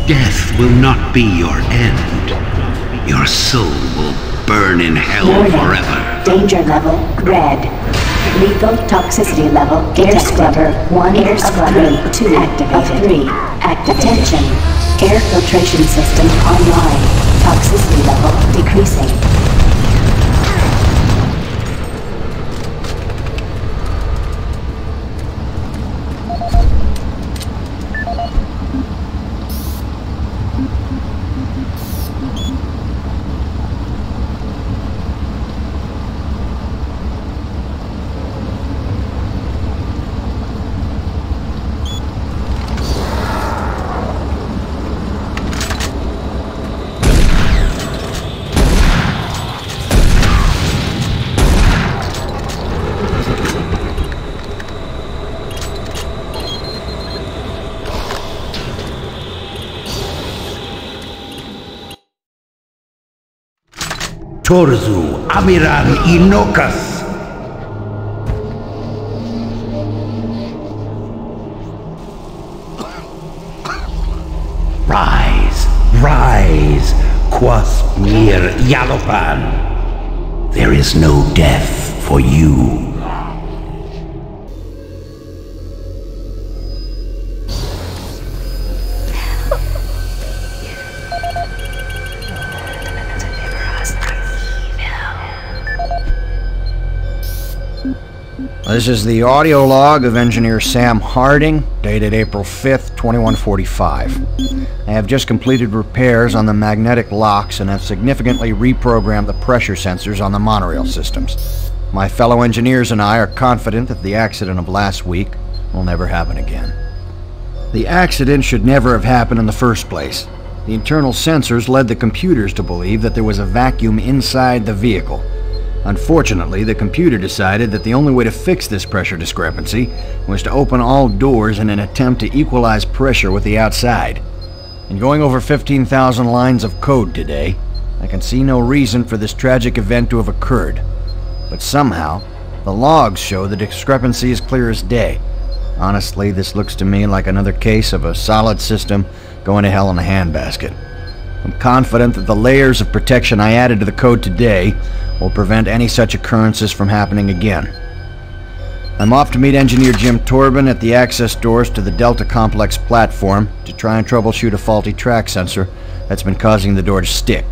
Death will not be your end. Your soul will burn in hell forever. Danger level red. Lethal toxicity level air scrubber 1 air scrubber 2 activated. 3 active. Attention. Air filtration system online. Toxicity level decreasing. Torzu Amiran Inokas. Rise, rise, Quasmir Yalopan. There is no death for you. This is the audio log of Engineer Sam Harding, dated April 5th, 2145. I have just completed repairs on the magnetic locks and have significantly reprogrammed the pressure sensors on the monorail systems. My fellow engineers and I are confident that the accident of last week will never happen again. The accident should never have happened in the first place. The internal sensors led the computers to believe that there was a vacuum inside the vehicle. Unfortunately, the computer decided that the only way to fix this pressure discrepancy was to open all doors in an attempt to equalize pressure with the outside. In going over 15,000 lines of code today, I can see no reason for this tragic event to have occurred. But somehow, the logs show the discrepancy is clear as day. Honestly, this looks to me like another case of a solid system going to hell in a handbasket. I'm confident that the layers of protection I added to the code today will prevent any such occurrences from happening again. I'm off to meet Engineer Jim Torben at the access doors to the Delta Complex platform to try and troubleshoot a faulty track sensor that's been causing the door to stick.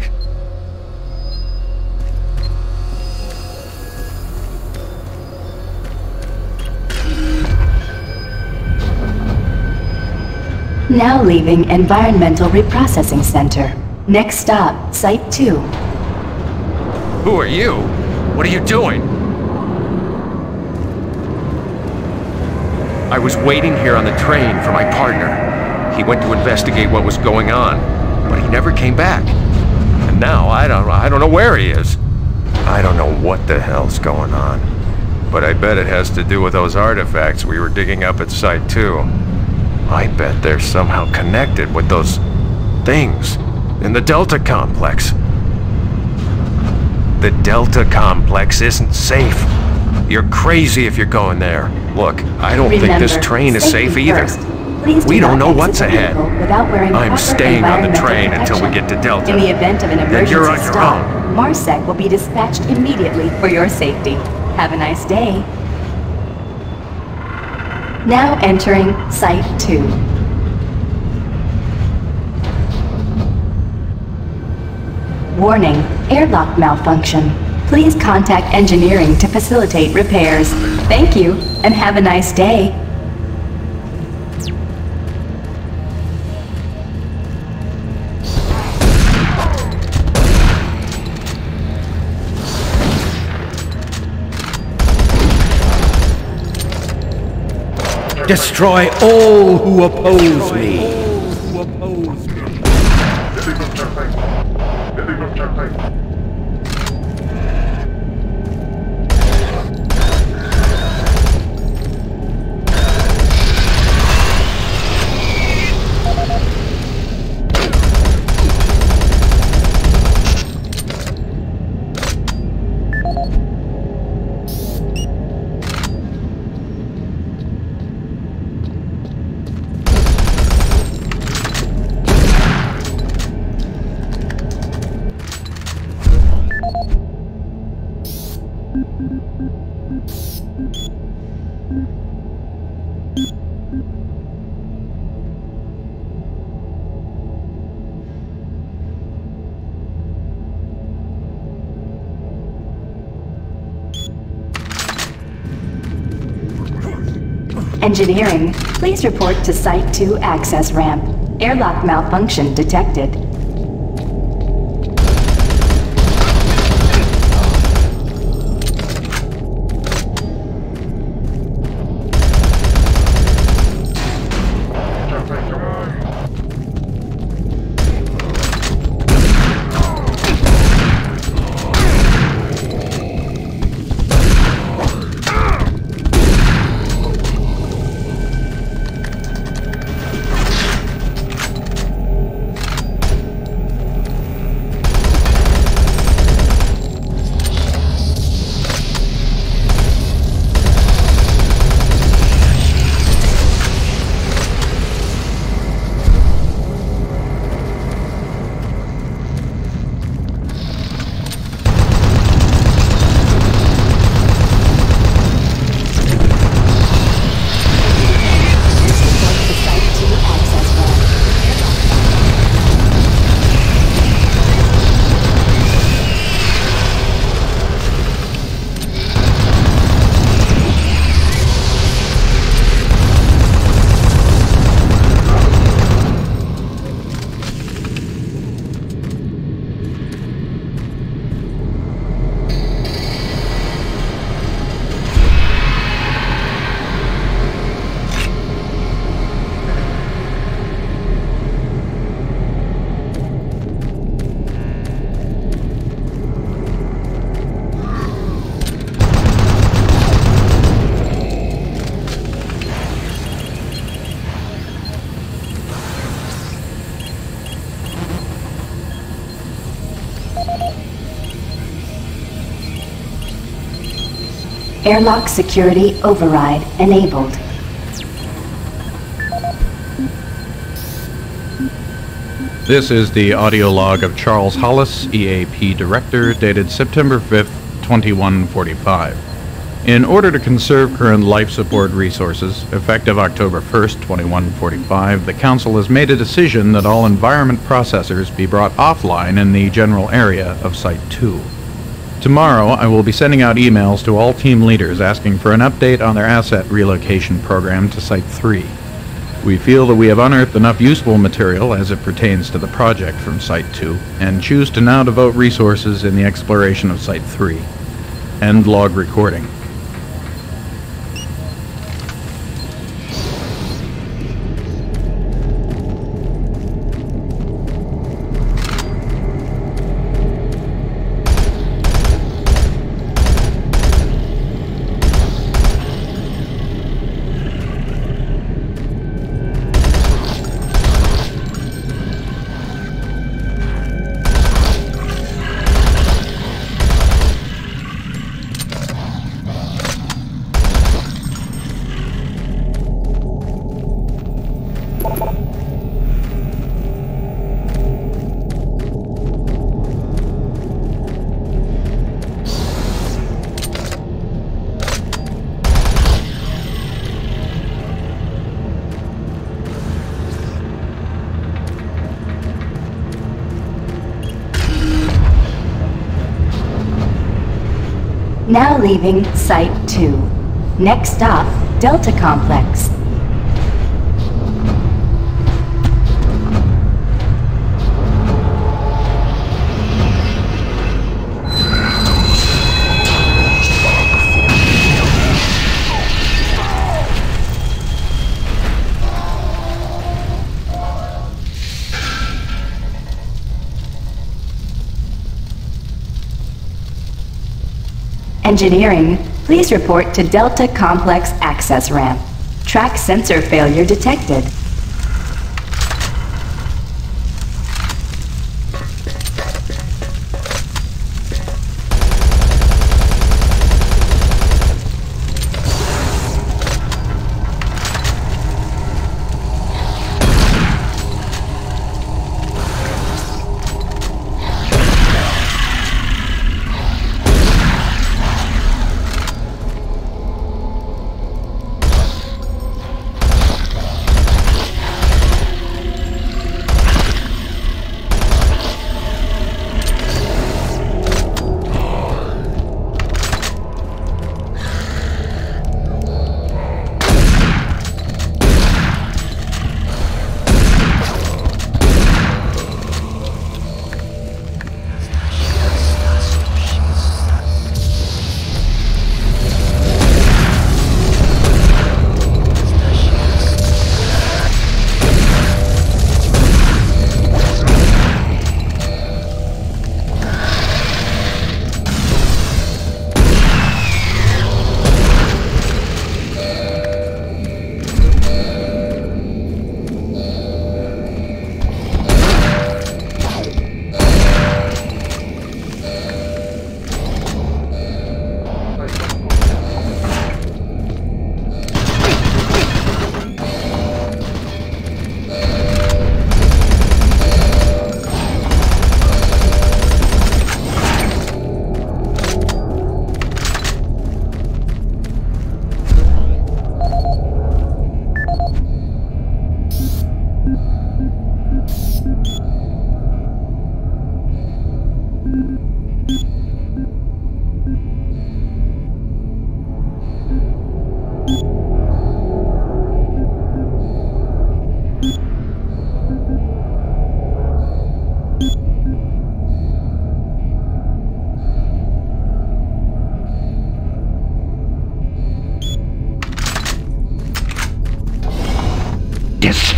Now leaving Environmental Reprocessing Center. Next stop, Site 2. Who are you? What are you doing? I was waiting here on the train for my partner. He went to investigate what was going on, but he never came back. And now I don't know where he is. I don't know what the hell's going on, but I bet it has to do with those artifacts we were digging up at Site 2. I bet they're somehow connected with those things in the Delta Complex. The Delta Complex isn't safe. You're crazy if you're going there. Look, I don't think this train is safe either. We don't know what's ahead. I'm staying on the train until we get to Delta. In the event of an Then you're on emergency your stop, own. MARSEC will be dispatched immediately for your safety. Have a nice day. Now entering Site 2. Warning, airlock malfunction. Please contact engineering to facilitate repairs. Thank you, and have a nice day. Destroy all who oppose me. Engineering, please report to Site 2 access ramp. Airlock malfunction detected. Airlock security override enabled. This is the audio log of Charles Hollis, EAP Director, dated September 5th, 2145. In order to conserve current life support resources, effective October 1st, 2145, the Council has made a decision that all environment processors be brought offline in the general area of Site 2. Tomorrow, I will be sending out emails to all team leaders asking for an update on their asset relocation program to Site 3. We feel that we have unearthed enough useful material as it pertains to the project from Site 2, and choose to now devote resources in the exploration of Site 3. End log recording. Now leaving Site 2. Next stop, Delta Complex. Engineering, please report to Delta Complex access ramp. Track sensor failure detected.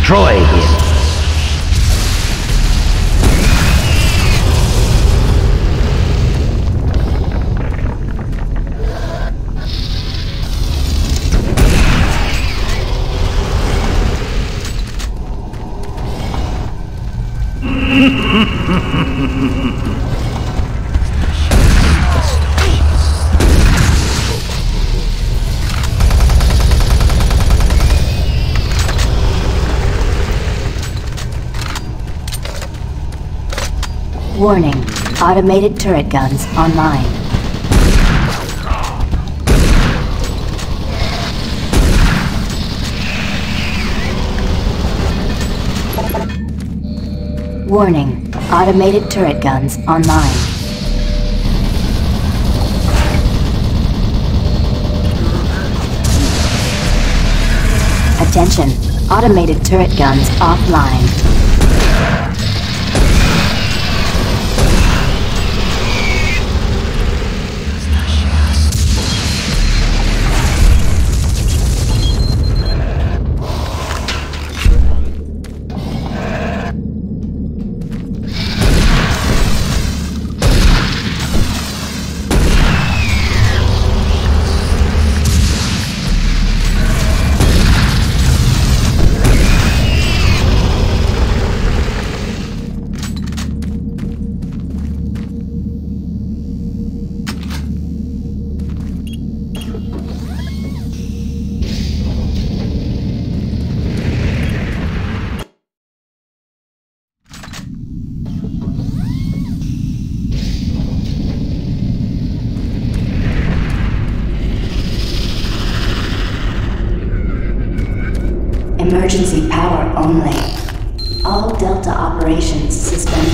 Destroy him. Warning, automated turret guns online. Warning, automated turret guns online. Attention, automated turret guns offline. Emergency power only. All Delta operations suspended.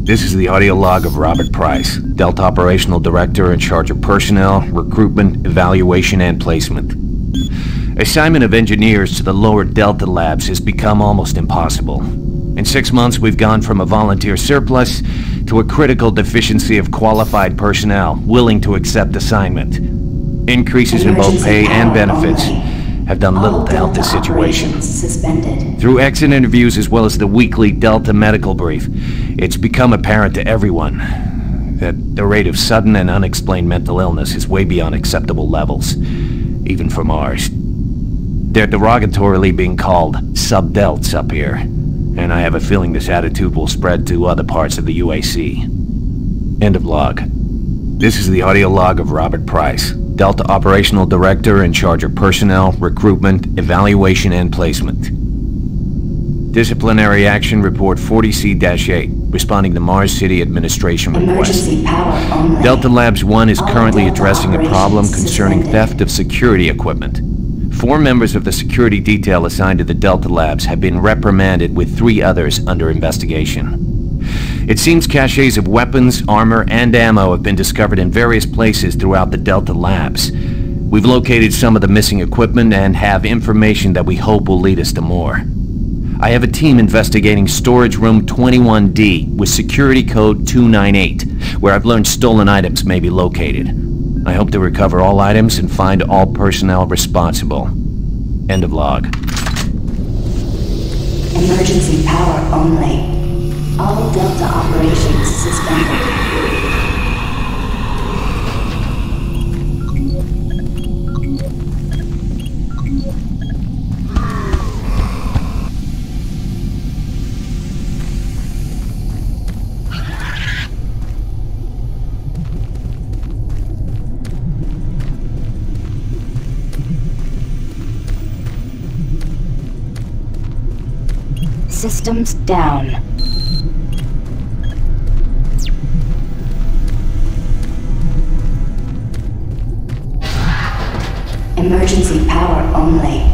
This is the audio log of Robert Price, Delta Operational Director in charge of personnel, recruitment, evaluation, and placement. Assignment of engineers to the lower Delta labs has become almost impossible. In 6 months, we've gone from a volunteer surplus to a critical deficiency of qualified personnel willing to accept assignment. Increases in both pay and benefits have done little to help this situation. Through exit interviews as well as the weekly Delta medical brief, it's become apparent to everyone that the rate of sudden and unexplained mental illness is way beyond acceptable levels, even for Mars. They're derogatorily being called sub-delts up here, and I have a feeling this attitude will spread to other parts of the UAC. End of log. This is the audio log of Robert Price, Delta Operational Director in charge of personnel, recruitment, evaluation, and placement. Disciplinary Action Report 40C-8, responding to Mars City Administration request. Delta Labs 1 is currently addressing a problem concerning theft of security equipment. 4 members of the security detail assigned to the Delta Labs have been reprimanded with 3 others under investigation. It seems caches of weapons, armor, and ammo have been discovered in various places throughout the Delta Labs. We've located some of the missing equipment and have information that we hope will lead us to more. I have a team investigating storage room 21D with security code 298, where I've learned stolen items may be located. I hope to recover all items and find all personnel responsible. End of log. Emergency power only. All Delta operations suspended. Systems down. Emergency power only.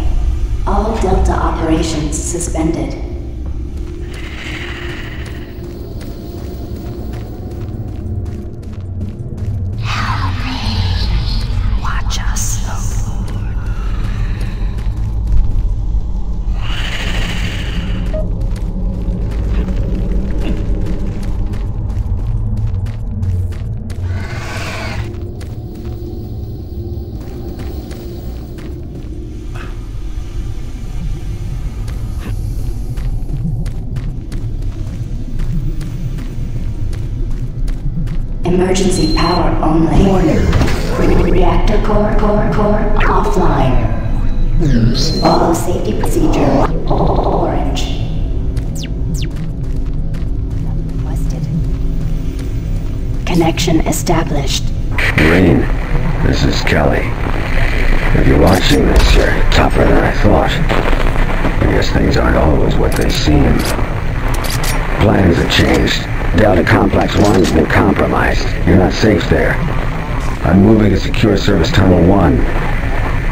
All Delta operations suspended. Watch us. Emergency power only. Warning. Reactor core offline. Follow safety procedure. Orange. Requested. connection established. Green, this is Kelly. If you're watching this, you're tougher than I thought. I guess things aren't always what they seem. Plans have changed. Delta Complex 1's been compromised. You're not safe there. I'm moving to Secure Service Tunnel 1.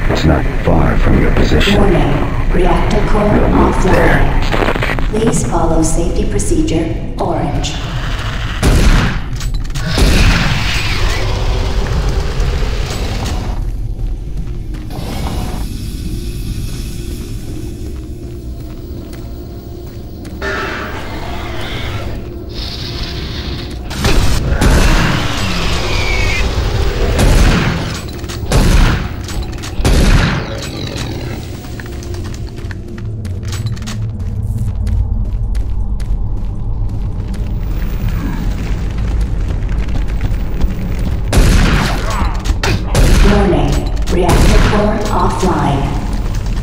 It's not far from your position. Warning. Reactor core offline. Please follow safety procedure Orange.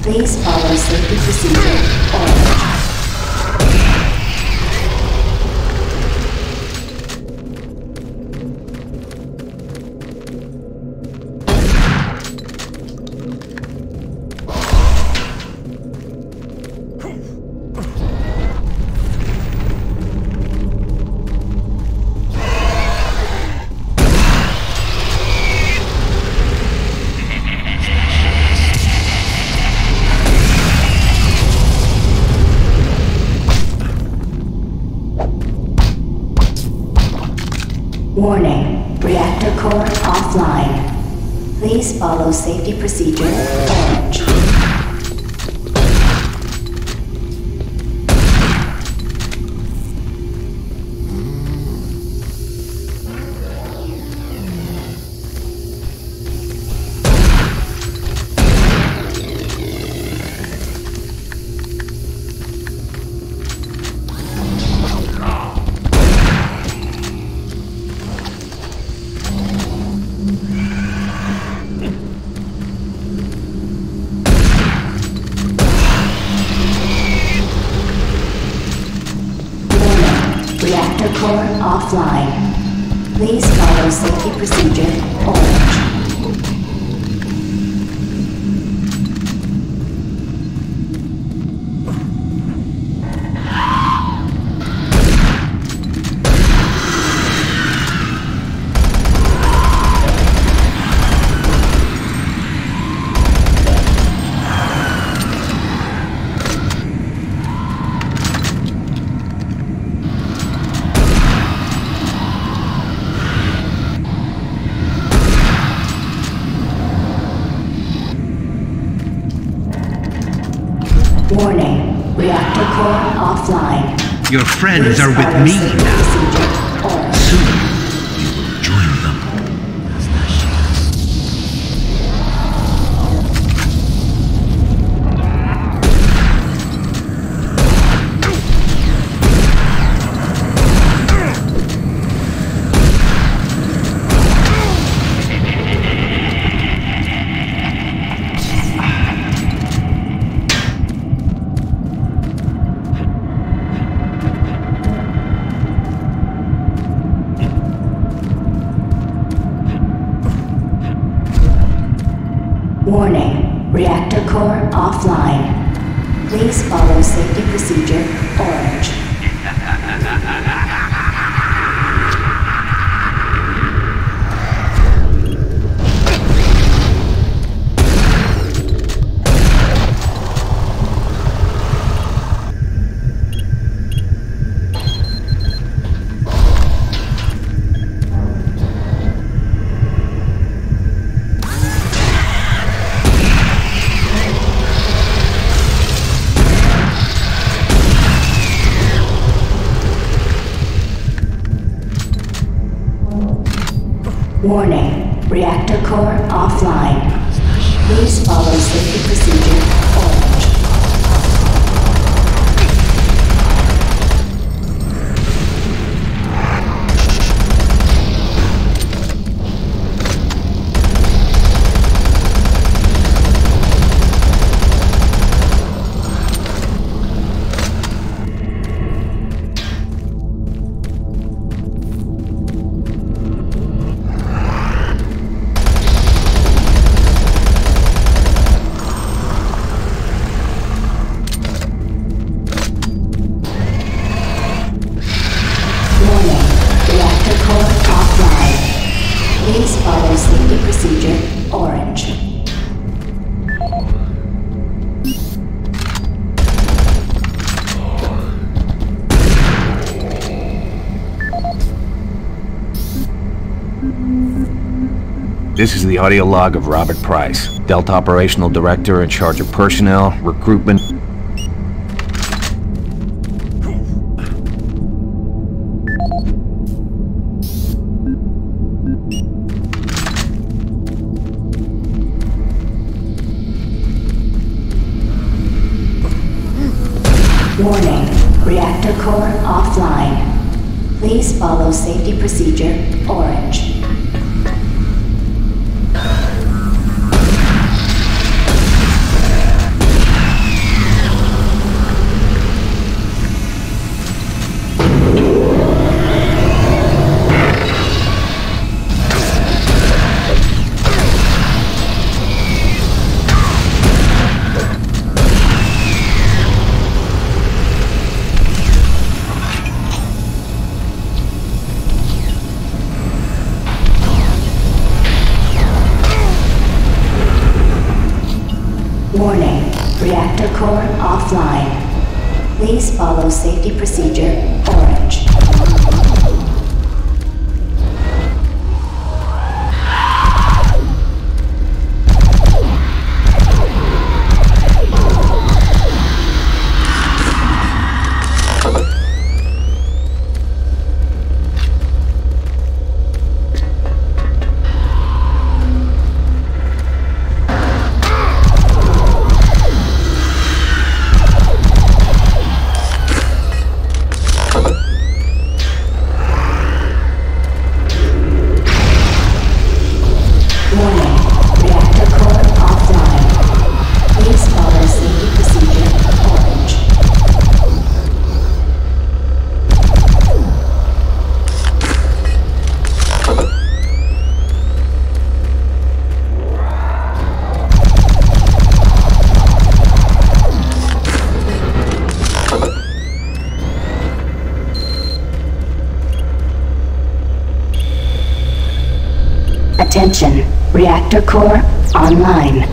Please follow safety procedure Orange. Warning, reactor core offline. Please follow safety procedure Orange. Reactor core offline. Please follow safety procedure Orange. Warning, reactor core offline. Your friends are with me now. Soon, you will join them. Warning, reactor core offline. Please follow safety procedure Orange. Warning, reactor core offline. Please follow safety procedure Orange. This is the audio log of Robert Price, Delta Operational Director in charge of personnel, recruitment. Warning, reactor core offline. Please follow safety procedure orange. Warning, reactor core offline. Please follow safety procedure orange. Attention, reactor core online.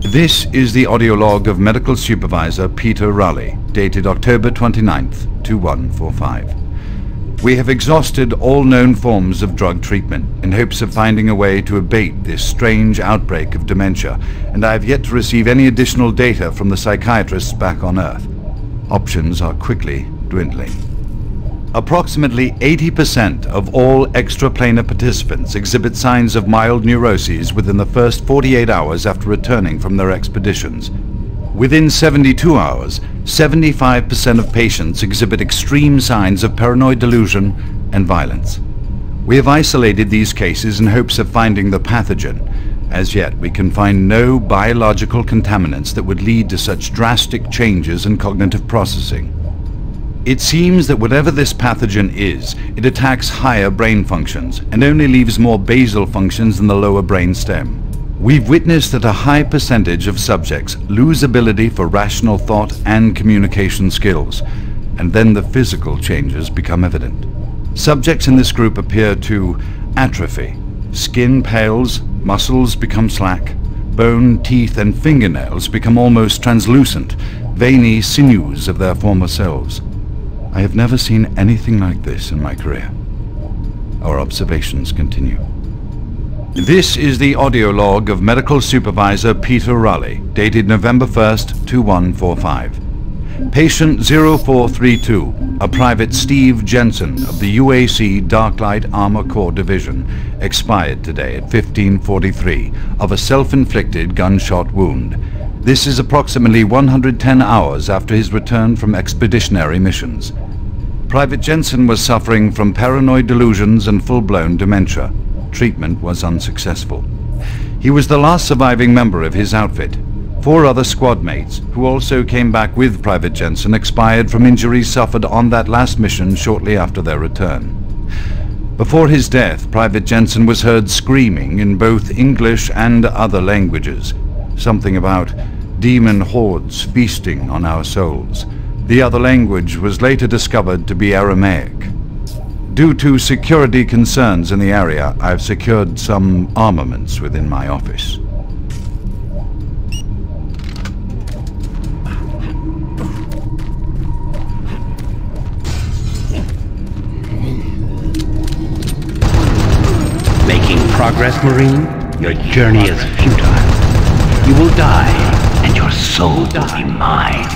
This is the audio log of Medical Supervisor Peter Raleigh, dated October 29th, 2145. We have exhausted all known forms of drug treatment in hopes of finding a way to abate this strange outbreak of dementia, and I have yet to receive any additional data from the psychiatrists back on Earth. Options are quickly dwindling. Approximately 80% of all extraplanar participants exhibit signs of mild neuroses within the first 48 hours after returning from their expeditions. Within 72 hours, 75% of patients exhibit extreme signs of paranoid delusion and violence. We have isolated these cases in hopes of finding the pathogen. As yet, we can find no biological contaminants that would lead to such drastic changes in cognitive processing. It seems that whatever this pathogen is, it attacks higher brain functions and only leaves more basal functions in the lower brain stem. We've witnessed that a high percentage of subjects lose ability for rational thought and communication skills, and then the physical changes become evident. Subjects in this group appear to atrophy. Skin pales, muscles become slack, bone, teeth, and fingernails become almost translucent, veiny sinews of their former selves. I have never seen anything like this in my career. Our observations continue. This is the audio log of Medical Supervisor Peter Raleigh, dated November 1st, 2145. Patient 0432, a Private Steve Jensen of the UAC Darklight Armor Corps Division, expired today at 15:43 of a self-inflicted gunshot wound. This is approximately 110 hours after his return from expeditionary missions. Private Jensen was suffering from paranoid delusions and full-blown dementia. Treatment was unsuccessful. He was the last surviving member of his outfit. 4 other squad mates, who also came back with Private Jensen, expired from injuries suffered on that last mission shortly after their return. Before his death, Private Jensen was heard screaming in both English and other languages, something about demon hordes feasting on our souls. The other language was later discovered to be Aramaic. Due to security concerns in the area, I've secured some armaments within my office. Making progress, Marine? Your journey is futile. You will die, and your soul will be mine.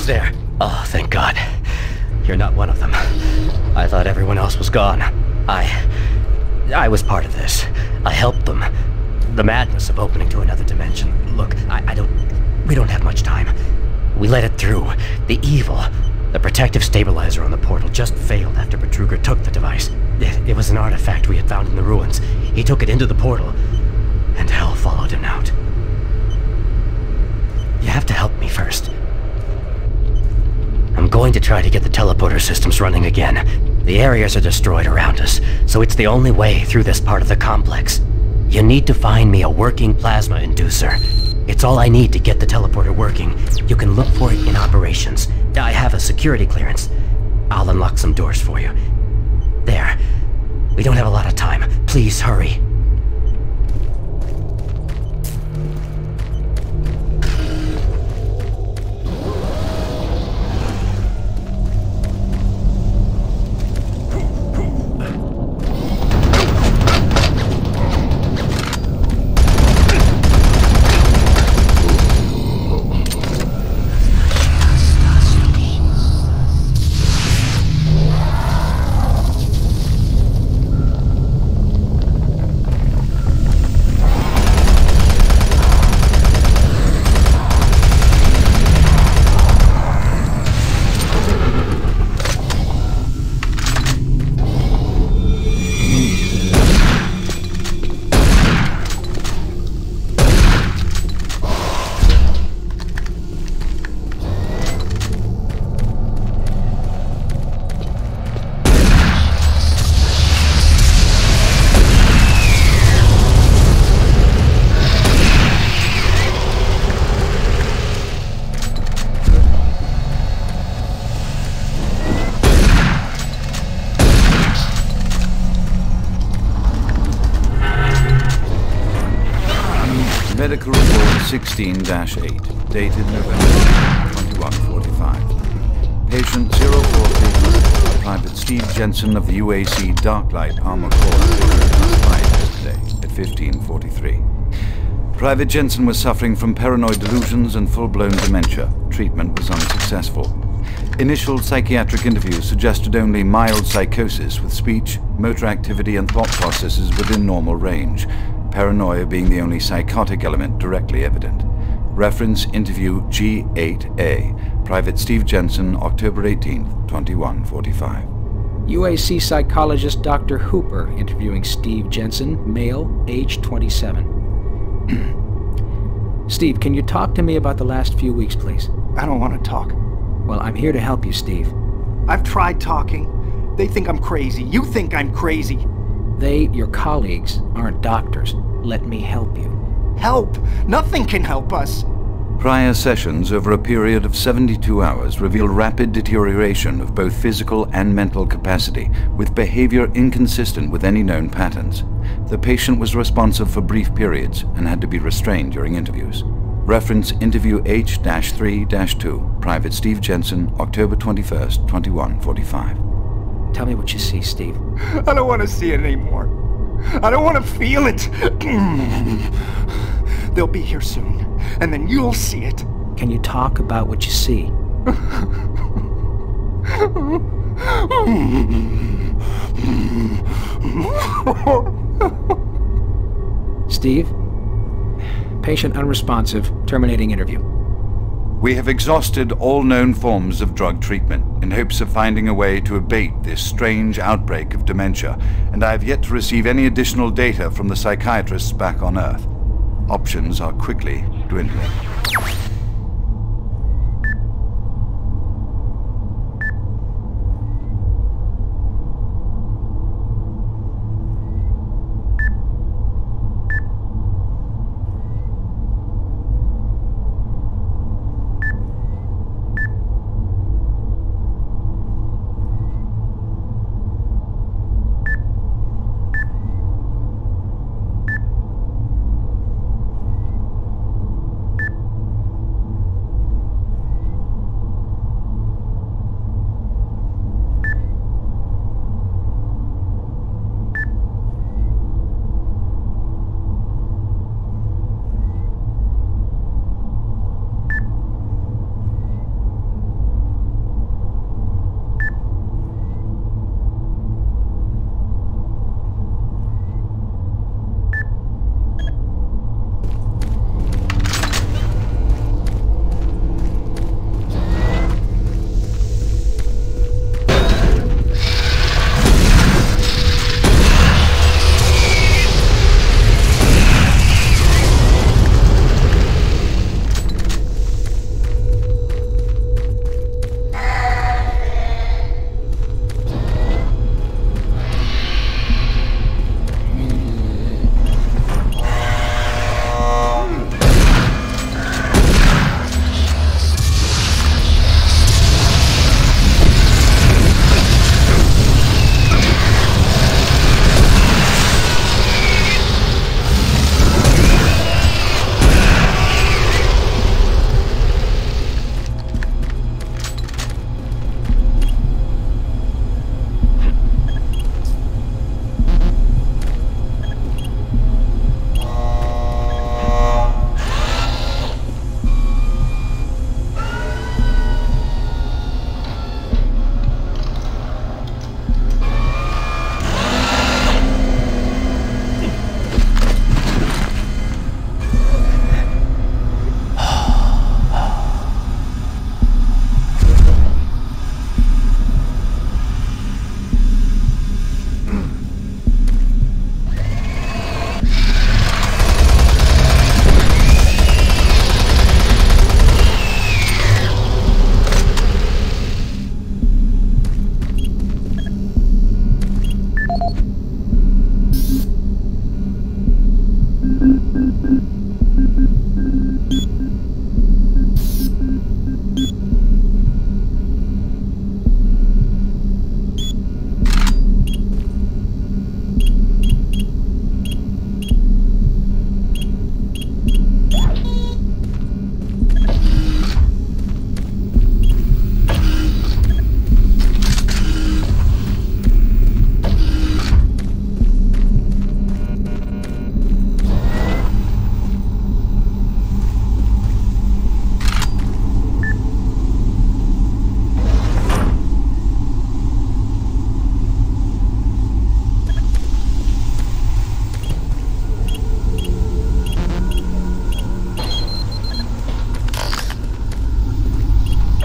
There. Oh, thank God. You're not one of them. I thought everyone else was gone. I was part of this. I helped them. The madness of opening to another dimension. Look, we don't have much time. We let it through. The evil, the protective stabilizer on the portal just failed after Betruger took the device. It was an artifact we had found in the ruins. He took it into the portal, and hell followed him out. You have to help me first. I'm going to try to get the teleporter systems running again. The areas are destroyed around us, so it's the only way through this part of the complex. You need to find me a working plasma inducer. It's all I need to get the teleporter working. You can look for it in operations. I have a security clearance. I'll unlock some doors for you. There. We don't have a lot of time. Please hurry. 16-8, dated November 2145. Patient 043, Private Steve Jensen of the UAC Darklight Armor Corps, yesterday at 1543. Private Jensen was suffering from paranoid delusions and full-blown dementia. Treatment was unsuccessful. Initial psychiatric interviews suggested only mild psychosis with speech, motor activity, and thought processes within normal range, paranoia being the only psychotic element directly evident. Reference interview G8A, Private Steve Jensen, October 18, 2145. UAC psychologist Dr. Hooper interviewing Steve Jensen, male, age 27. Steve, can you talk to me about the last few weeks, please? I don't want to talk. Well, I'm here to help you, Steve. I've tried talking. They think I'm crazy. You think I'm crazy. They, your colleagues, aren't doctors. Let me help you. Help? Nothing can help us. Prior sessions over a period of 72 hours revealed rapid deterioration of both physical and mental capacity, with behavior inconsistent with any known patterns. The patient was responsive for brief periods and had to be restrained during interviews. Reference interview H-3-2, Private Steve Jensen, October 21st, 2145. Tell me what you see, Steve. I don't want to see it anymore. I don't want to feel it. They'll be here soon, and then you'll see it. Can you talk about what you see? Steve? Patient unresponsive, terminating interview. We have exhausted all known forms of drug treatment in hopes of finding a way to abate this strange outbreak of dementia, and I have yet to receive any additional data from the psychiatrists back on Earth. Options are quickly dwindling.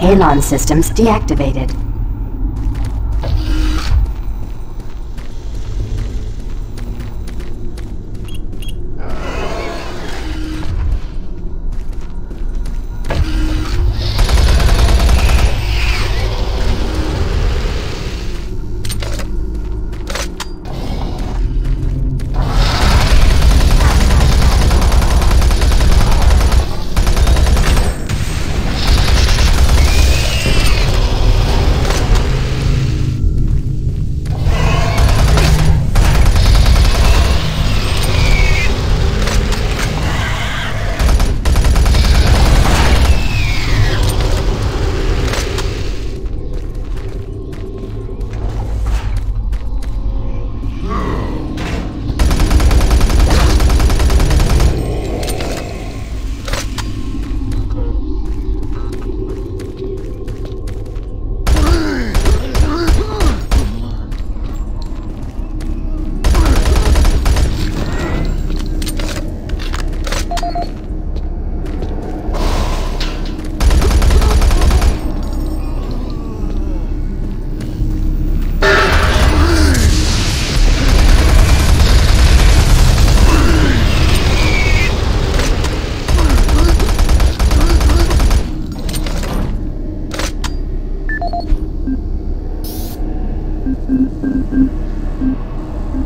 Halon systems deactivated.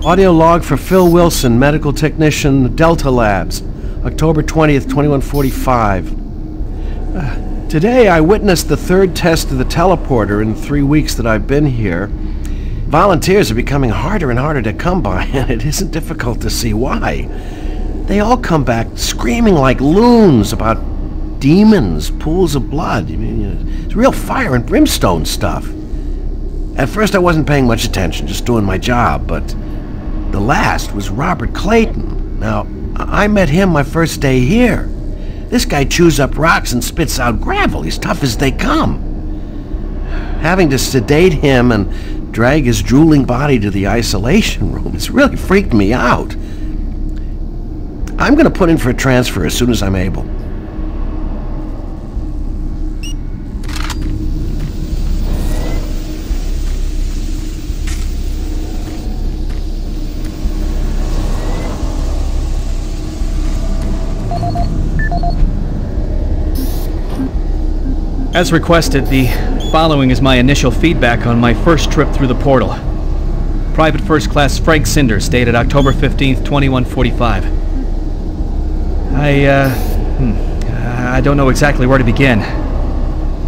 Audio log for Phil Wilson, medical technician, Delta Labs, October 20th, 2145. Today I witnessed the third test of the teleporter in 3 weeks that I've been here. Volunteers are becoming harder and harder to come by, and it isn't difficult to see why. They all come back screaming like loons about demons, pools of blood. I mean, it's real fire and brimstone stuff. At first I wasn't paying much attention, just doing my job, but the last was Robert Clayton. Now, I met him my first day here. This guy chews up rocks and spits out gravel. He's tough as they come. Having to sedate him and drag his drooling body to the isolation room, it's really freaked me out. I'm going to put in for a transfer as soon as I'm able. As requested, the following is my initial feedback on my first trip through the portal. Private First Class Frank Cinders, dated October 15th, 2145. I don't know exactly where to begin.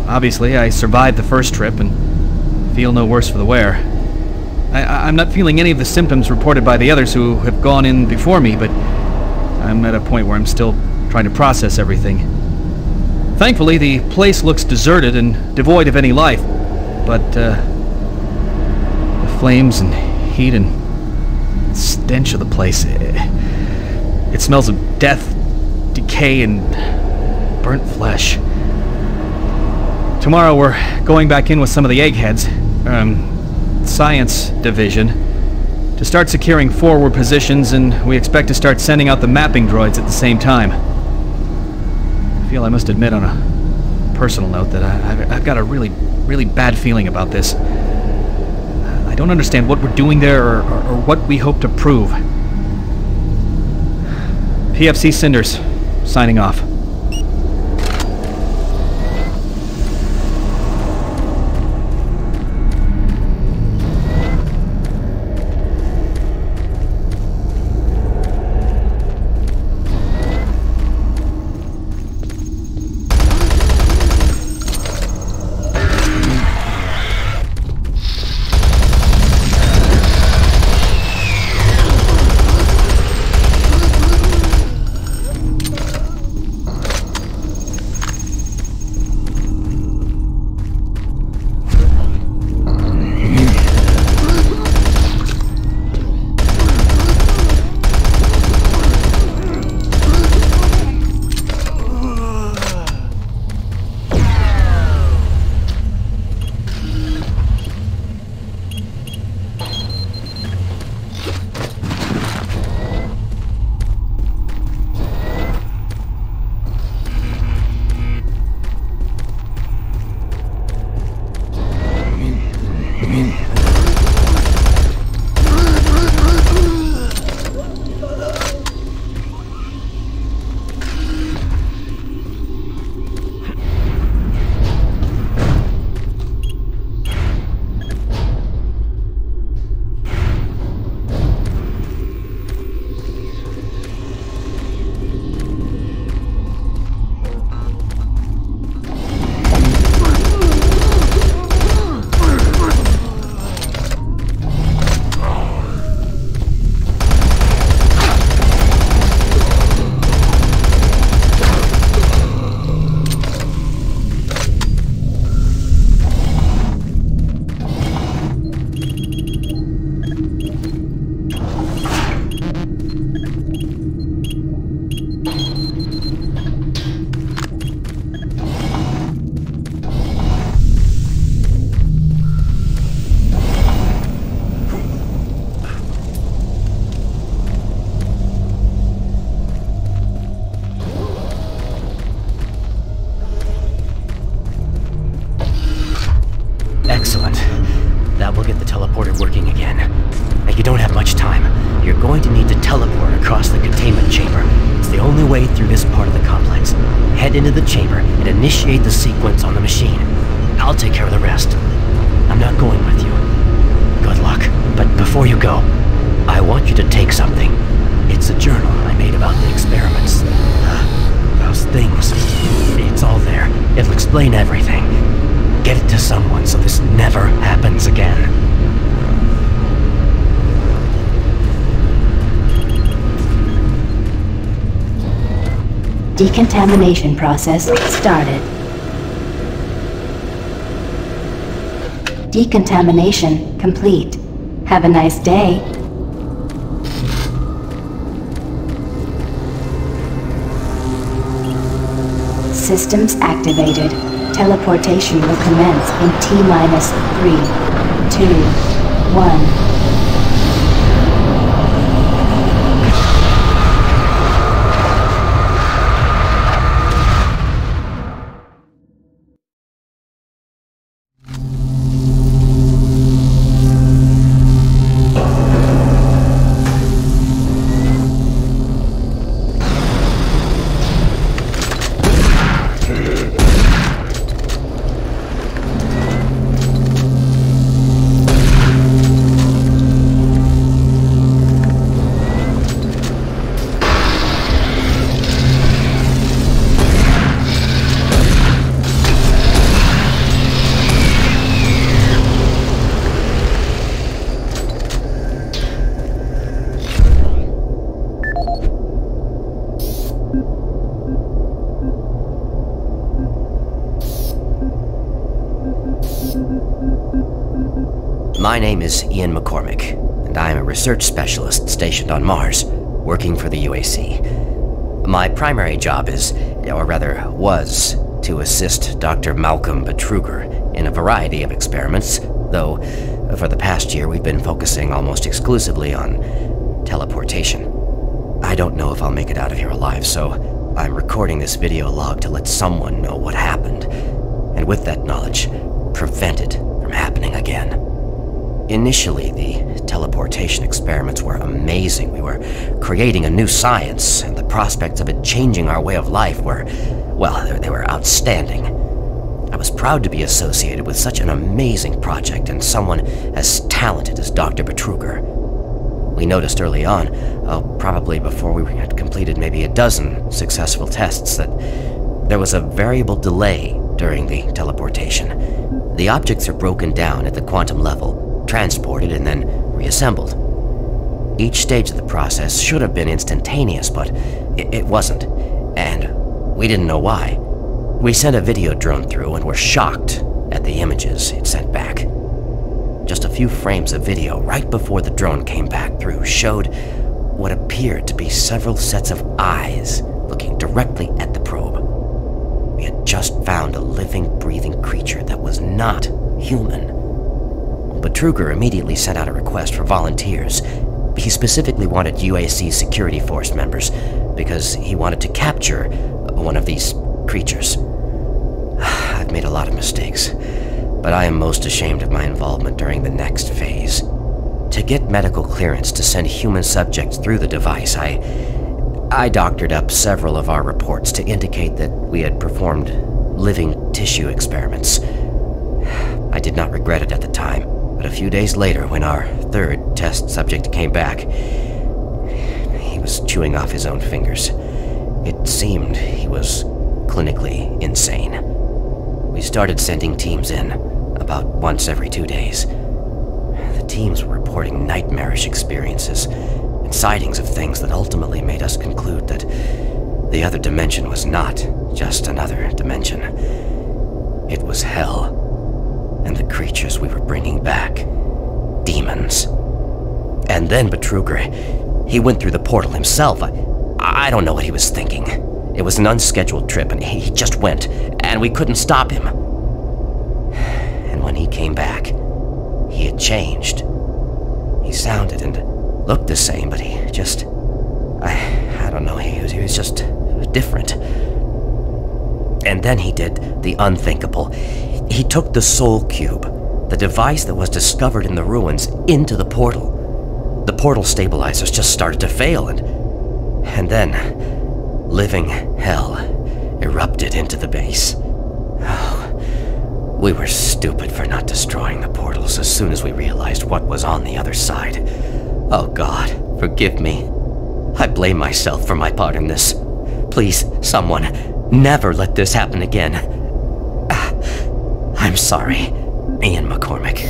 Obviously, I survived the first trip and feel no worse for the wear. I'm not feeling any of the symptoms reported by the others who have gone in before me, but I'm at a point where I'm still trying to process everything. Thankfully, the place looks deserted and devoid of any life, but the flames and heat and stench of the place, it smells of death, decay, and burnt flesh. Tomorrow we're going back in with some of the eggheads, science division, to start securing forward positions, and we expect to start sending out the mapping droids at the same time. I feel I must admit on a personal note that I've got a really bad feeling about this. I don't understand what we're doing there or what we hope to prove. PFC Cinders, signing off. We'll get the teleporter working again. Now, you don't have much time. You're going to need to teleport across the containment chamber. It's the only way through this part of the complex. Head into the chamber and initiate the sequence on the machine. I'll take care of the rest. I'm not going with you. Good luck. But before you go, I want you to take something. It's a journal I made about the experiments. Those things. It's all there. It'll explain everything. Get it to someone so this never happens again. Decontamination process started. Decontamination complete. Have a nice day. Systems activated. Teleportation will commence in T-minus 3, 2, 1. My name is Ian McCormick, and I am a research specialist stationed on Mars, working for the UAC. My primary job is, or rather was, to assist Dr. Malcolm Betruger in a variety of experiments, though for the past year we've been focusing almost exclusively on teleportation. I don't know if I'll make it out of here alive, so I'm recording this video log to let someone know what happened, and with that knowledge, prevent it from happening again. Initially, the teleportation experiments were amazing. We were creating a new science, and the prospects of it changing our way of life were, well, they were outstanding. I was proud to be associated with such an amazing project and someone as talented as Dr. Betruger. We noticed early on, probably before we had completed maybe a dozen successful tests, that there was a variable delay during the teleportation. The objects are broken down at the quantum level, transported, and then reassembled. Each stage of the process should have been instantaneous, but it wasn't, and we didn't know why. We sent a video drone through and were shocked at the images it sent back. Just a few frames of video right before the drone came back through showed what appeared to be several sets of eyes looking directly at the probe. We had just found a living, breathing creature that was not human. Betruger immediately sent out a request for volunteers. He specifically wanted UAC security force members because he wanted to capture one of these creatures. I've made a lot of mistakes, but I am most ashamed of my involvement during the next phase. To get medical clearance to send human subjects through the device, I doctored up several of our reports to indicate that we had performed living tissue experiments. I did not regret it at the time. But a few days later, when our third test subject came back, he was chewing off his own fingers. It seemed he was clinically insane. We started sending teams in, about once every 2 days. The teams were reporting nightmarish experiences and sightings of things that ultimately made us conclude that the other dimension was not just another dimension. It was hell. And the creatures we were bringing back, demons. And then Betruger, he went through the portal himself. I don't know what he was thinking. It was an unscheduled trip, and he just went, and we couldn't stop him. And when he came back, he had changed. He sounded and looked the same, but he just... I don't know, he was just different. And then he did the unthinkable. He took the soul cube the device that was discovered in the ruins into the portal. The portal stabilizers just started to fail, and then living hell erupted into the base. Oh, we were stupid for not destroying the portals as soon as we realized what was on the other side. Oh God, forgive me. I blame myself for my part in this. Please, someone, never let this happen again. I'm sorry, Ian McCormick.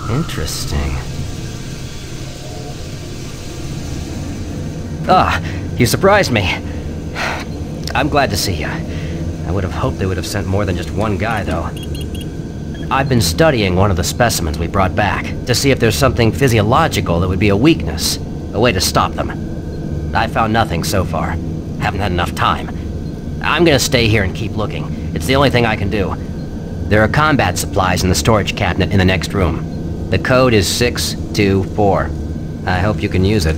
Interesting. Ah, you surprised me. I'm glad to see you. I would have hoped they would have sent more than just one guy, though. I've been studying one of the specimens we brought back to see if there's something physiological that would be a weakness, a way to stop them. I found nothing so far. Haven't had enough time. I'm gonna stay here and keep looking. It's the only thing I can do. There are combat supplies in the storage cabinet in the next room. The code is 624. I hope you can use it.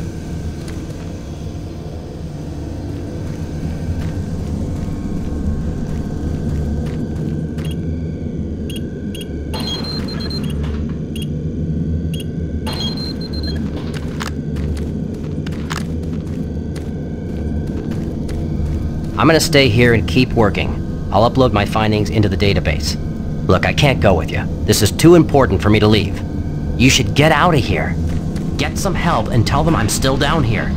I'm gonna stay here and keep working. I'll upload my findings into the database. Look, I can't go with you. This is too important for me to leave. You should get out of here. Get some help and tell them I'm still down here.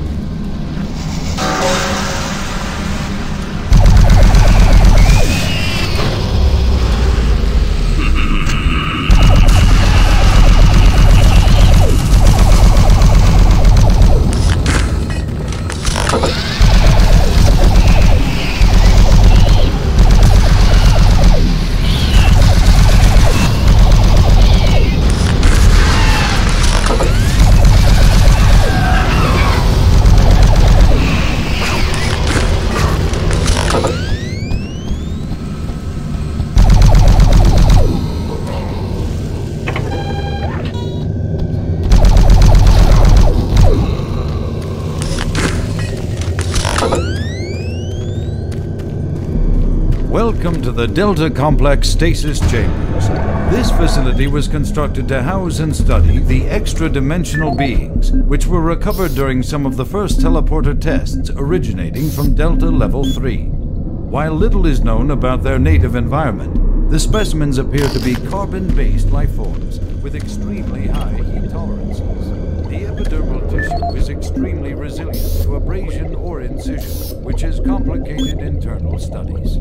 Welcome to the Delta Complex Stasis Chambers. This facility was constructed to house and study the extra-dimensional beings, which were recovered during some of the first teleporter tests originating from Delta Level 3. While little is known about their native environment, the specimens appear to be carbon-based life forms with extremely high heat tolerances. The epidermal tissue is extremely resilient to abrasion or incision, which has complicated internal studies.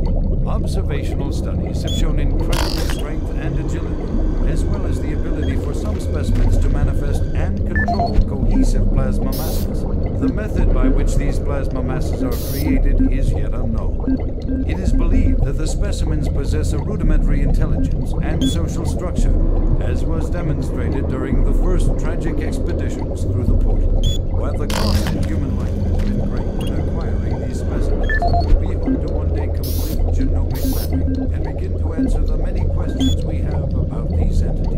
Observational studies have shown incredible strength and agility, as well as the ability for some specimens to manifest and control cohesive plasma masses. The method by which these plasma masses are created is yet unknown. It is believed that the specimens possess a rudimentary intelligence and social structure, as was demonstrated during the first tragic expeditions through the portal. While the cost in human life has been great in acquiring these specimens, we hope to one day complete genomic mapping and begin to answer the many questions we have about these entities.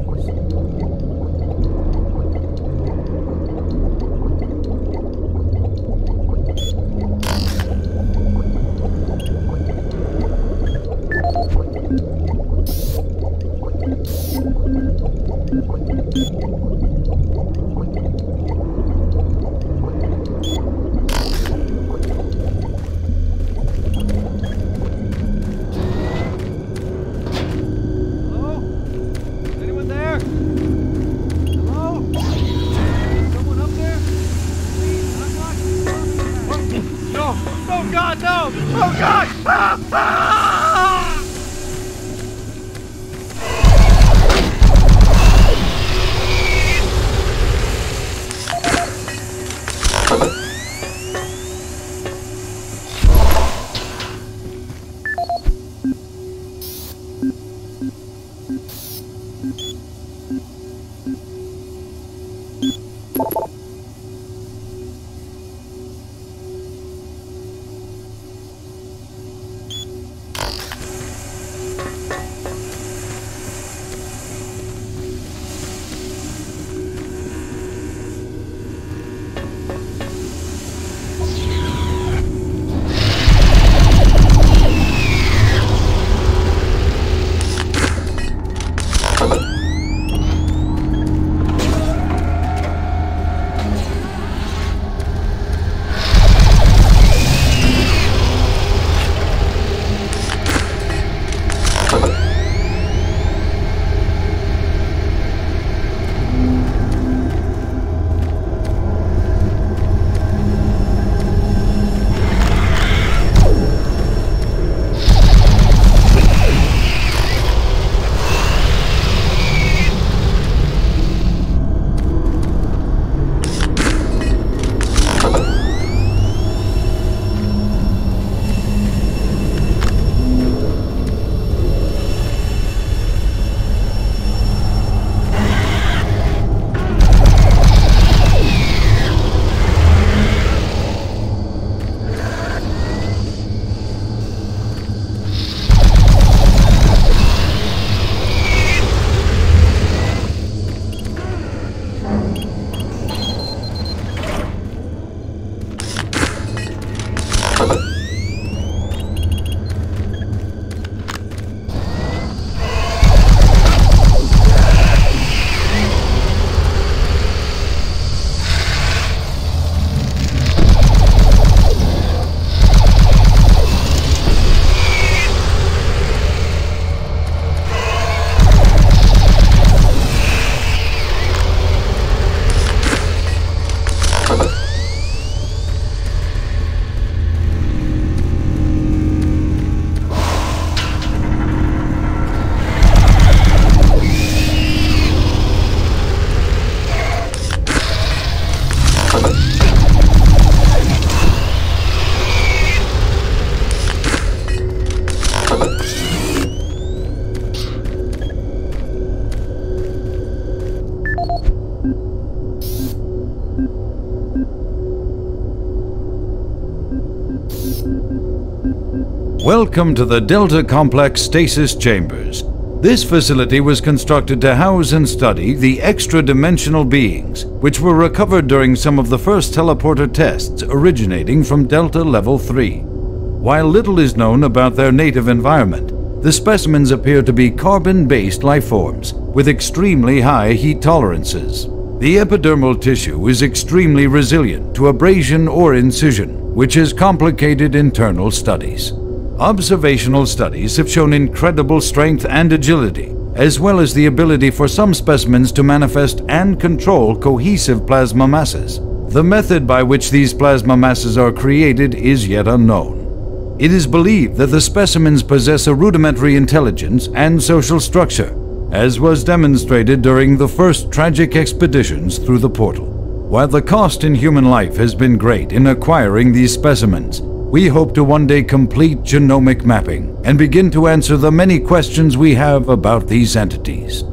Welcome to the Delta Complex Stasis Chambers. This facility was constructed to house and study the extra-dimensional beings, which were recovered during some of the first teleporter tests originating from Delta Level 3. While little is known about their native environment, the specimens appear to be carbon-based lifeforms with extremely high heat tolerances. The epidermal tissue is extremely resilient to abrasion or incision, which has complicated internal studies. Observational studies have shown incredible strength and agility, as well as the ability for some specimens to manifest and control cohesive plasma masses. The method by which these plasma masses are created is yet unknown. It is believed that the specimens possess a rudimentary intelligence and social structure, as was demonstrated during the first tragic expeditions through the portal. While the cost in human life has been great in acquiring these specimens, we hope to one day complete genomic mapping and begin to answer the many questions we have about these entities.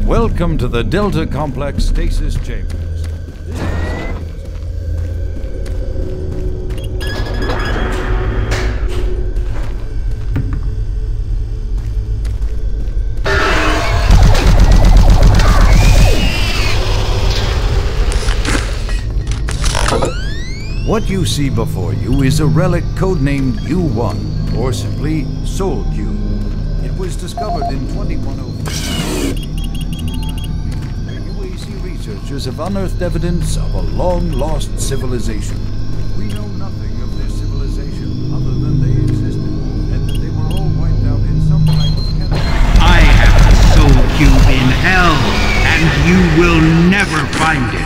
Welcome to the Delta Complex Stasis Chambers. What you see before you is a relic codenamed U1, or simply Soul Cube. It was discovered in 2104. UAC researchers have unearthed evidence of a long-lost civilization. We know nothing of this civilization other than they existed, and that they were all wiped out in some type of cataclysm. I have the Soul Cube in hell, and you will never find it.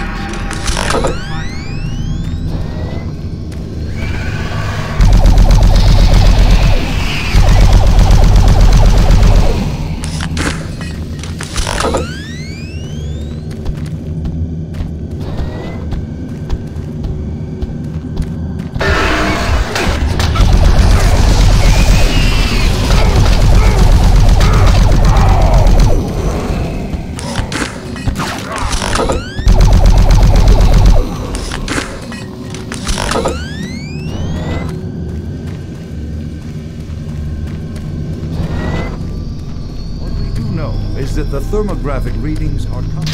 The thermographic readings are coming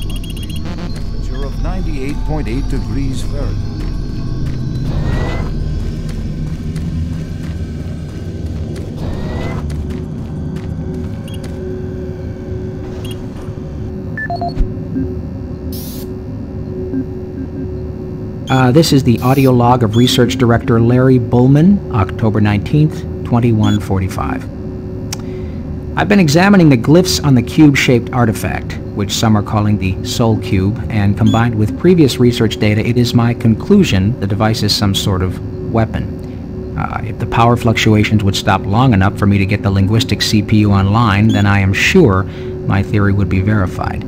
from a temperature of 98.8 degrees Fahrenheit. This is the audio log of Research Director Larry Bullman, October 19th, 2145. I've been examining the glyphs on the cube-shaped artifact, which some are calling the Soul Cube, and combined with previous research data, it is my conclusion the device is some sort of weapon. If the power fluctuations would stop long enough for me to get the linguistic CPU online, then I am sure my theory would be verified.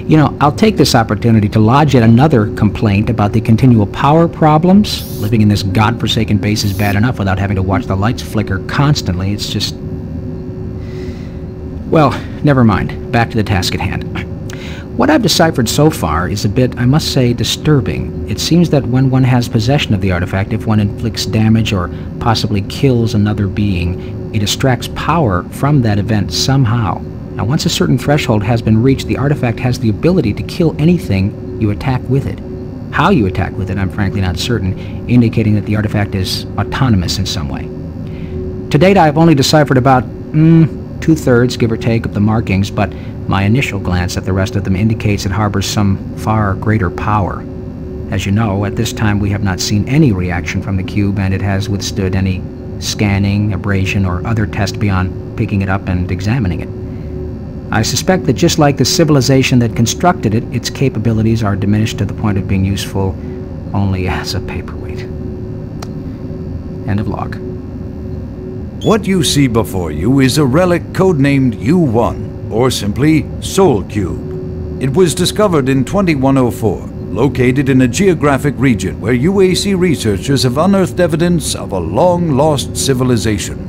You know, I'll take this opportunity to lodge yet another complaint about the continual power problems. Living in this godforsaken base is bad enough without having to watch the lights flicker constantly. It's just... Well, never mind. Back to the task at hand. What I've deciphered so far is a bit, I must say, disturbing. It seems that when one has possession of the artifact, if one inflicts damage or possibly kills another being, it extracts power from that event somehow. Now, once a certain threshold has been reached, the artifact has the ability to kill anything you attack with it. How you attack with it, I'm frankly not certain, indicating that the artifact is autonomous in some way. To date, I've only deciphered about, 2/3, give or take, of the markings, but my initial glance at the rest of them indicates it harbors some far greater power. As you know, at this time we have not seen any reaction from the cube, and it has withstood any scanning, abrasion, or other test beyond picking it up and examining it. I suspect that just like the civilization that constructed it, its capabilities are diminished to the point of being useful only as a paperweight. End of log. What you see before you is a relic codenamed U1, or simply Soul Cube. It was discovered in 2104, located in a geographic region where UAC researchers have unearthed evidence of a long-lost civilization.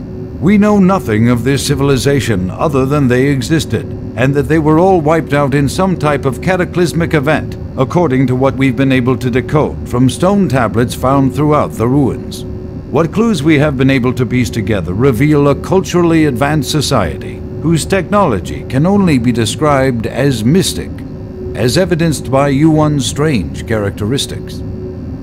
We know nothing of this civilization other than they existed, and that they were all wiped out in some type of cataclysmic event, according to what we've been able to decode from stone tablets found throughout the ruins. What clues we have been able to piece together reveal a culturally advanced society, whose technology can only be described as mystic, as evidenced by U1's strange characteristics.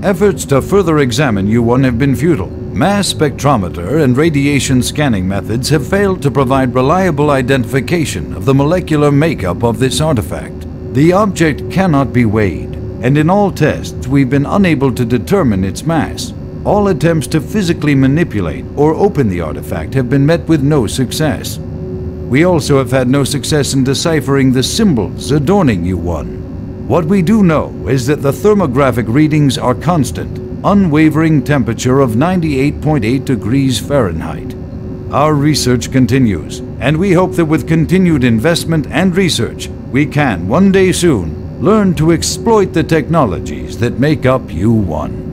Efforts to further examine U1 have been futile. Mass spectrometer and radiation scanning methods have failed to provide reliable identification of the molecular makeup of this artifact. The object cannot be weighed, and in all tests we've been unable to determine its mass. All attempts to physically manipulate or open the artifact have been met with no success. We also have had no success in deciphering the symbols adorning U1. What we do know is that the thermographic readings are constant, unwavering temperature of 98.8 degrees Fahrenheit. Our research continues, and we hope that with continued investment and research, we can, one day soon, learn to exploit the technologies that make up U1.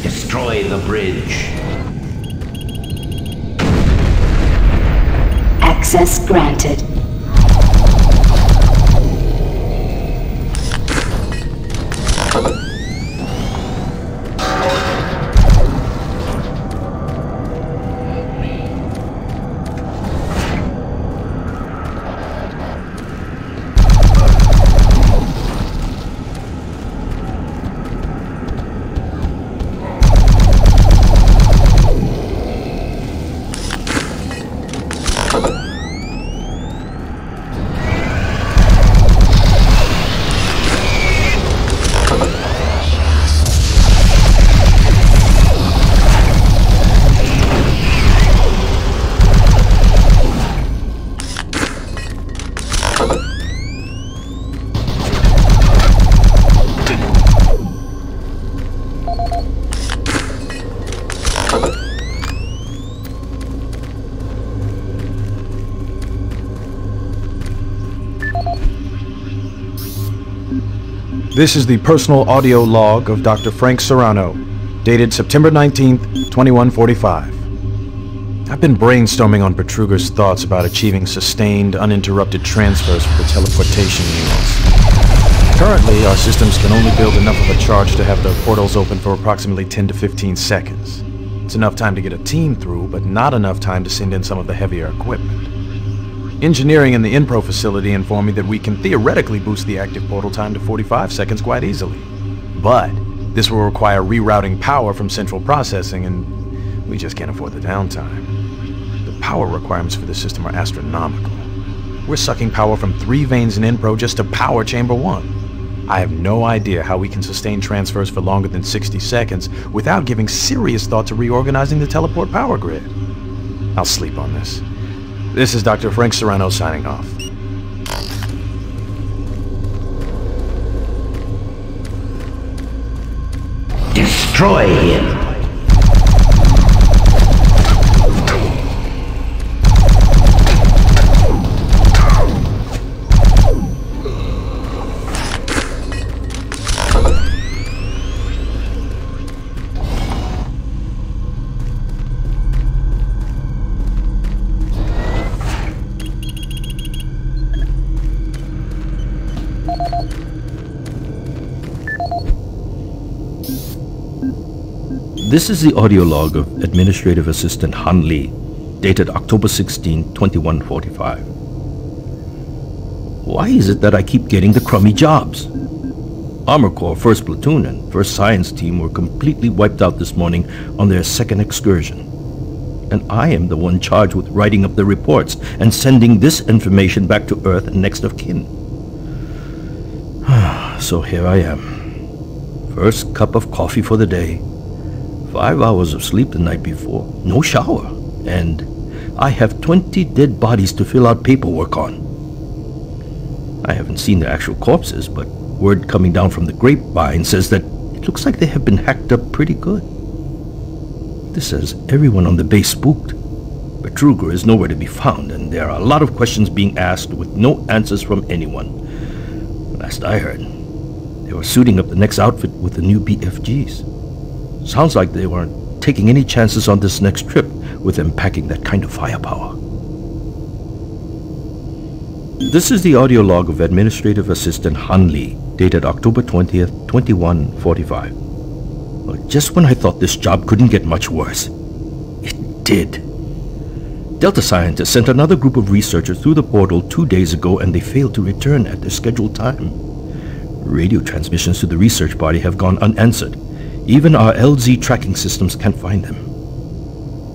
Destroy the bridge. Access granted. This is the personal audio log of Dr. Frank Serrano, dated September 19th, 2145. I've been brainstorming on Petruger's thoughts about achieving sustained, uninterrupted transfers for the teleportation units. Currently, our systems can only build enough of a charge to have the portals open for approximately 10 to 15 seconds. It's enough time to get a team through, but not enough time to send in some of the heavier equipment. Engineering in the Inpro facility informed me that we can theoretically boost the active portal time to 45 seconds quite easily. But this will require rerouting power from central processing, and we just can't afford the downtime. The power requirements for this system are astronomical. We're sucking power from 3 veins in Inpro just to power Chamber 1. I have no idea how we can sustain transfers for longer than 60 seconds without giving serious thought to reorganizing the teleport power grid. I'll sleep on this. This is Dr. Frank Serrano signing off. Destroy him! This is the audio log of Administrative Assistant Han Lee, dated October 16, 2145. Why is it that I keep getting the crummy jobs? Armor Corps 1st Platoon and 1st Science Team were completely wiped out this morning on their 2nd excursion. And I am the one charged with writing up the reports and sending this information back to Earth and next of kin. So here I am. First cup of coffee for the day. 5 hours of sleep the night before, no shower, and I have 20 dead bodies to fill out paperwork on. I haven't seen the actual corpses, but word coming down from the grapevine says that it looks like they have been hacked up pretty good. This has everyone on the base spooked. Betruger is nowhere to be found, and there are a lot of questions being asked with no answers from anyone. Last I heard, they were suiting up the next outfit with the new BFGs. Sounds like they weren't taking any chances on this next trip with them packing that kind of firepower. This is the audio log of Administrative Assistant Han Lee, dated October 20th, 2145. Well, just when I thought this job couldn't get much worse, it did. Delta scientists sent another group of researchers through the portal 2 days ago, and they failed to return at their scheduled time. Radio transmissions to the research party have gone unanswered. Even our LZ tracking systems can't find them.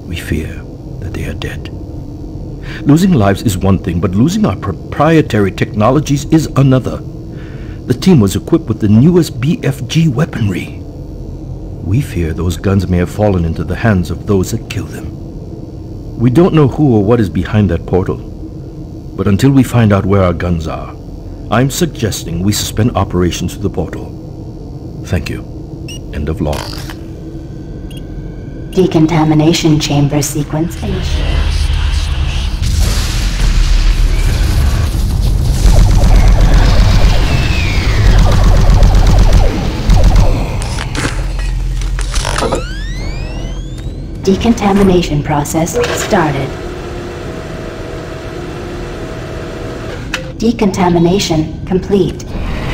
We fear that they are dead. Losing lives is one thing, but losing our proprietary technologies is another. The team was equipped with the newest BFG weaponry. We fear those guns may have fallen into the hands of those that killed them. We don't know who or what is behind that portal, but until we find out where our guns are, I'm suggesting we suspend operations to the portal. Thank you. End of log. Decontamination chamber sequence initiated. Decontamination process started. Decontamination complete.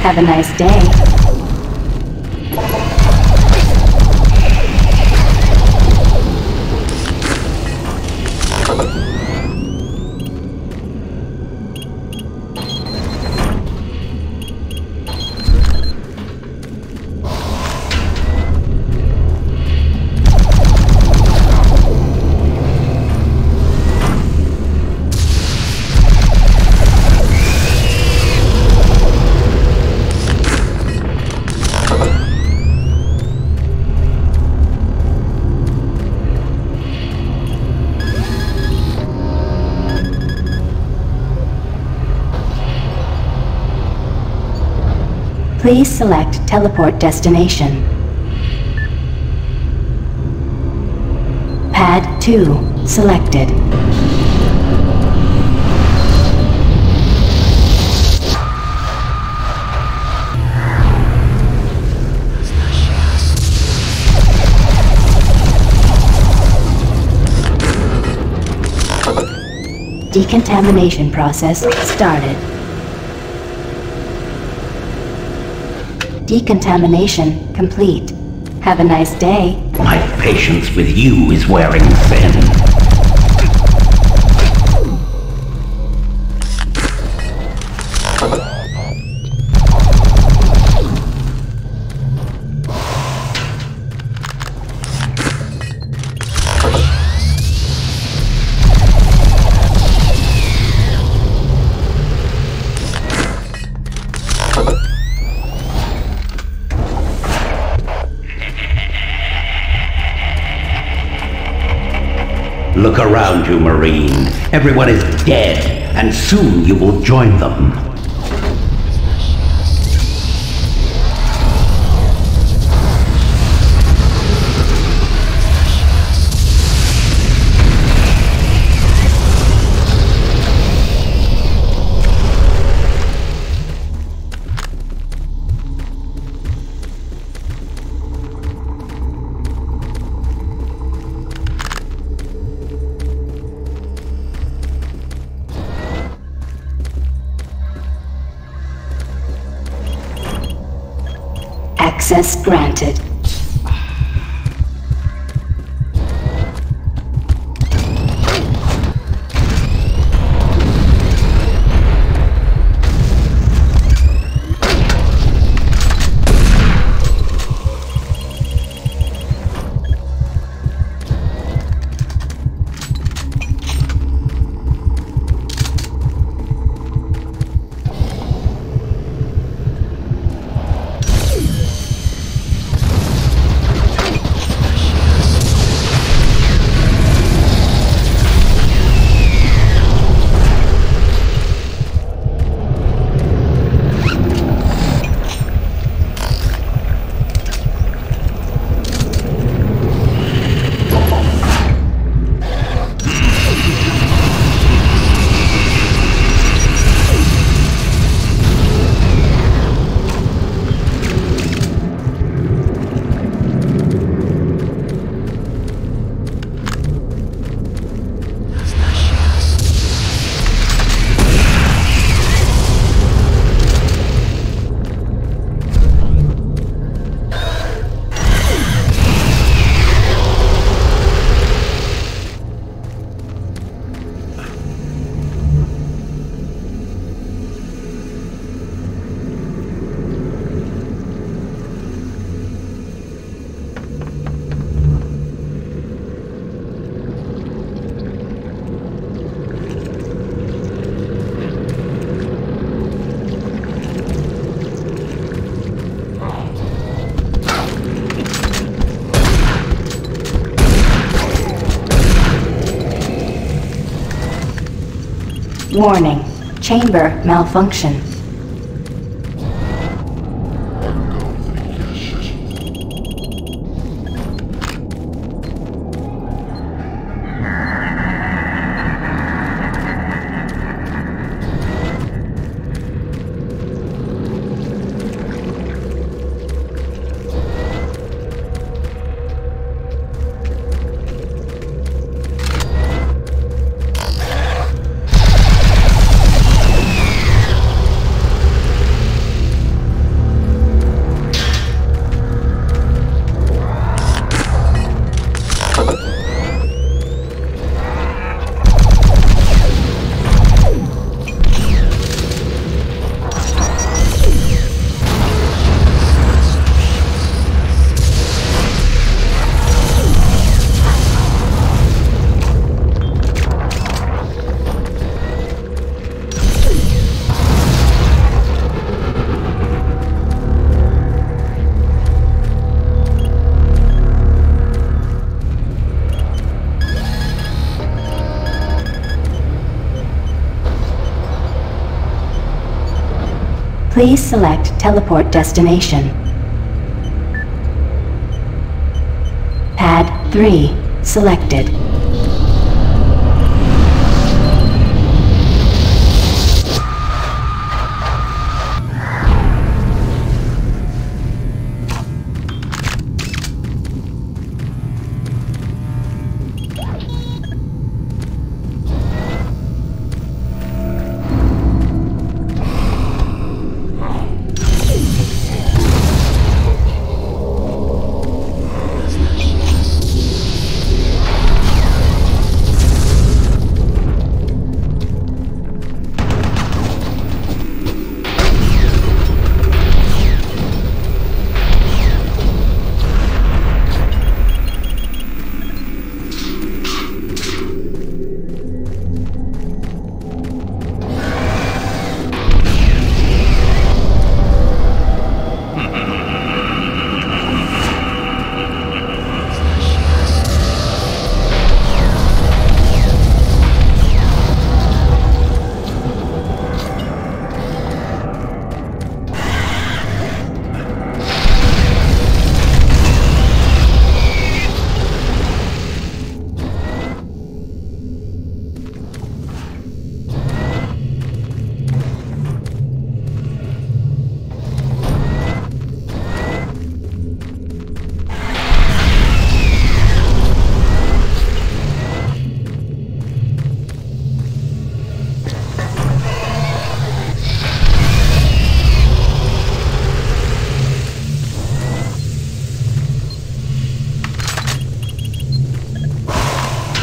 Have a nice day. Please select teleport destination. Pad 2 selected. Decontamination process started. Decontamination complete. Have a nice day. My patience with you is wearing thin. Look around you, Marine. Everyone is dead, and soon you will join them. Access granted. Warning. Chamber malfunction. Please select teleport destination. Pad 3 selected.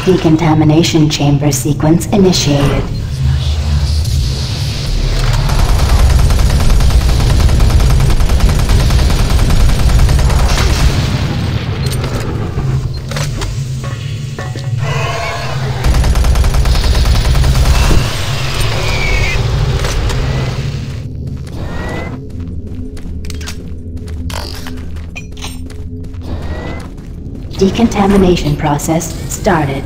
Decontamination chamber sequence initiated. Decontamination process started.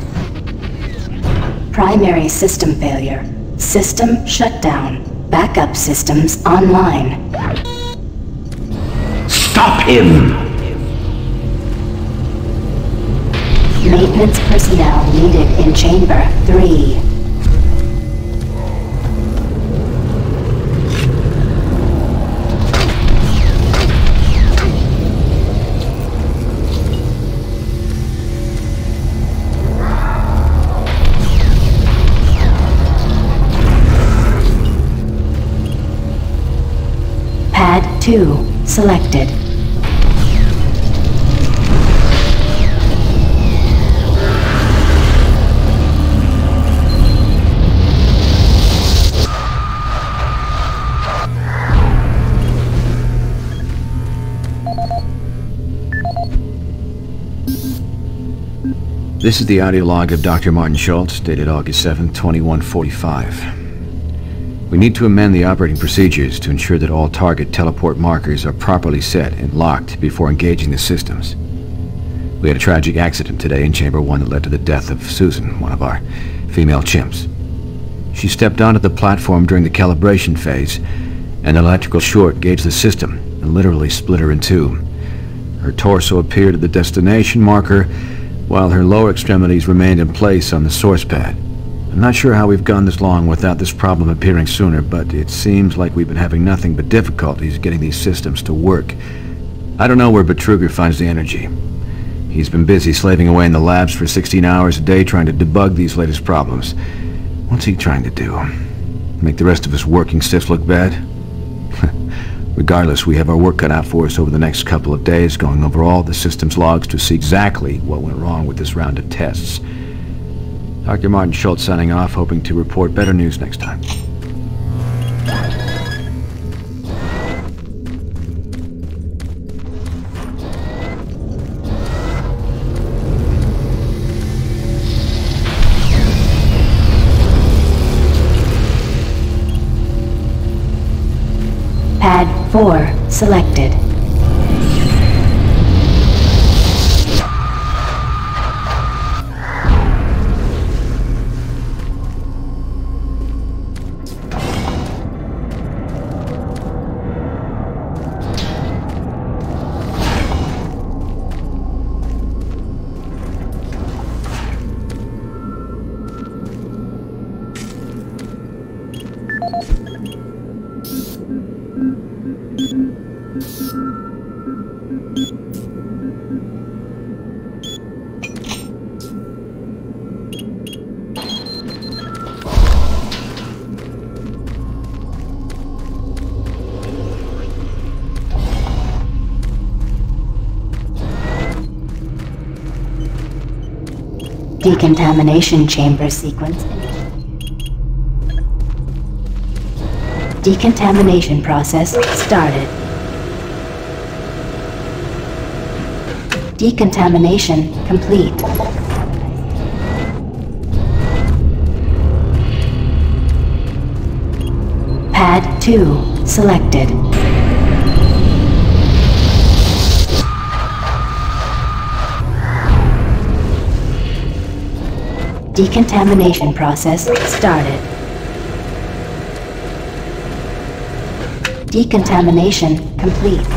Primary system failure. System shutdown. Backup systems online. Stop him! Maintenance personnel needed in Chamber 3. Pad 2 selected. This is the audio log of Dr. Martin Schultz, dated August 7, 2145. We need to amend the operating procedures to ensure that all target teleport markers are properly set and locked before engaging the systems. We had a tragic accident today in Chamber 1 that led to the death of Susan, one of our female chimps. She stepped onto the platform during the calibration phase, and an electrical short gauged the system and literally split her in two. Her torso appeared at the destination marker, while her lower extremities remained in place on the source pad. I'm not sure how we've gone this long without this problem appearing sooner, but it seems like we've been having nothing but difficulties getting these systems to work. I don't know where Betruger finds the energy. He's been busy slaving away in the labs for 16 hours a day trying to debug these latest problems. What's he trying to do? Make the rest of us working stiffs look bad? Regardless, we have our work cut out for us over the next couple of days, going over all the systems logs to see exactly what went wrong with this round of tests. Dr. Martin Schultz signing off, hoping to report better news next time. Pad 4 selected. Decontamination chamber sequence. Decontamination process started. Decontamination complete. Pad 2 selected. Decontamination process started. Decontamination complete.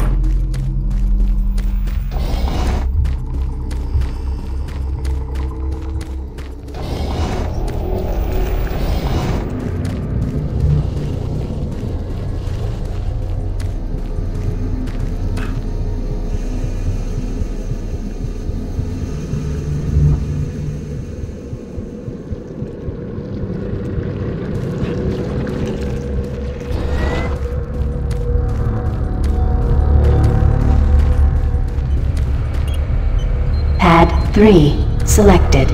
Pad 3 selected.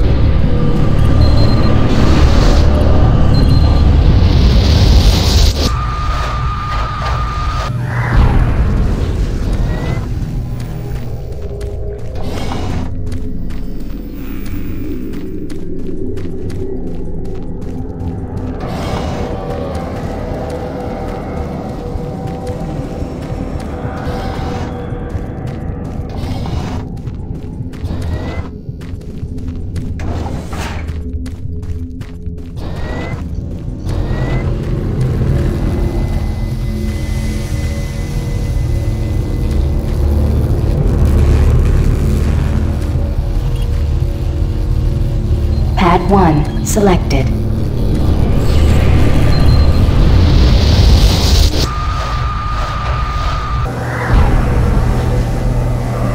1 selected.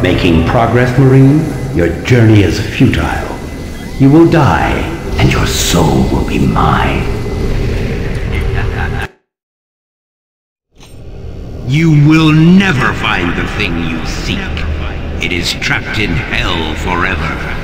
Making progress, Marine? Your journey is futile. You will die, and your soul will be mine. You will never find the thing you seek. It is trapped in hell forever.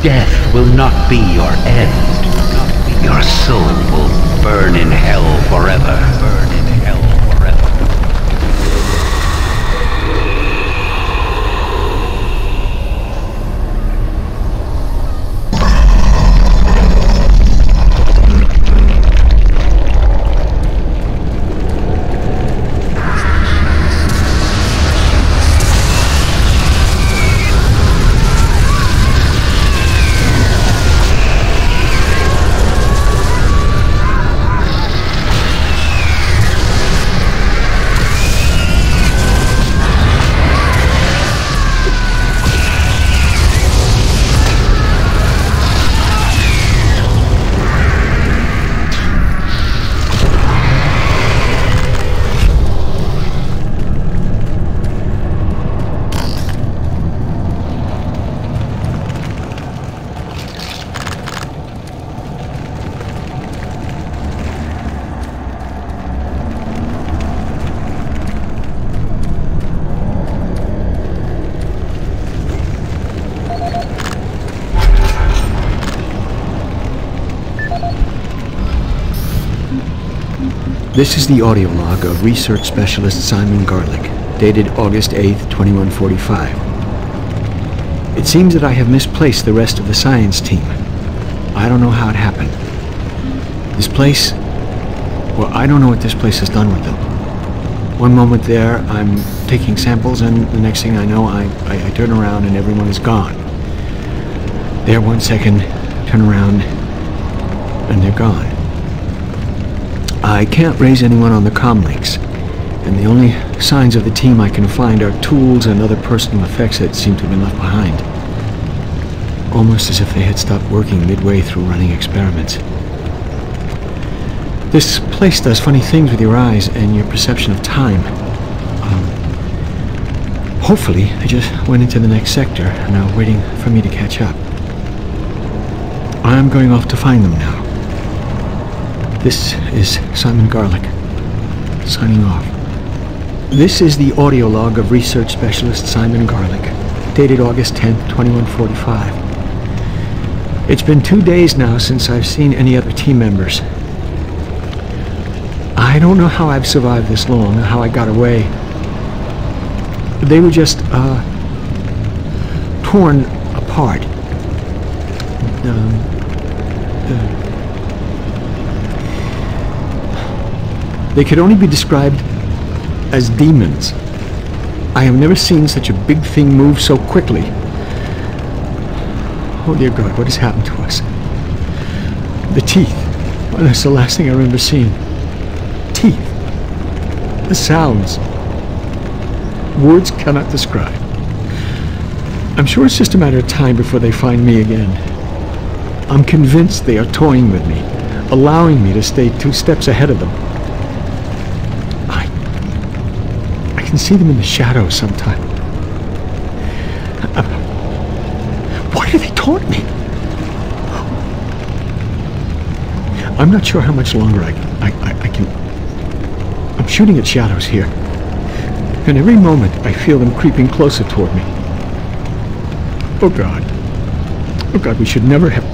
Death will not be your end. Your soul will burn in hell forever. Burn in hell forever. This is the audio log of research specialist Simon Garlick, dated August 8th, 2145. It seems that I have misplaced the rest of the science team. I don't know how it happened. This place... well, I don't know what this place has done with them. One moment there, I'm taking samples, and the next thing I know, I turn around and everyone is gone. There 1 second, turn around, and they're gone. I can't raise anyone on the comm links, and the only signs of the team I can find are tools and other personal effects that seem to have been left behind. Almost as if they had stopped working midway through running experiments. This place does funny things with your eyes and your perception of time. Hopefully, they just went into the next sector and are waiting for me to catch up. I'm going off to find them now. This is Simon Garlick, signing off. This is the audio log of research specialist Simon Garlick, dated August 10th, 2145. It's been 2 days now since I've seen any other team members. I don't know how I've survived this long, or how I got away. They were just, torn apart. They could only be described as demons. I have never seen such a big thing move so quickly. Oh dear God, what has happened to us? The teeth. Well, that's the last thing I remember seeing. Teeth. The sounds. Words cannot describe. I'm sure it's just a matter of time before they find me again. I'm convinced they are toying with me, allowing me to stay 2 steps ahead of them. I can see them in the shadows sometime. Why do they taunt me? I'm not sure how much longer I can... I'm shooting at shadows here. And every moment I feel them creeping closer toward me. Oh God. Oh God, we should never have...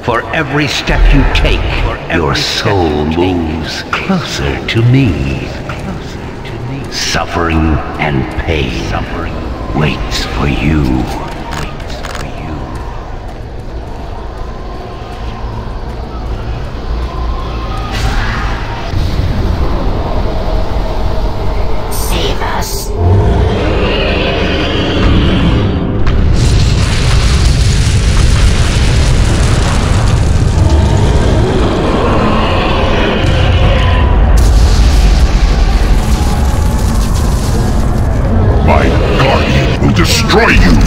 For every step you take, your soul moves closer to me. Suffering and pain waits for you. Save us. Destroy you!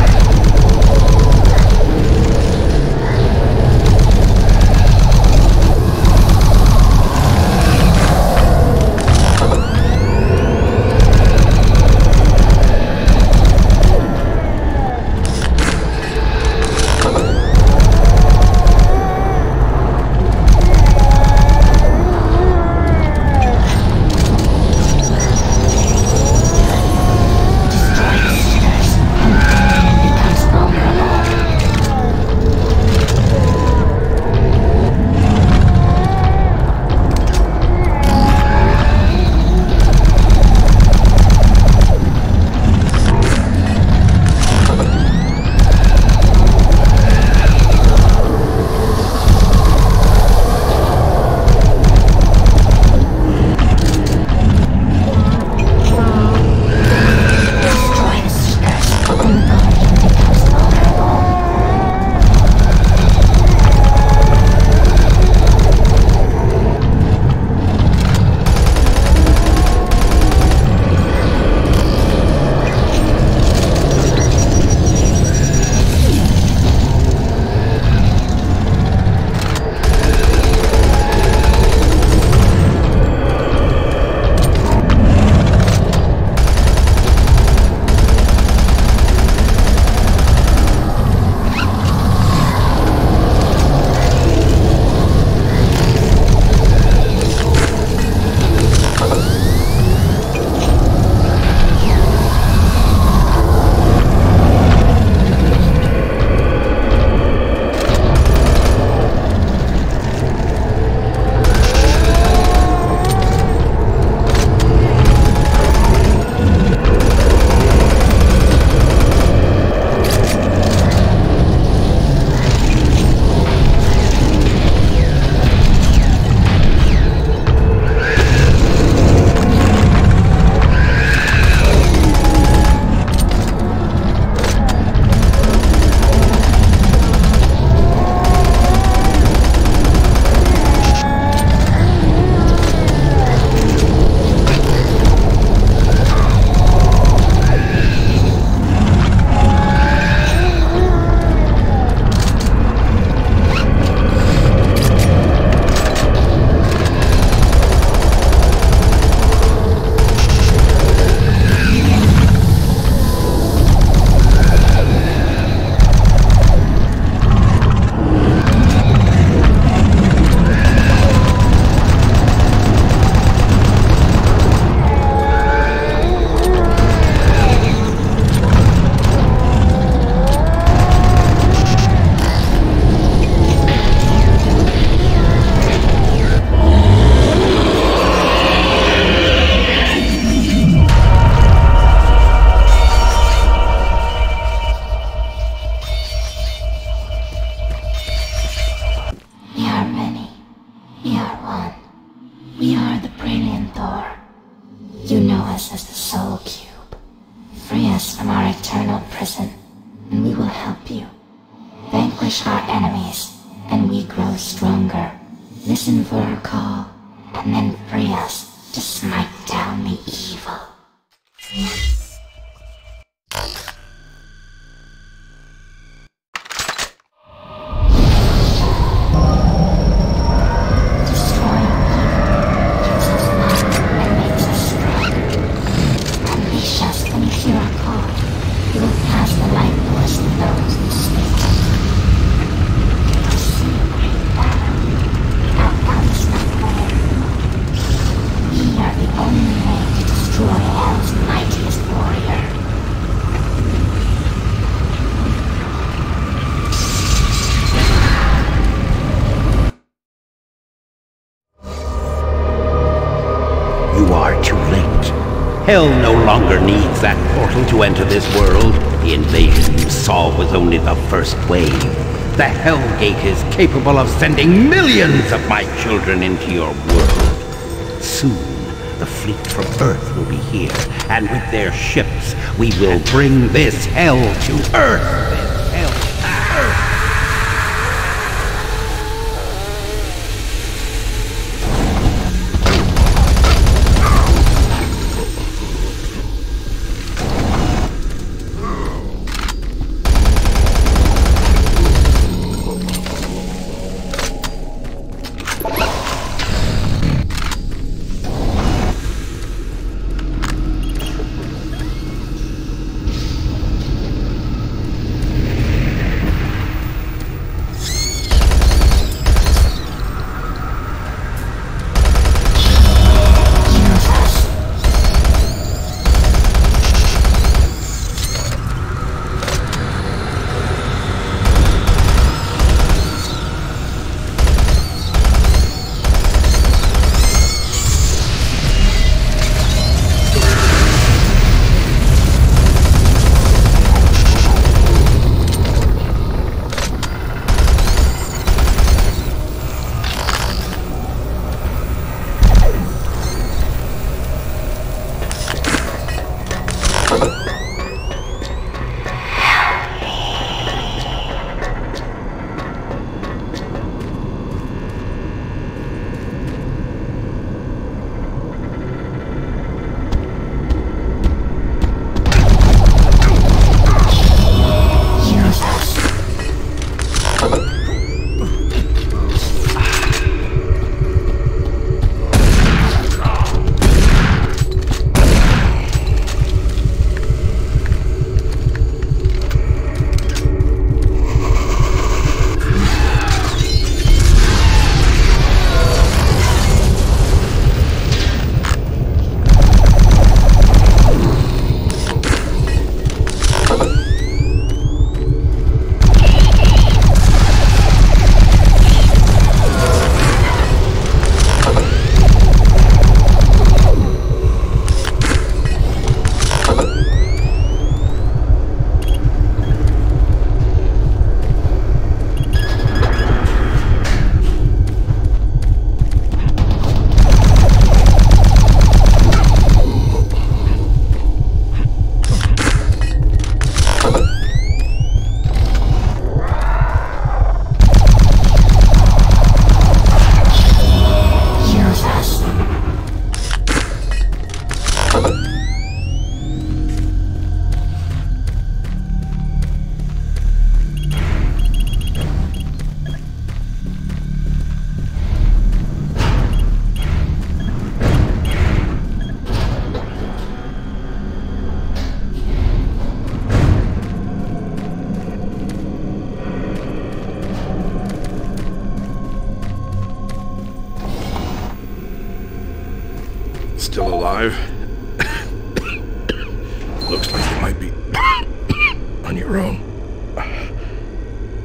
Vanquish our enemies, and we grow stronger. Listen for our call, and then free us to smite down the evil. Destroying Hell no longer needs that portal to enter this world. The invasion you saw was only the first wave. The Hell Gate is capable of sending millions of my children into your world. Soon, the fleet from Earth will be here, and with their ships, we will bring this hell to Earth. This hell to Earth. Still alive? Looks like you might be on your own.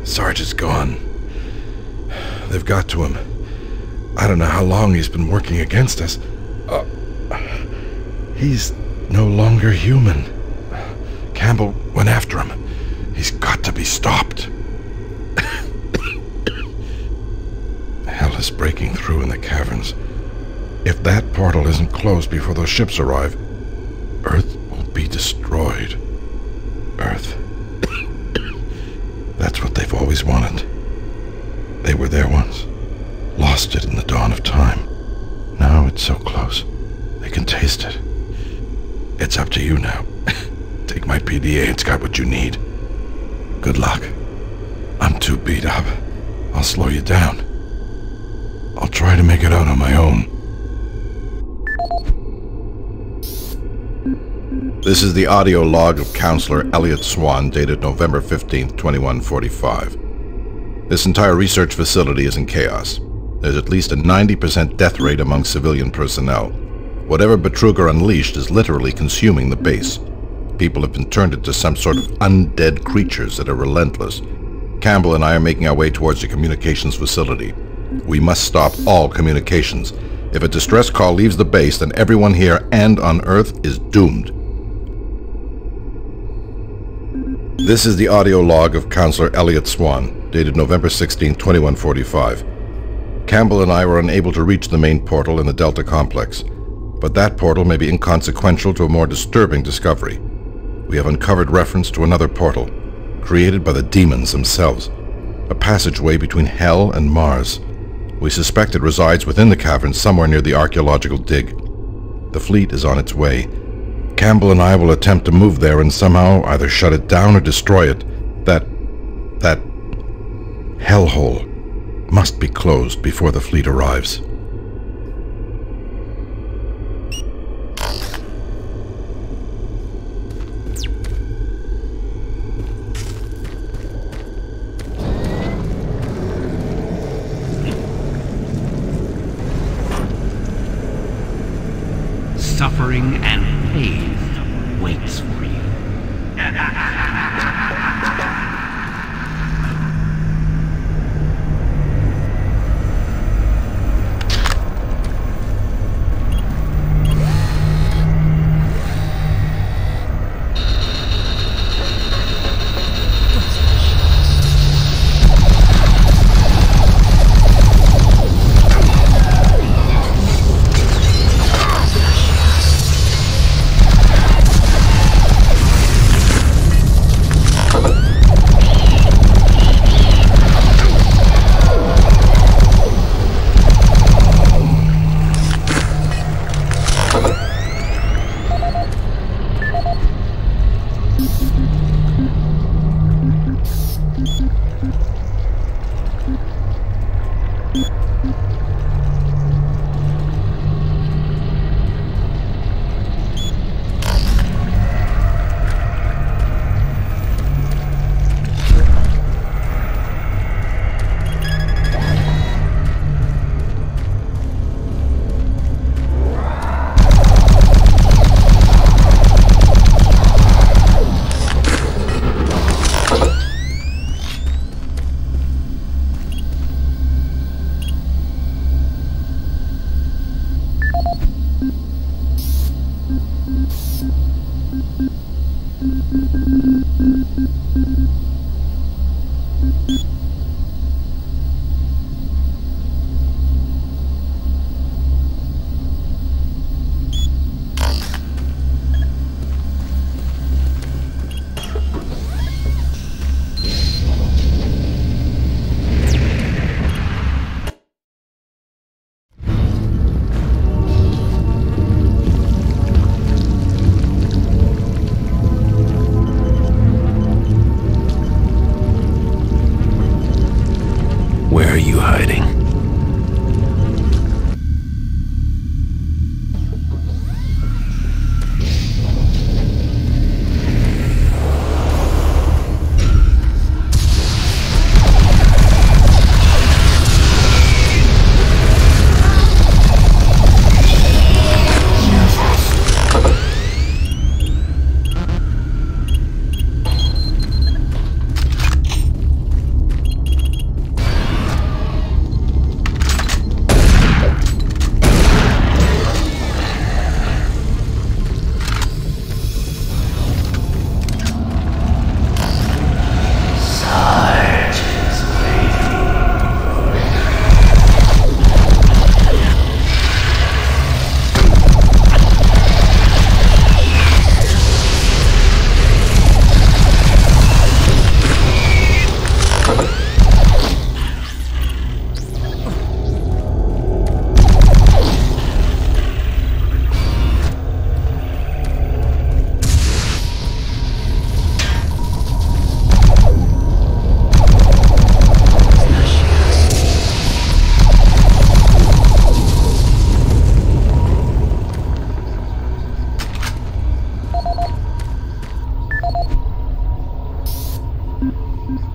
Sarge is gone. They've got to him. I don't know how long he's been working against us. He's no longer human. Campbell went after him. He's got to be stopped. Hell is breaking through in the caverns. If that portal isn't closed before those ships arrive, Earth will be destroyed. Earth. That's what they've always wanted. They were there once. Lost it in the dawn of time. Now it's so close. They can taste it. It's up to you now. Take my PDA, it's got what you need. Good luck. I'm too beat up. I'll slow you down. I'll try to make it out on my own. This is the audio log of Counselor Elliot Swan, dated November 15th, 2145. This entire research facility is in chaos. There's at least a 90% death rate among civilian personnel. Whatever Betruger unleashed is literally consuming the base. People have been turned into some sort of undead creatures that are relentless. Campbell and I are making our way towards the communications facility. We must stop all communications. If a distress call leaves the base, then everyone here and on Earth is doomed. This is the audio log of Counselor Elliot Swan, dated November 16, 2145. Campbell and I were unable to reach the main portal in the Delta Complex, but that portal may be inconsequential to a more disturbing discovery. We have uncovered reference to another portal, created by the demons themselves, a passageway between Hell and Mars. We suspect it resides within the cavern somewhere near the archaeological dig. The fleet is on its way. Campbell and I will attempt to move there and somehow either shut it down or destroy it. That hellhole must be closed before the fleet arrives. Suffering and pain waits for you. Where are you hiding?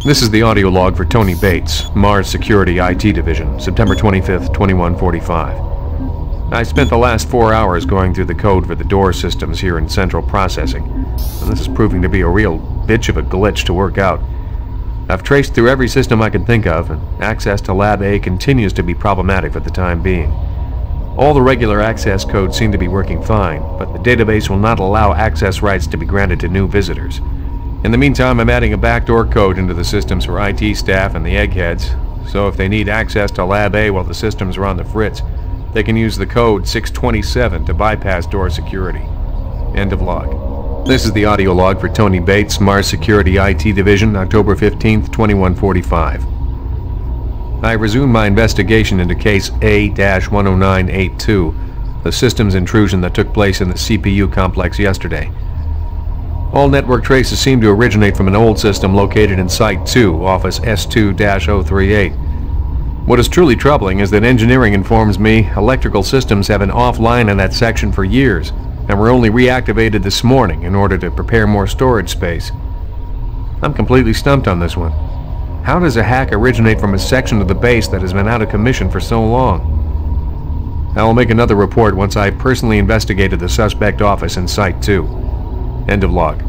This is the audio log for Tony Bates, Mars Security IT Division, September 25th, 2145. I spent the last 4 hours going through the code for the door systems here in Central Processing, and this is proving to be a real bitch of a glitch to work out. I've traced through every system I could think of, and access to Lab A continues to be problematic for the time being. All the regular access codes seem to be working fine, but the database will not allow access rights to be granted to new visitors. In the meantime, I'm adding a backdoor code into the systems for IT staff and the eggheads, so if they need access to Lab A while the systems are on the fritz, they can use the code 627 to bypass door security. End of log. This is the audio log for Tony Bates, Mars Security IT Division, October 15th, 2145. I resumed my investigation into case A-10982, the systems intrusion that took place in the CPU complex yesterday. All network traces seem to originate from an old system located in Site 2, Office S2-038. What is truly troubling is that engineering informs me electrical systems have been offline in that section for years, and were only reactivated this morning in order to prepare more storage space. I'm completely stumped on this one. How does a hack originate from a section of the base that has been out of commission for so long? I will make another report once I personally investigated the suspect office in Site 2. End of log.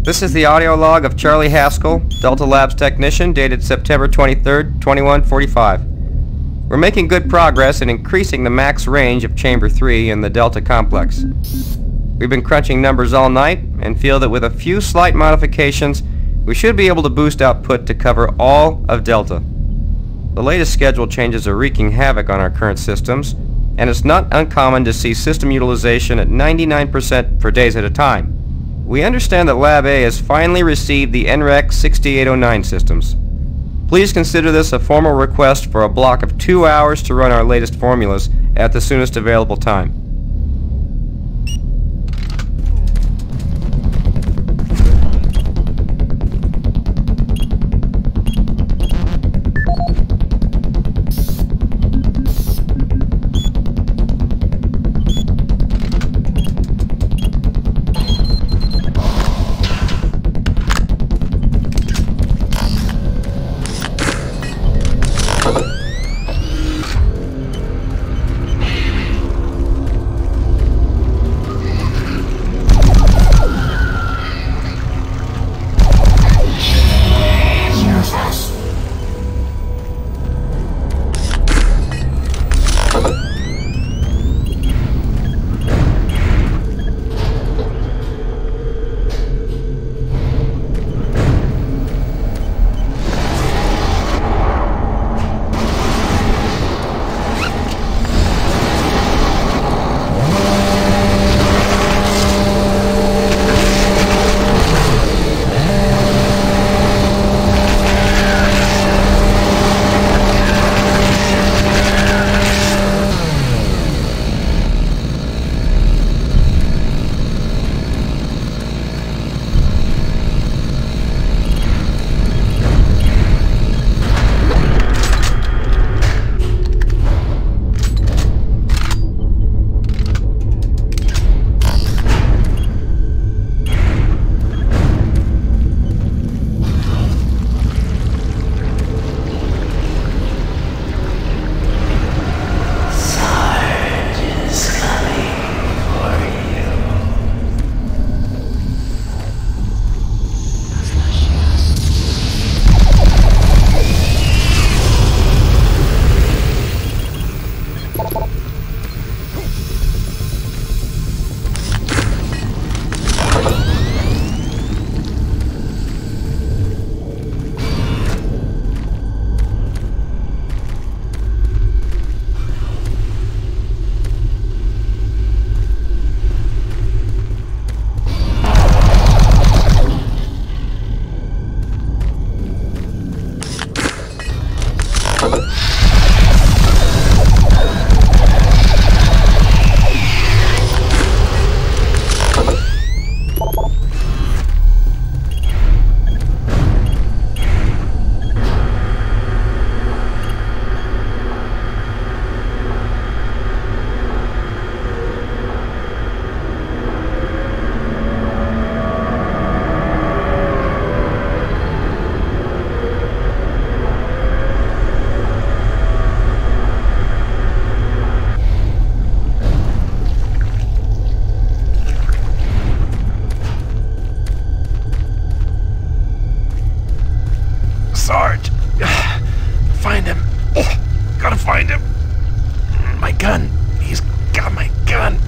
This is the audio log of Charlie Haskell, Delta Labs technician, dated September 23rd, 2145. We're making good progress in increasing the max range of Chamber 3 in the Delta complex. We've been crunching numbers all night and feel that with a few slight modifications, we should be able to boost output to cover all of Delta. The latest schedule changes are wreaking havoc on our current systems, and it's not uncommon to see system utilization at 99% for days at a time. We understand that Lab A has finally received the NREC 6809 systems. Please consider this a formal request for a block of 2 hours to run our latest formulas at the soonest available time. Sarge! Find him! Gotta find him! My gun! He's got my gun!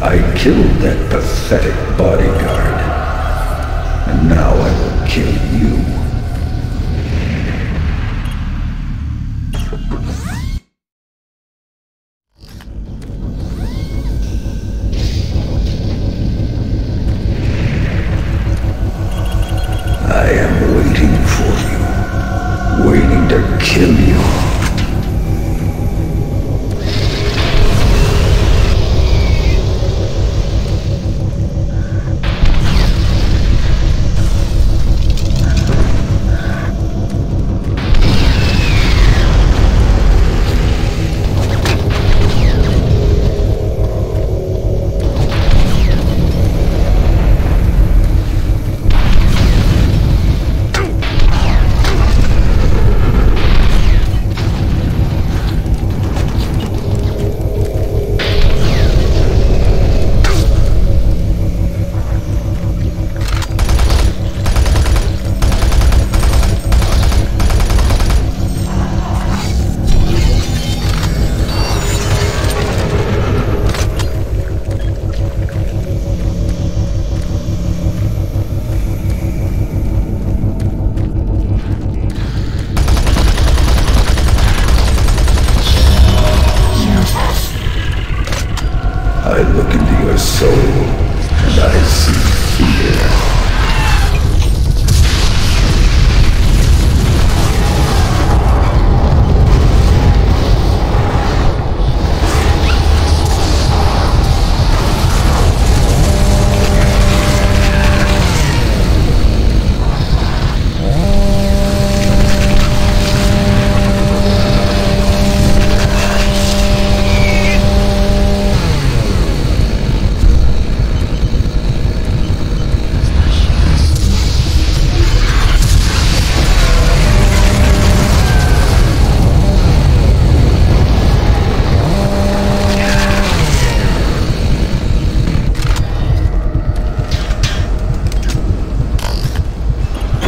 I killed that pathetic bodyguard. And now I will kill you. I am waiting for you. Waiting to kill you.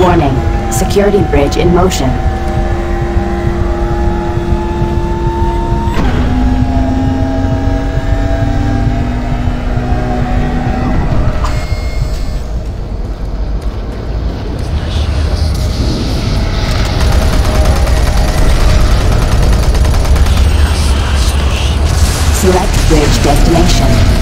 Warning. Security bridge in motion. Select bridge destination.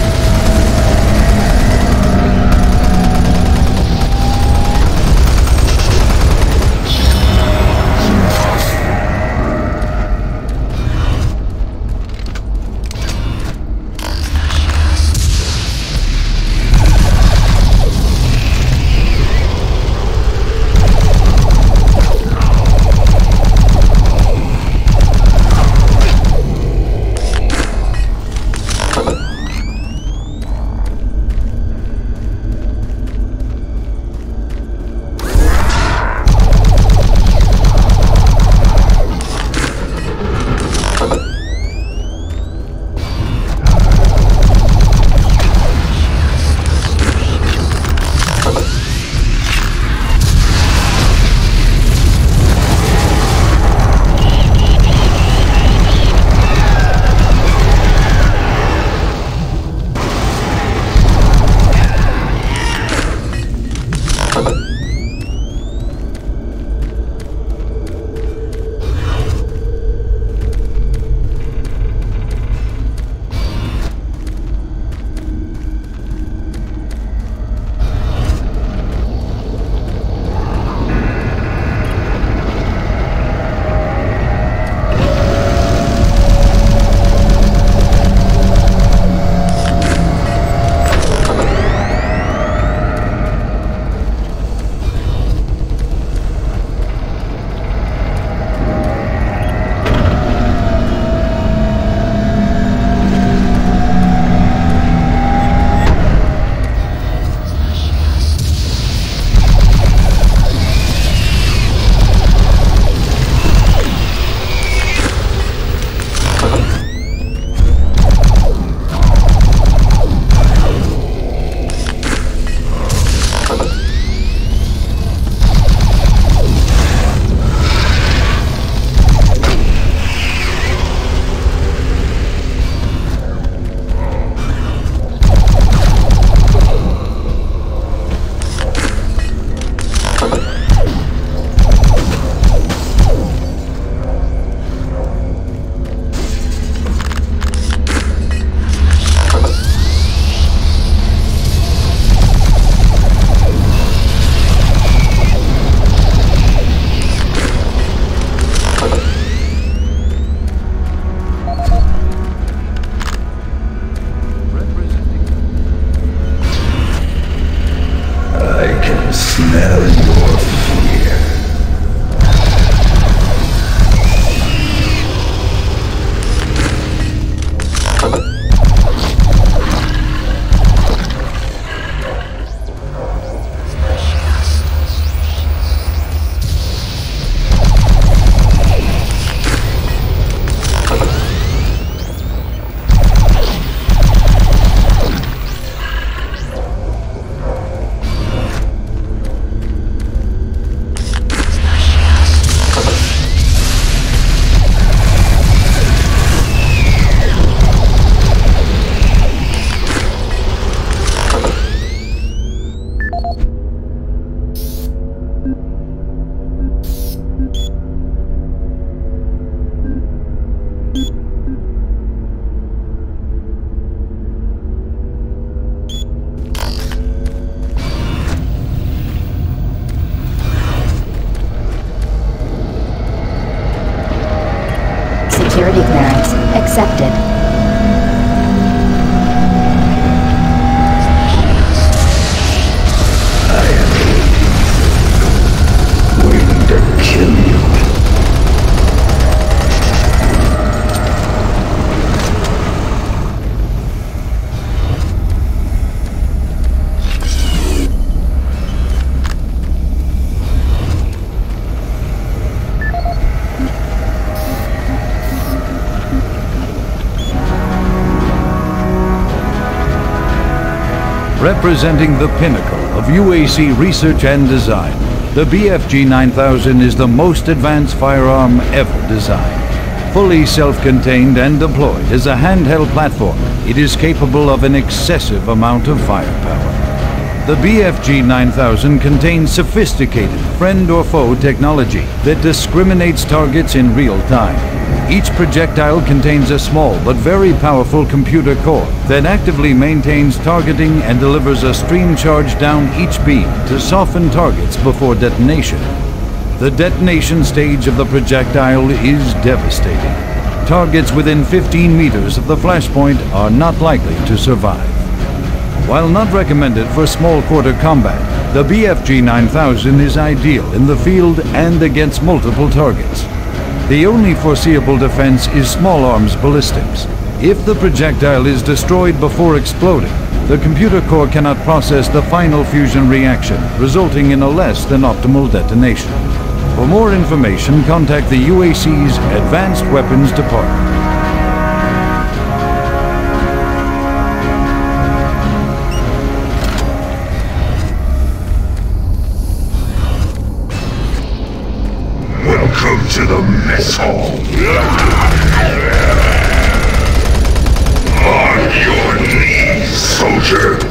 Security clearance accepted. Representing the pinnacle of UAC research and design, The BFG 9000 is the most advanced firearm ever designed. Fully self-contained and deployed as a handheld platform, it is capable of an excessive amount of firepower. The BFG 9000 contains sophisticated friend or foe technology that discriminates targets in real time. Each projectile contains a small but very powerful computer core that actively maintains targeting and delivers a stream charge down each beam to soften targets before detonation. The detonation stage of the projectile is devastating. Targets within 15 meters of the flashpoint are not likely to survive. While not recommended for small quarter combat, the BFG 9000 is ideal in the field and against multiple targets. The only foreseeable defense is small arms ballistics. If the projectile is destroyed before exploding, the computer core cannot process the final fusion reaction, resulting in a less than optimal detonation. For more information, contact the UAC's Advanced Weapons Department. Welcome to the mess hall. On your knees, soldier.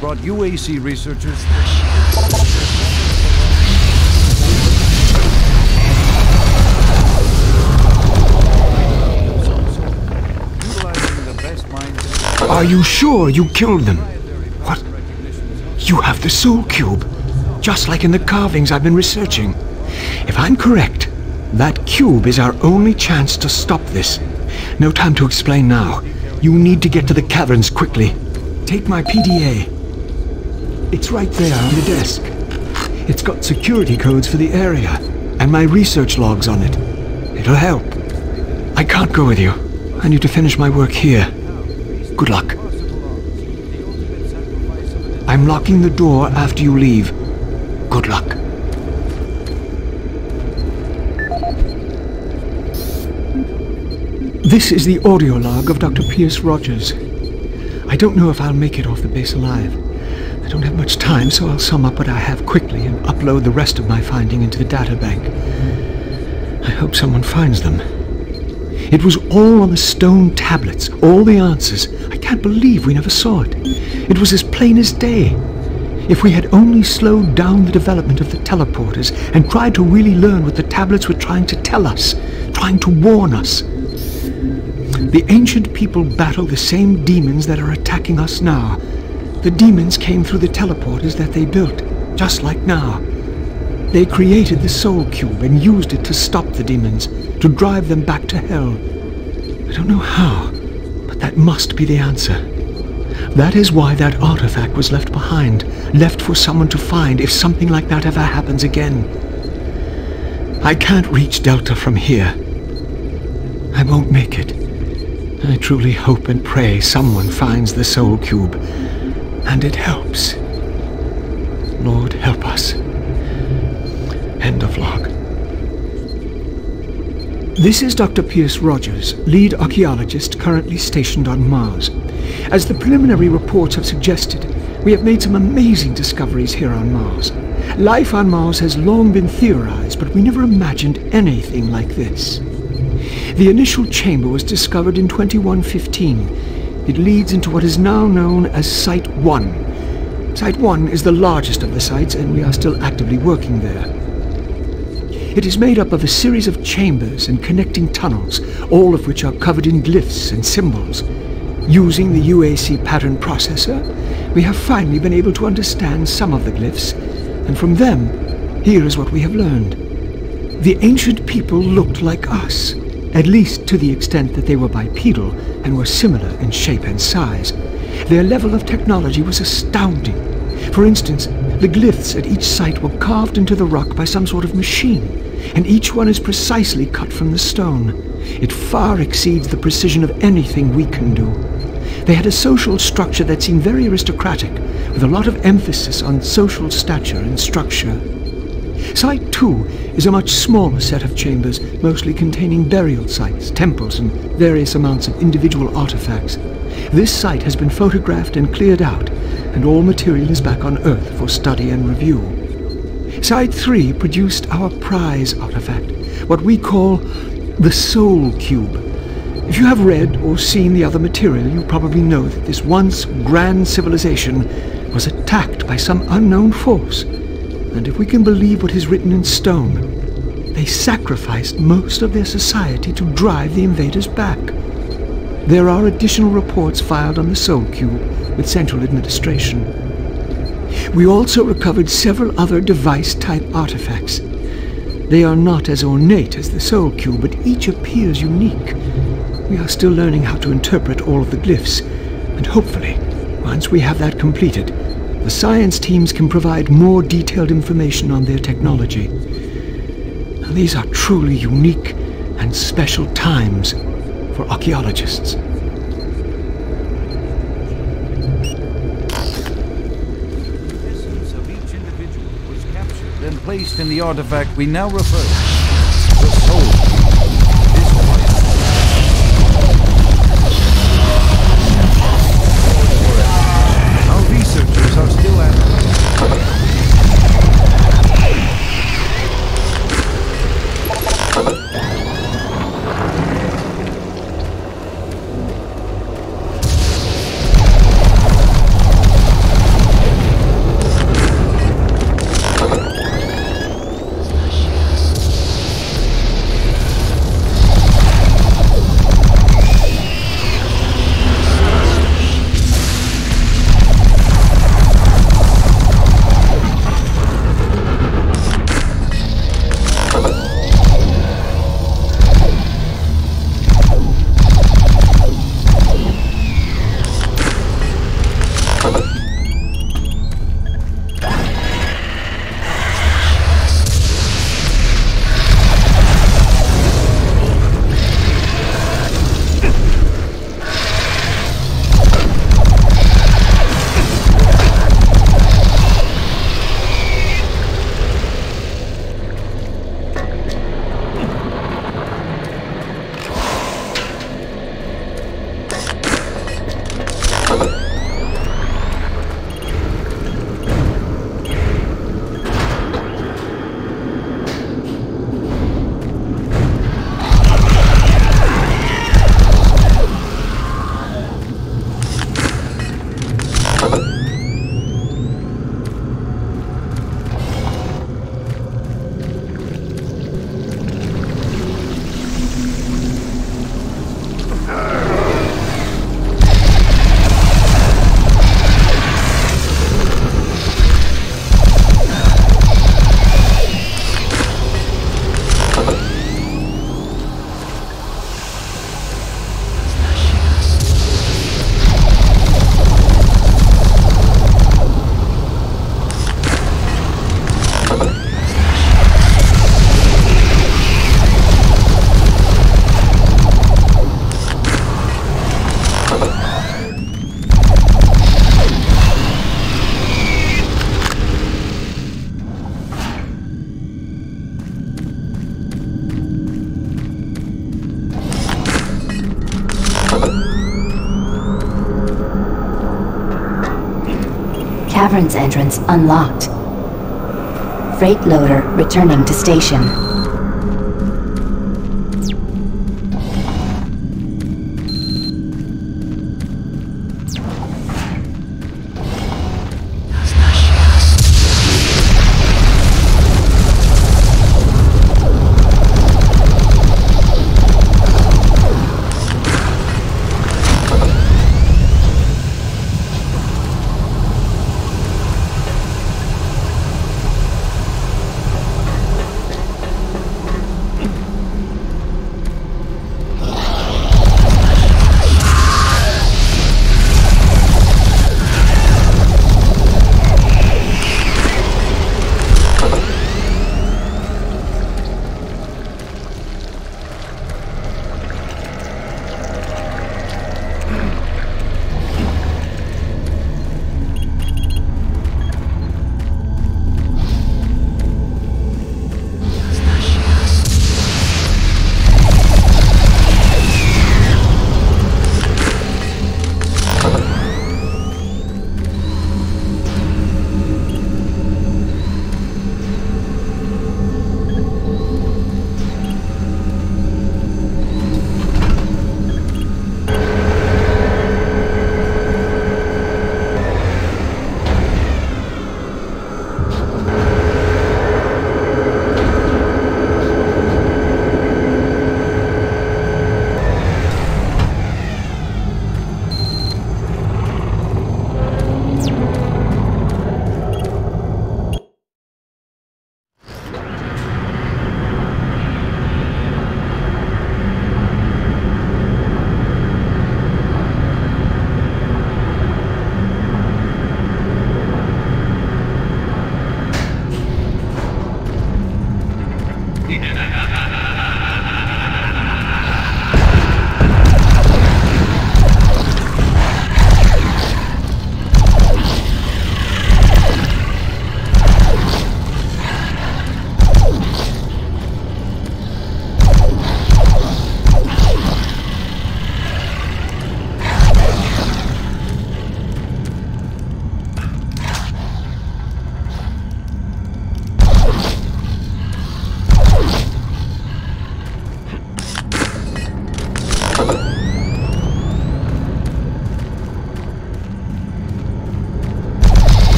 brought UAC researchers... Are you sure you killed them? What? You have the Soul Cube, just like in the carvings I've been researching. If I'm correct, that cube is our only chance to stop this. No time to explain now. You need to get to the caverns quickly. Take my PDA. It's right there on the desk. It's got security codes for the area, and my research logs on it. It'll help. I can't go with you. I need to finish my work here. Good luck. I'm locking the door after you leave. Good luck. This is the audio log of Dr. Pierce Rogers. I don't know if I'll make it off the base alive. I don't have much time, so I'll sum up what I have quickly and upload the rest of my finding into the databank. I hope someone finds them. It was all on the stone tablets, all the answers. I can't believe we never saw it. It was as plain as day. If we had only slowed down the development of the teleporters and tried to really learn what the tablets were trying to tell us, trying to warn us. The ancient people battle the same demons that are attacking us now. The demons came through the teleporters that they built, just like now. They created the Soul Cube and used it to stop the demons, to drive them back to hell. I don't know how, but that must be the answer. That is why that artifact was left behind, left for someone to find if something like that ever happens again. I can't reach Delta from here. I won't make it. I truly hope and pray someone finds the Soul Cube, and it helps. Lord, help us. End of log. This is Dr. Pierce Rogers, lead archaeologist currently stationed on Mars. As the preliminary reports have suggested, we have made some amazing discoveries here on Mars. Life on Mars has long been theorized, but we never imagined anything like this. The initial chamber was discovered in 2115. It leads into what is now known as Site 1. Site 1 is the largest of the sites, and we are still actively working there. It is made up of a series of chambers and connecting tunnels, all of which are covered in glyphs and symbols. Using the UAC pattern processor, we have finally been able to understand some of the glyphs, and from them, here is what we have learned. The ancient people looked like us, at least to the extent that they were bipedal and were similar in shape and size. Their level of technology was astounding. For instance, the glyphs at each site were carved into the rock by some sort of machine, and each one is precisely cut from the stone. It far exceeds the precision of anything we can do. They had a social structure that seemed very aristocratic, with a lot of emphasis on social stature and structure. Site 2 is a much smaller set of chambers, mostly containing burial sites, temples, and various amounts of individual artifacts. This site has been photographed and cleared out, and all material is back on Earth for study and review. Site 3 produced our prize artifact, what we call the Soul Cube. If you have read or seen the other material, you probably know that this once grand civilization was attacked by some unknown force. And if we can believe what is written in stone, they sacrificed most of their society to drive the invaders back. There are additional reports filed on the Soul Cube with Central Administration. We also recovered several other device-type artifacts. They are not as ornate as the Soul Cube, but each appears unique. We are still learning how to interpret all of the glyphs, and hopefully, once we have that completed, the science teams can provide more detailed information on their technology. Now, these are truly unique and special times for archaeologists. Then placed in the artifact we now refer to the Soul. Our researchers are still at cavern's entrance unlocked. Freight loader returning to station.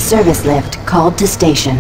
Service lift called to station.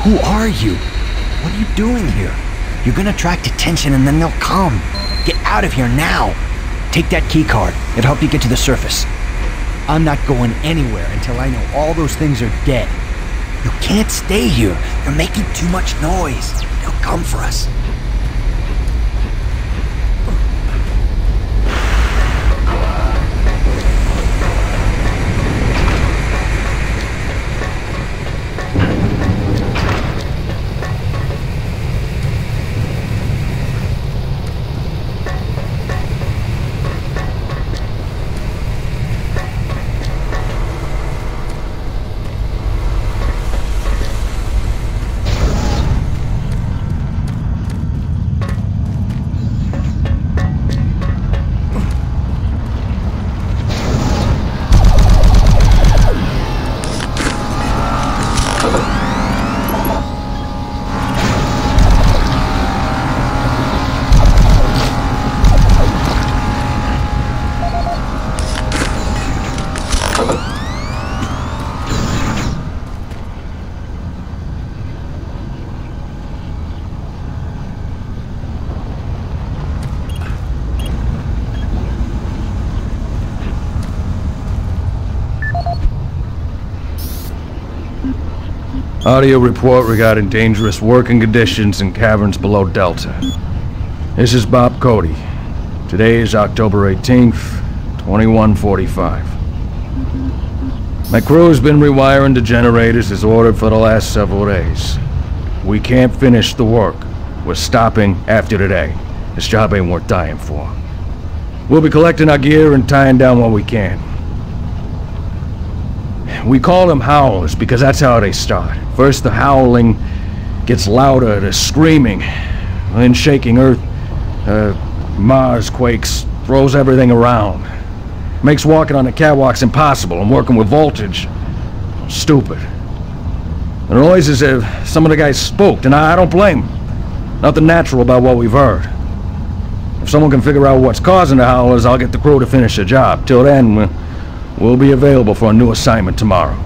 Who are you? What are you doing here? You're gonna attract attention and then they'll come. Get out of here now. Take that key card. It'll help you get to the surface. I'm not going anywhere until I know all those things are dead. You can't stay here. You're making too much noise. They'll come for us. Audio report regarding dangerous working conditions in caverns below Delta. This is Bob Cody. Today is October 18th, 2145. My crew's been rewiring the generators as ordered for the last several days. We can't finish the work. We're stopping after today. This job ain't worth dying for. We'll be collecting our gear and tying down what we can. We call them howlers because that's how they start. First the howling gets louder, the screaming, then shaking Earth. Mars quakes, throws everything around. Makes walking on the catwalks impossible and working with voltage stupid. The noise is if some of the guys spooked, and I don't blame them. Nothing natural about what we've heard. If someone can figure out what's causing the howlers, I'll get the crew to finish the job. Till then, we'll be available for a new assignment tomorrow.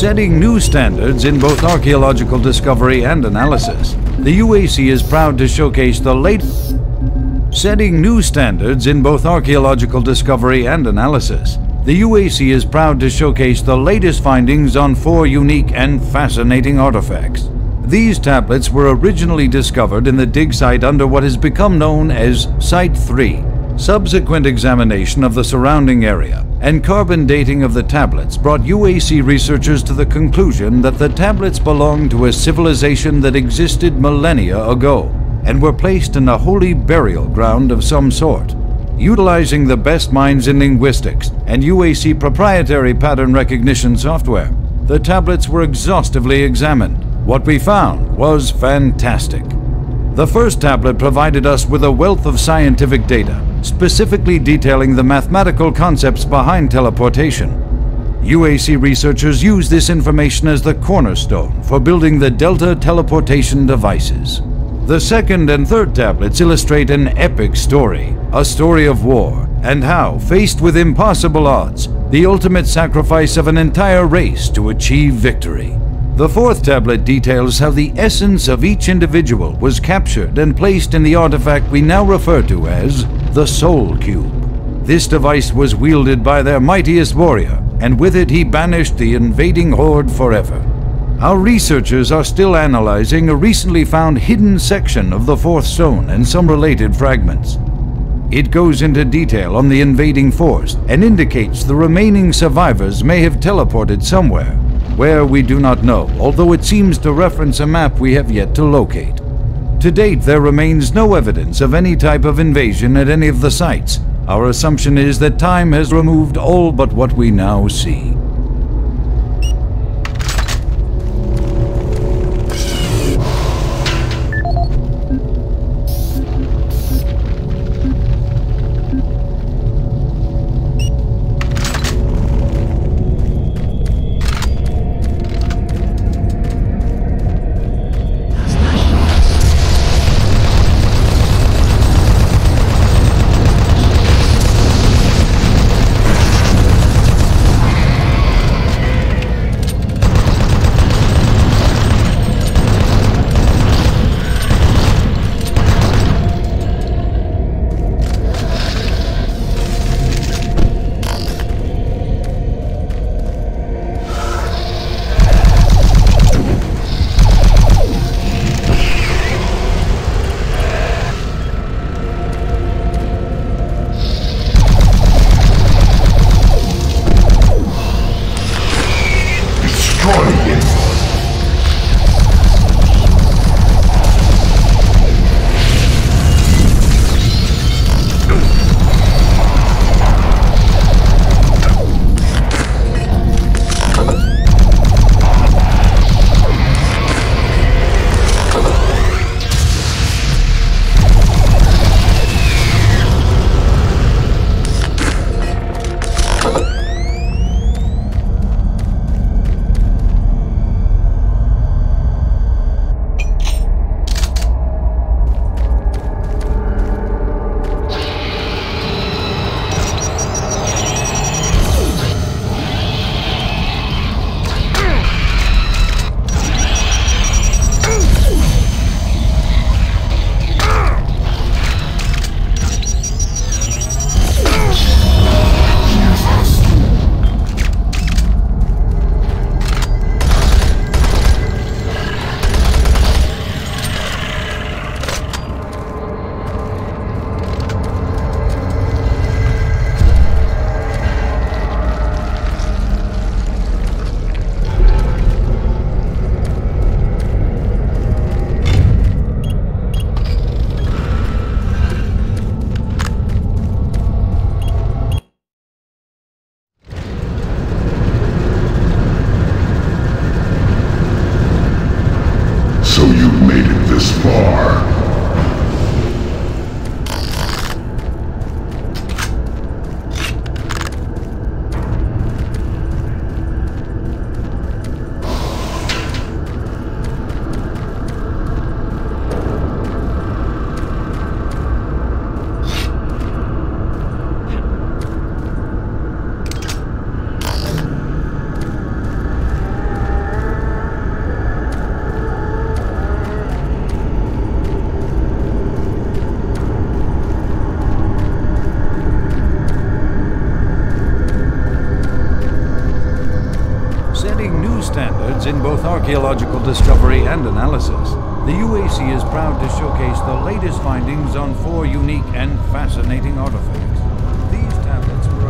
Setting new standards in both archaeological discovery and analysis, the UAC is proud to showcase the latest. Setting new standards in both archaeological discovery and analysis, the UAC is proud to showcase the latest findings on 4 unique and fascinating artifacts. These tablets were originally discovered in the dig site under what has become known as Site 3. Subsequent examination of the surrounding area and carbon dating of the tablets brought UAC researchers to the conclusion that the tablets belonged to a civilization that existed millennia ago and were placed in a holy burial ground of some sort. Utilizing the best minds in linguistics and UAC proprietary pattern recognition software, the tablets were exhaustively examined. What we found was fantastic. The first tablet provided us with a wealth of scientific data, specifically detailing the mathematical concepts behind teleportation. UAC researchers use this information as the cornerstone for building the Delta teleportation devices. The second and third tablets illustrate an epic story, a story of war, and how, faced with impossible odds, the ultimate sacrifice of an entire race to achieve victory. The fourth tablet details how the essence of each individual was captured and placed in the artifact we now refer to as the Soul Cube. This device was wielded by their mightiest warrior, and with it he banished the invading horde forever. Our researchers are still analyzing a recently found hidden section of the fourth stone and some related fragments. It goes into detail on the invading force and indicates the remaining survivors may have teleported somewhere. Where we do not know, although it seems to reference a map we have yet to locate. To date, there remains no evidence of any type of invasion at any of the sites. Our assumption is that time has removed all but what we now see. in both archaeological discovery and analysis, the UAC is proud to showcase the latest findings on 4 unique and fascinating artifacts. These tablets were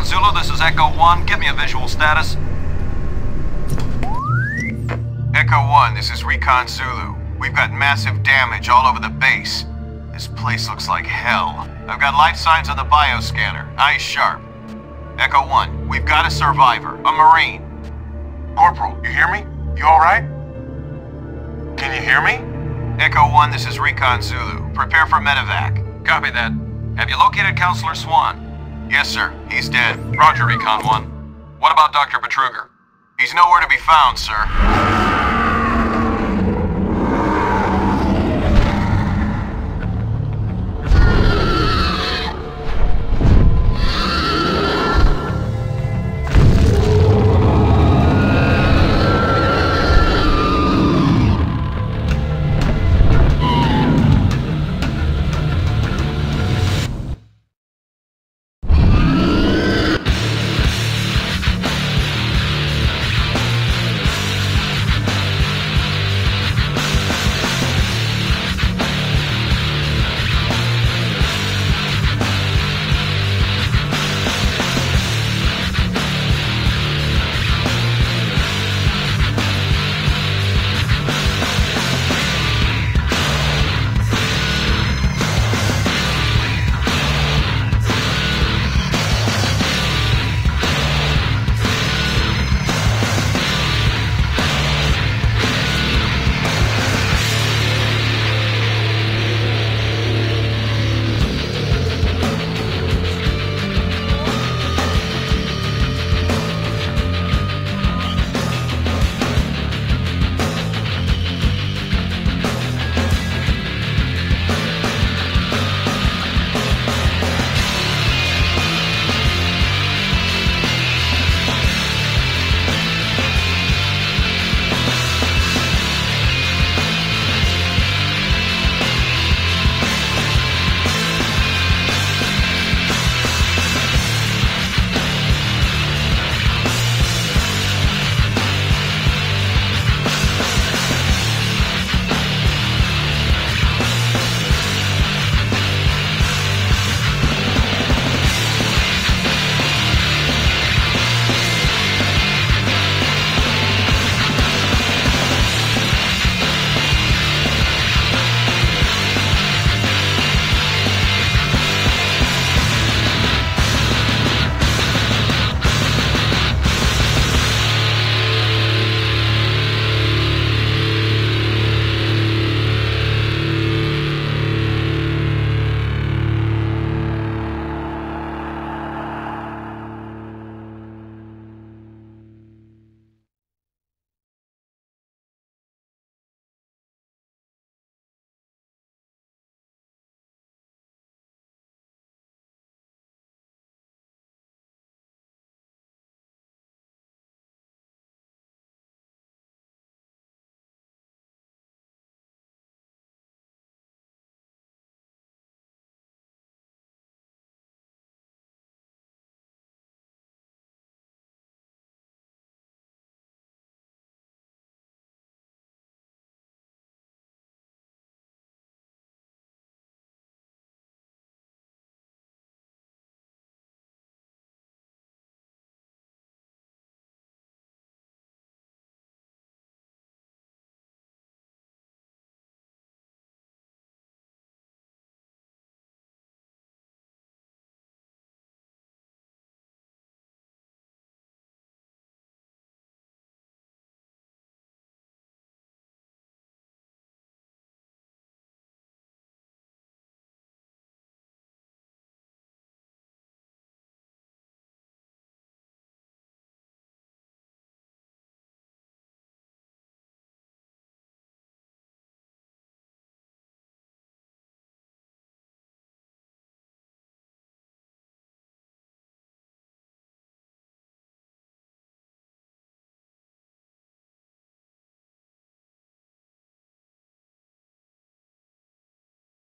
Zulu, this is Echo 1. Give me a visual status. Echo 1, this is Recon Zulu. We've got massive damage all over the base. This place looks like hell. I've got life signs on the bioscanner. Eyes sharp. Echo 1, we've got a survivor, a Marine. Corporal, you hear me? You alright? Can you hear me? Echo 1, this is Recon Zulu. Prepare for medevac. Copy that. Have you located Counselor Swan? Yes, sir. He's dead. Roger, Recon 1. What about Dr. Betruger? He's nowhere to be found, sir.